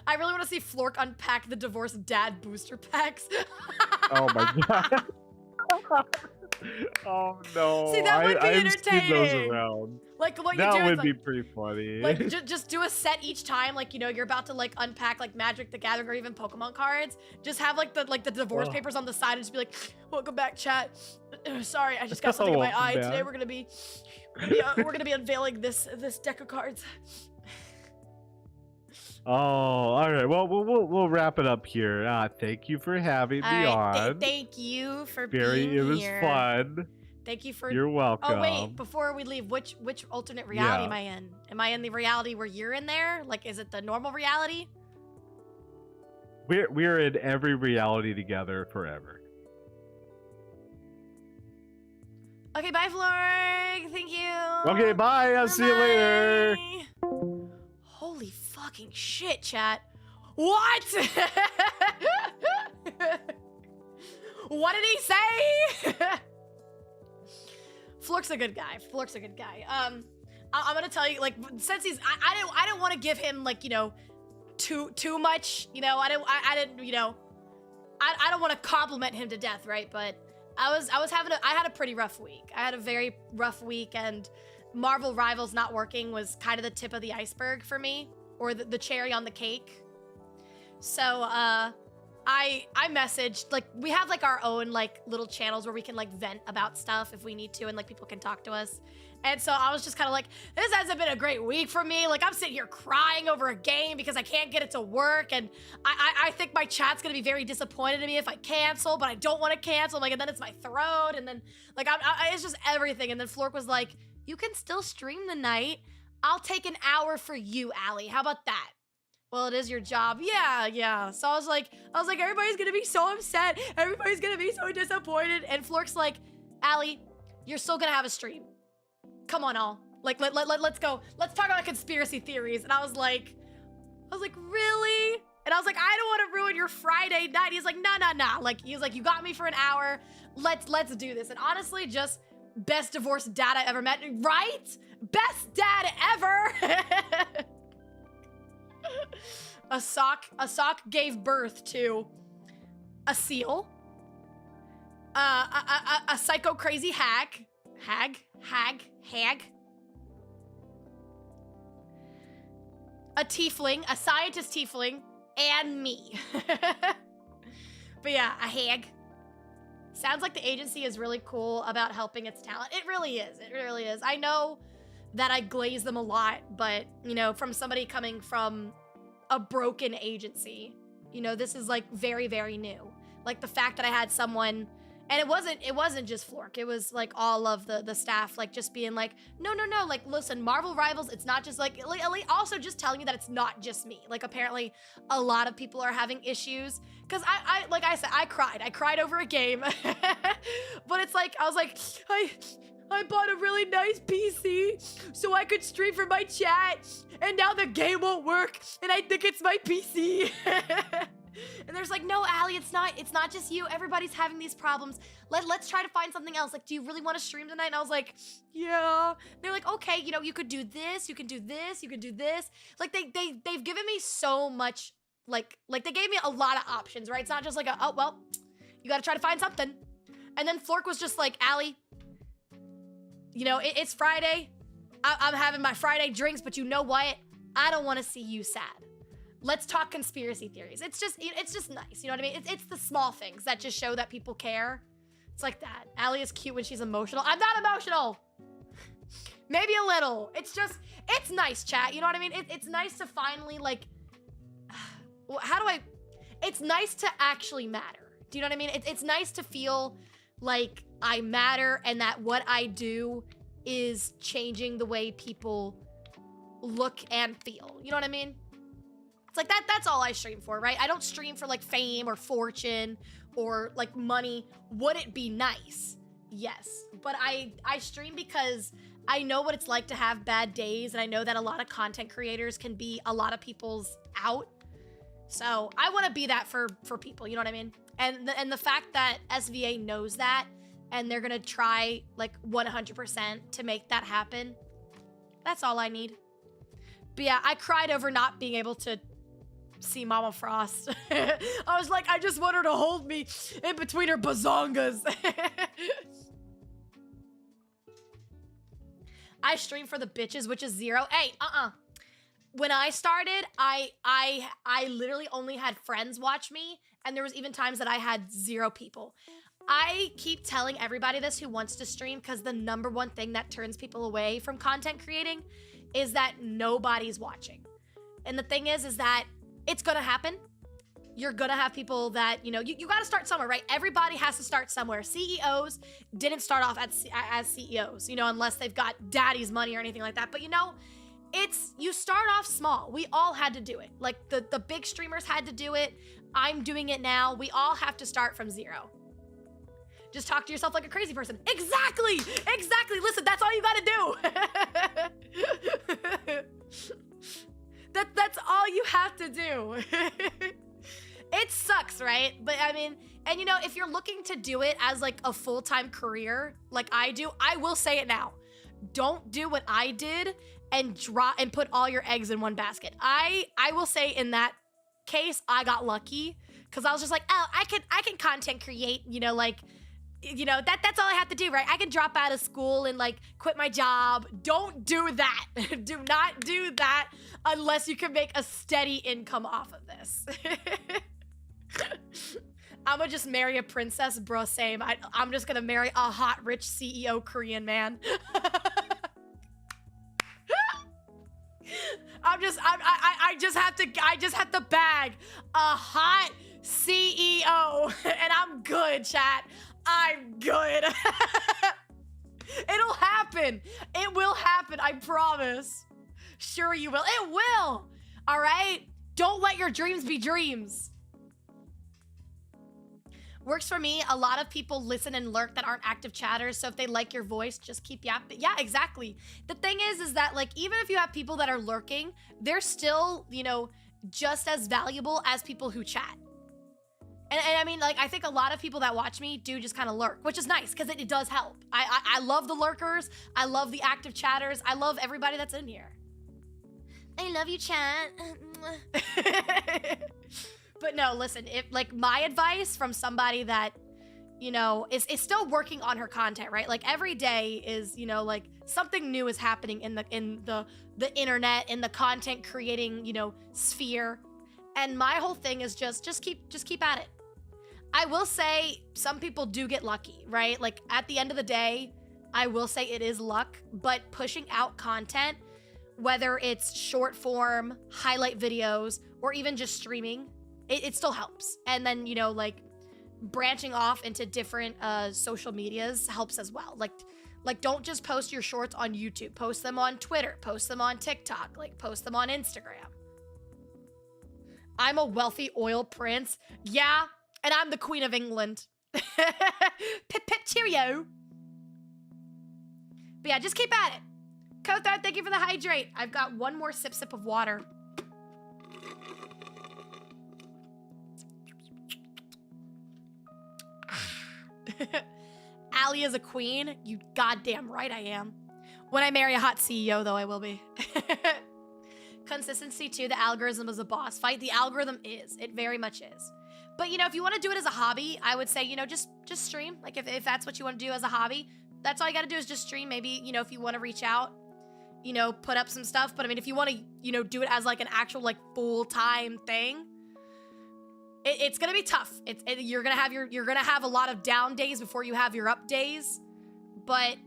[SPEAKER 1] I really want to see Flork unpack the divorced dad booster packs.
[SPEAKER 2] oh my god. Oh no.
[SPEAKER 1] See, that would be
[SPEAKER 2] I've seen those
[SPEAKER 1] entertaining.
[SPEAKER 2] around.
[SPEAKER 1] Like what you
[SPEAKER 2] That
[SPEAKER 1] do
[SPEAKER 2] would
[SPEAKER 1] is
[SPEAKER 2] be
[SPEAKER 1] like,
[SPEAKER 2] pretty funny.
[SPEAKER 1] like just do a set each time. Like you're about to like unpack like Magic the Gathering or even Pokemon cards. Just have like the divorce
[SPEAKER 2] Oh.
[SPEAKER 1] papers on the side and just be like, "Welcome back, chat. Sorry, I just got something in my
[SPEAKER 2] Welcome
[SPEAKER 1] eye
[SPEAKER 2] back.
[SPEAKER 1] today. We're gonna be unveiling this deck of cards."
[SPEAKER 2] Oh, all right. Well, we'll wrap it up here. Thank you for having me on.
[SPEAKER 1] Thank you for
[SPEAKER 2] Barry,
[SPEAKER 1] being
[SPEAKER 2] it was
[SPEAKER 1] here.
[SPEAKER 2] fun.
[SPEAKER 1] Thank you for.
[SPEAKER 2] You're welcome.
[SPEAKER 1] Oh wait, before we leave, which alternate reality
[SPEAKER 2] Yeah.
[SPEAKER 1] am I in? Am I in the reality where you're in there? Like, is it the normal reality?
[SPEAKER 2] We're in every reality together forever.
[SPEAKER 1] Okay, bye, Flork. Thank you.
[SPEAKER 2] Okay, bye. I'll see you later.
[SPEAKER 1] Bye. Holy fucking shit, chat. What? What did he say? Flork's a good guy. Flork's a good guy. I'm gonna tell you, like, since he's, I didn't want to give him, like, too much, I don't want to compliment him to death, right? But I had a pretty rough week. I had a very rough week, and Marvel Rivals not working was kind of the tip of the iceberg for me, or the cherry on the cake. So, I messaged, like, we have, like, our own, like, little channels where we can, like, vent about stuff if we need to, and, like, people can talk to us. And so I was just kind of like, this hasn't been a great week for me. Like, I'm sitting here crying over a game because I can't get it to work, and I think my chat's gonna be very disappointed in me if I cancel, but I don't want to cancel. Like, and then it's my throat, and then, like, it's just everything. And then Flork was like, you can still stream the night. I'll take an hour for you, Allie. How about that? Well, it is your job. Yeah. So I was like, everybody's gonna be so upset. Everybody's gonna be so disappointed. And Flork's like, Allie, you're still gonna have a stream. Come on, all. Like, let's go. Let's talk about conspiracy theories. And I was like, really? And I was like, I don't want to ruin your Friday night. He's like, nah. Like, he was like, you got me for an hour. Let's do this. And honestly, just best divorced dad I ever met, right? Best dad ever. A sock gave birth to a seal, a psycho crazy hag, a tiefling, a scientist tiefling, and me. But yeah, a hag. Sounds like the agency is really cool about helping its talent. It really is. I know that I glaze them a lot, but, from somebody coming from a broken agency, this is, like, very, very new. Like, the fact that I had someone, and it wasn't just Flork, it was, like, all of the staff, like, just being like, no, like, listen, Marvel Rivals, it's not just, like, also just telling you that it's not just me. Like, apparently a lot of people are having issues, because like I said, I cried over a game. But it's like, I was like, I bought a really nice PC so I could stream for my chat, and now the game won't work, and I think it's my PC. And there's like, no, Allie, it's not just you. Everybody's having these problems. Let's try to find something else. Like, do you really want to stream tonight? And I was like, yeah. They're like, okay, you could do this, you can do this, you can do this. Like, they've given me so much, like they gave me a lot of options, right? It's not just like oh, well, you got to try to find something. And then Flork was just like, Allie, it's Friday. I'm having my Friday drinks, but you know what? I don't want to see you sad. Let's talk conspiracy theories. It's just nice. You know what I mean? It's the small things that just show that people care. It's like that. Allie is cute when she's emotional. I'm not emotional. Maybe a little. It's nice, chat. You know what I mean? It's nice to finally, like, how do I, it's nice to actually matter. Do you know what I mean? It's nice to feel like I matter and that what I do is changing the way people look and feel. You know what I mean? It's like that's all I stream for, right? I don't stream for like fame or fortune or like money. Would it be nice? Yes. But I stream because I know what it's like to have bad days, and I know that a lot of content creators can be a lot of people's out. So I want to be that for people, you know what I mean? And the fact that SVA knows that, and they're gonna try like 100% to make that happen, that's all I need. But yeah, I cried over not being able to see Mama Frost. I was like, I just want her to hold me in between her bazongas. I stream for the bitches, which is 0. Hey, when I started, I literally only had friends watch me, and there was even times that I had 0 people. I keep telling everybody this who wants to stream, because the #1 thing that turns people away from content creating is that nobody's watching. And the thing is that it's gonna happen. You're gonna have people that, you know, you gotta start somewhere, right? Everybody has to start somewhere. CEOs didn't start off as CEOs, you know, unless they've got daddy's money or anything like that. But you know, you start off small. We all had to do it. Like the big streamers had to do it. I'm doing it now. We all have to start from 0. Just talk to yourself like a crazy person. Exactly. Listen, that's all you gotta do. That's all you have to do. It sucks, right? But I mean, and you know, if you're looking to do it as like a full-time career, like I do, I will say it now. Don't do what I did and put all your eggs in one basket. I will say in that case, I got lucky, because I was just like, oh, I can content create, you know, like, you know, that's all I have to do, right? I can drop out of school and like quit my job. Don't do that. Do not do that unless you can make a steady income off of this. I'm gonna just marry a princess, bro, same. I'm just gonna marry a hot, rich CEO Korean man. I just have to bag a hot CEO and I'm good, chat. I'm good. It'll happen. It will happen, I promise. Sure you will. It will. All right? Don't let your dreams be dreams. Works for me. A lot of people listen and lurk that aren't active chatters, so if they like your voice, just keep yapping. Yeah, exactly. The thing is that like even if you have people that are lurking, they're still, you know, just as valuable as people who chat. And I mean, like, I think a lot of people that watch me do just kind of lurk, which is nice, because it does help. I love the lurkers. I love the active chatters. I love everybody that's in here. I love you, chat. But no, listen, if like my advice from somebody that, you know, is still working on her content, right? Like every day is, you know, like something new is happening in the internet, in the content creating, you know, sphere. And my whole thing is just keep at it. I will say some people do get lucky, right? Like at the end of the day, I will say it is luck, but pushing out content, whether it's short form, highlight videos, or even just streaming, it still helps. And then, you know, like branching off into different social medias helps as well. Like don't just post your shorts on YouTube, post them on Twitter, post them on TikTok, like post them on Instagram. I'm a wealthy oil prince. Yeah, and I'm the Queen of England. Pip pip cheerio. But yeah, just keep at it. Kothar, thank you for the hydrate. I've got one more sip of water. Ali is a queen. You goddamn right I am. When I marry a hot CEO, though, I will be. Consistency too. The algorithm is a boss fight. The algorithm is. It very much is. But, you know, if you want to do it as a hobby, I would say, you know, just stream. Like, if that's what you want to do as a hobby, that's all you got to do is just stream. Maybe, you know, if you want to reach out, you know, put up some stuff. But, I mean, if you want to, you know, do it as, like, an actual, like, full-time thing, it's going to be tough. You're going to have a lot of down days before you have your up days. But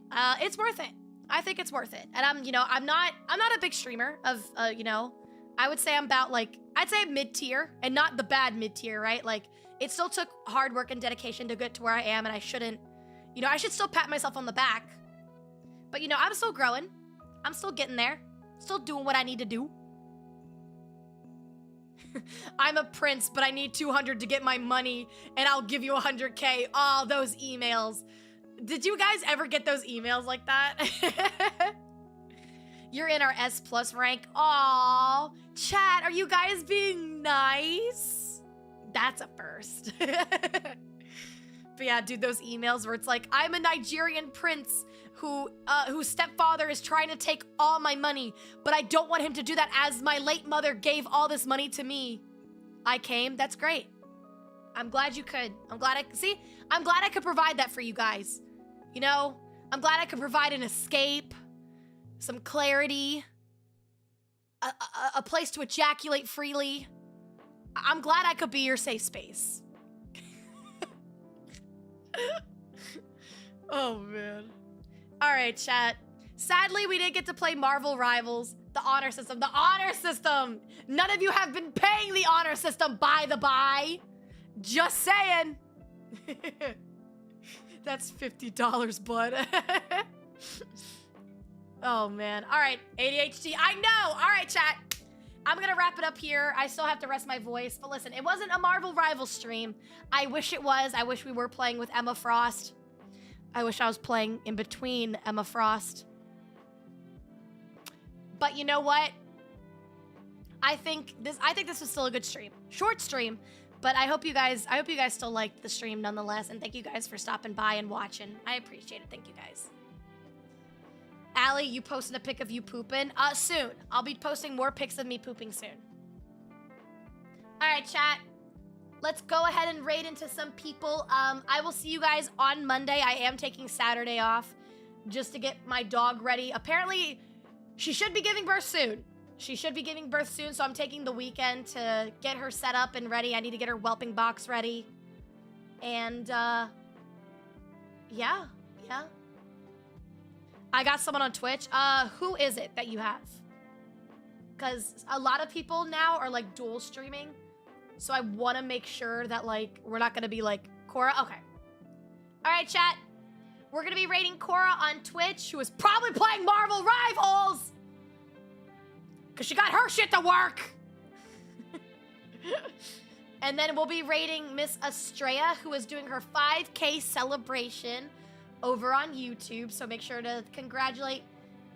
[SPEAKER 1] it's worth it. I think it's worth it. And I'm not a big streamer of, you know, I would say I'm about like, I'd say mid-tier, and not the bad mid-tier, right? Like, it still took hard work and dedication to get to where I am, and I shouldn't, you know, I should still pat myself on the back. But, you know, I'm still growing. I'm still getting there. Still doing what I need to do. I'm a prince, but I need 200 to get my money, and I'll give you 100K. Oh, those emails. Did you guys ever get those emails like that? You're in our S+ rank. Aw, chat, are you guys being nice? That's a first. But yeah, dude, those emails where it's like, I'm a Nigerian prince whose stepfather is trying to take all my money, but I don't want him to do that as my late mother gave all this money to me. I came. That's great. I'm glad you could. I'm glad I could provide that for you guys. You know, I'm glad I could provide an escape, some clarity, a place to ejaculate freely. I'm glad I could be your safe space. Oh, man. All right, chat. Sadly, we didn't get to play Marvel Rivals, the honor system. The honor system! None of you have been paying the honor system, by the by. Just saying. That's $50, bud. Oh, man. All right, ADHD. I know. All right, chat. I'm going to wrap it up here. I still have to rest my voice. But listen, it wasn't a Marvel Rivals stream. I wish it was. I wish we were playing with Emma Frost. I wish I was playing in between Emma Frost. But you know what? I think this was still a good stream. Short stream, but I hope you guys still liked the stream nonetheless, and thank you guys for stopping by and watching. I appreciate it. Thank you guys. Allie, you posted a pic of you pooping? Soon. I'll be posting more pics of me pooping soon. All right, chat. Let's go ahead and raid into some people. I will see you guys on Monday. I am taking Saturday off just to get my dog ready. Apparently, she should be giving birth soon. So I'm taking the weekend to get her set up and ready. I need to get her whelping box ready. And, yeah. I got someone on Twitch. Who is it that you have? Because a lot of people now are, like, dual streaming. So I want to make sure that, like, we're not going to be like, Cora? Okay. All right, chat. We're going to be rating Cora on Twitch, who is probably playing Marvel Rivals. Because she got her shit to work. And then we'll be rating Miss Estrella, who is doing her 5K celebration over on YouTube. So make sure to congratulate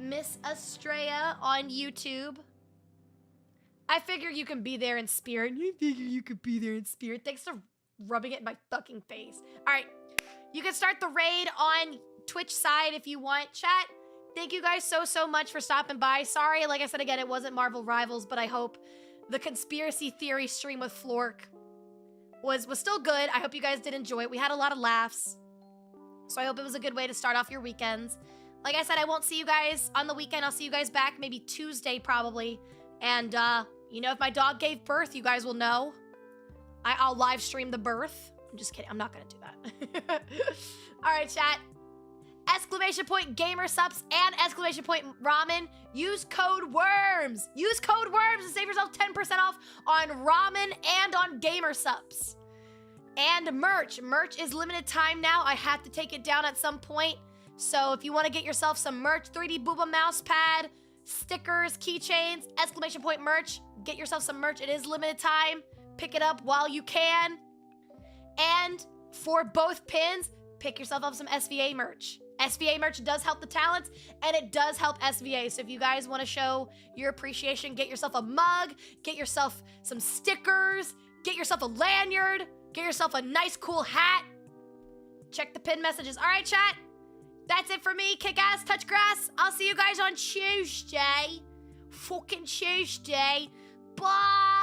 [SPEAKER 1] Miss Estrella on YouTube. I figure you can be there in spirit. Thanks for rubbing it in my fucking face. All right. You can start the raid on Twitch side if you want. Chat, thank you guys so much for stopping by. Sorry, like I said again, it wasn't Marvel Rivals, but I hope the conspiracy theory stream with Flork was still good. I hope you guys did enjoy it. We had a lot of laughs. So I hope it was a good way to start off your weekends. Like I said, I won't see you guys on the weekend. I'll see you guys back maybe Tuesday probably. And, you know, if my dog gave birth, you guys will know. I'll live stream the birth. I'm just kidding. I'm not going to do that. All right, chat. !GamerSups and !Ramen. Use code WORMS. Use code WORMS to save yourself 10% off on ramen and on GamerSups. And merch. Merch is limited time now. I have to take it down at some point. So if you want to get yourself some merch, 3D Booba mouse pad, stickers, keychains, !merch. Get yourself some merch. It is limited time. Pick it up while you can. And for both pins, pick yourself up some SVA merch. SVA merch does help the talents, and it does help SVA. So if you guys want to show your appreciation, get yourself a mug, get yourself some stickers, get yourself a lanyard, get yourself a nice, cool hat. Check the pin messages. All right, chat. That's it for me. Kick ass, touch grass. I'll see you guys on Tuesday. Fucking Tuesday. Bye.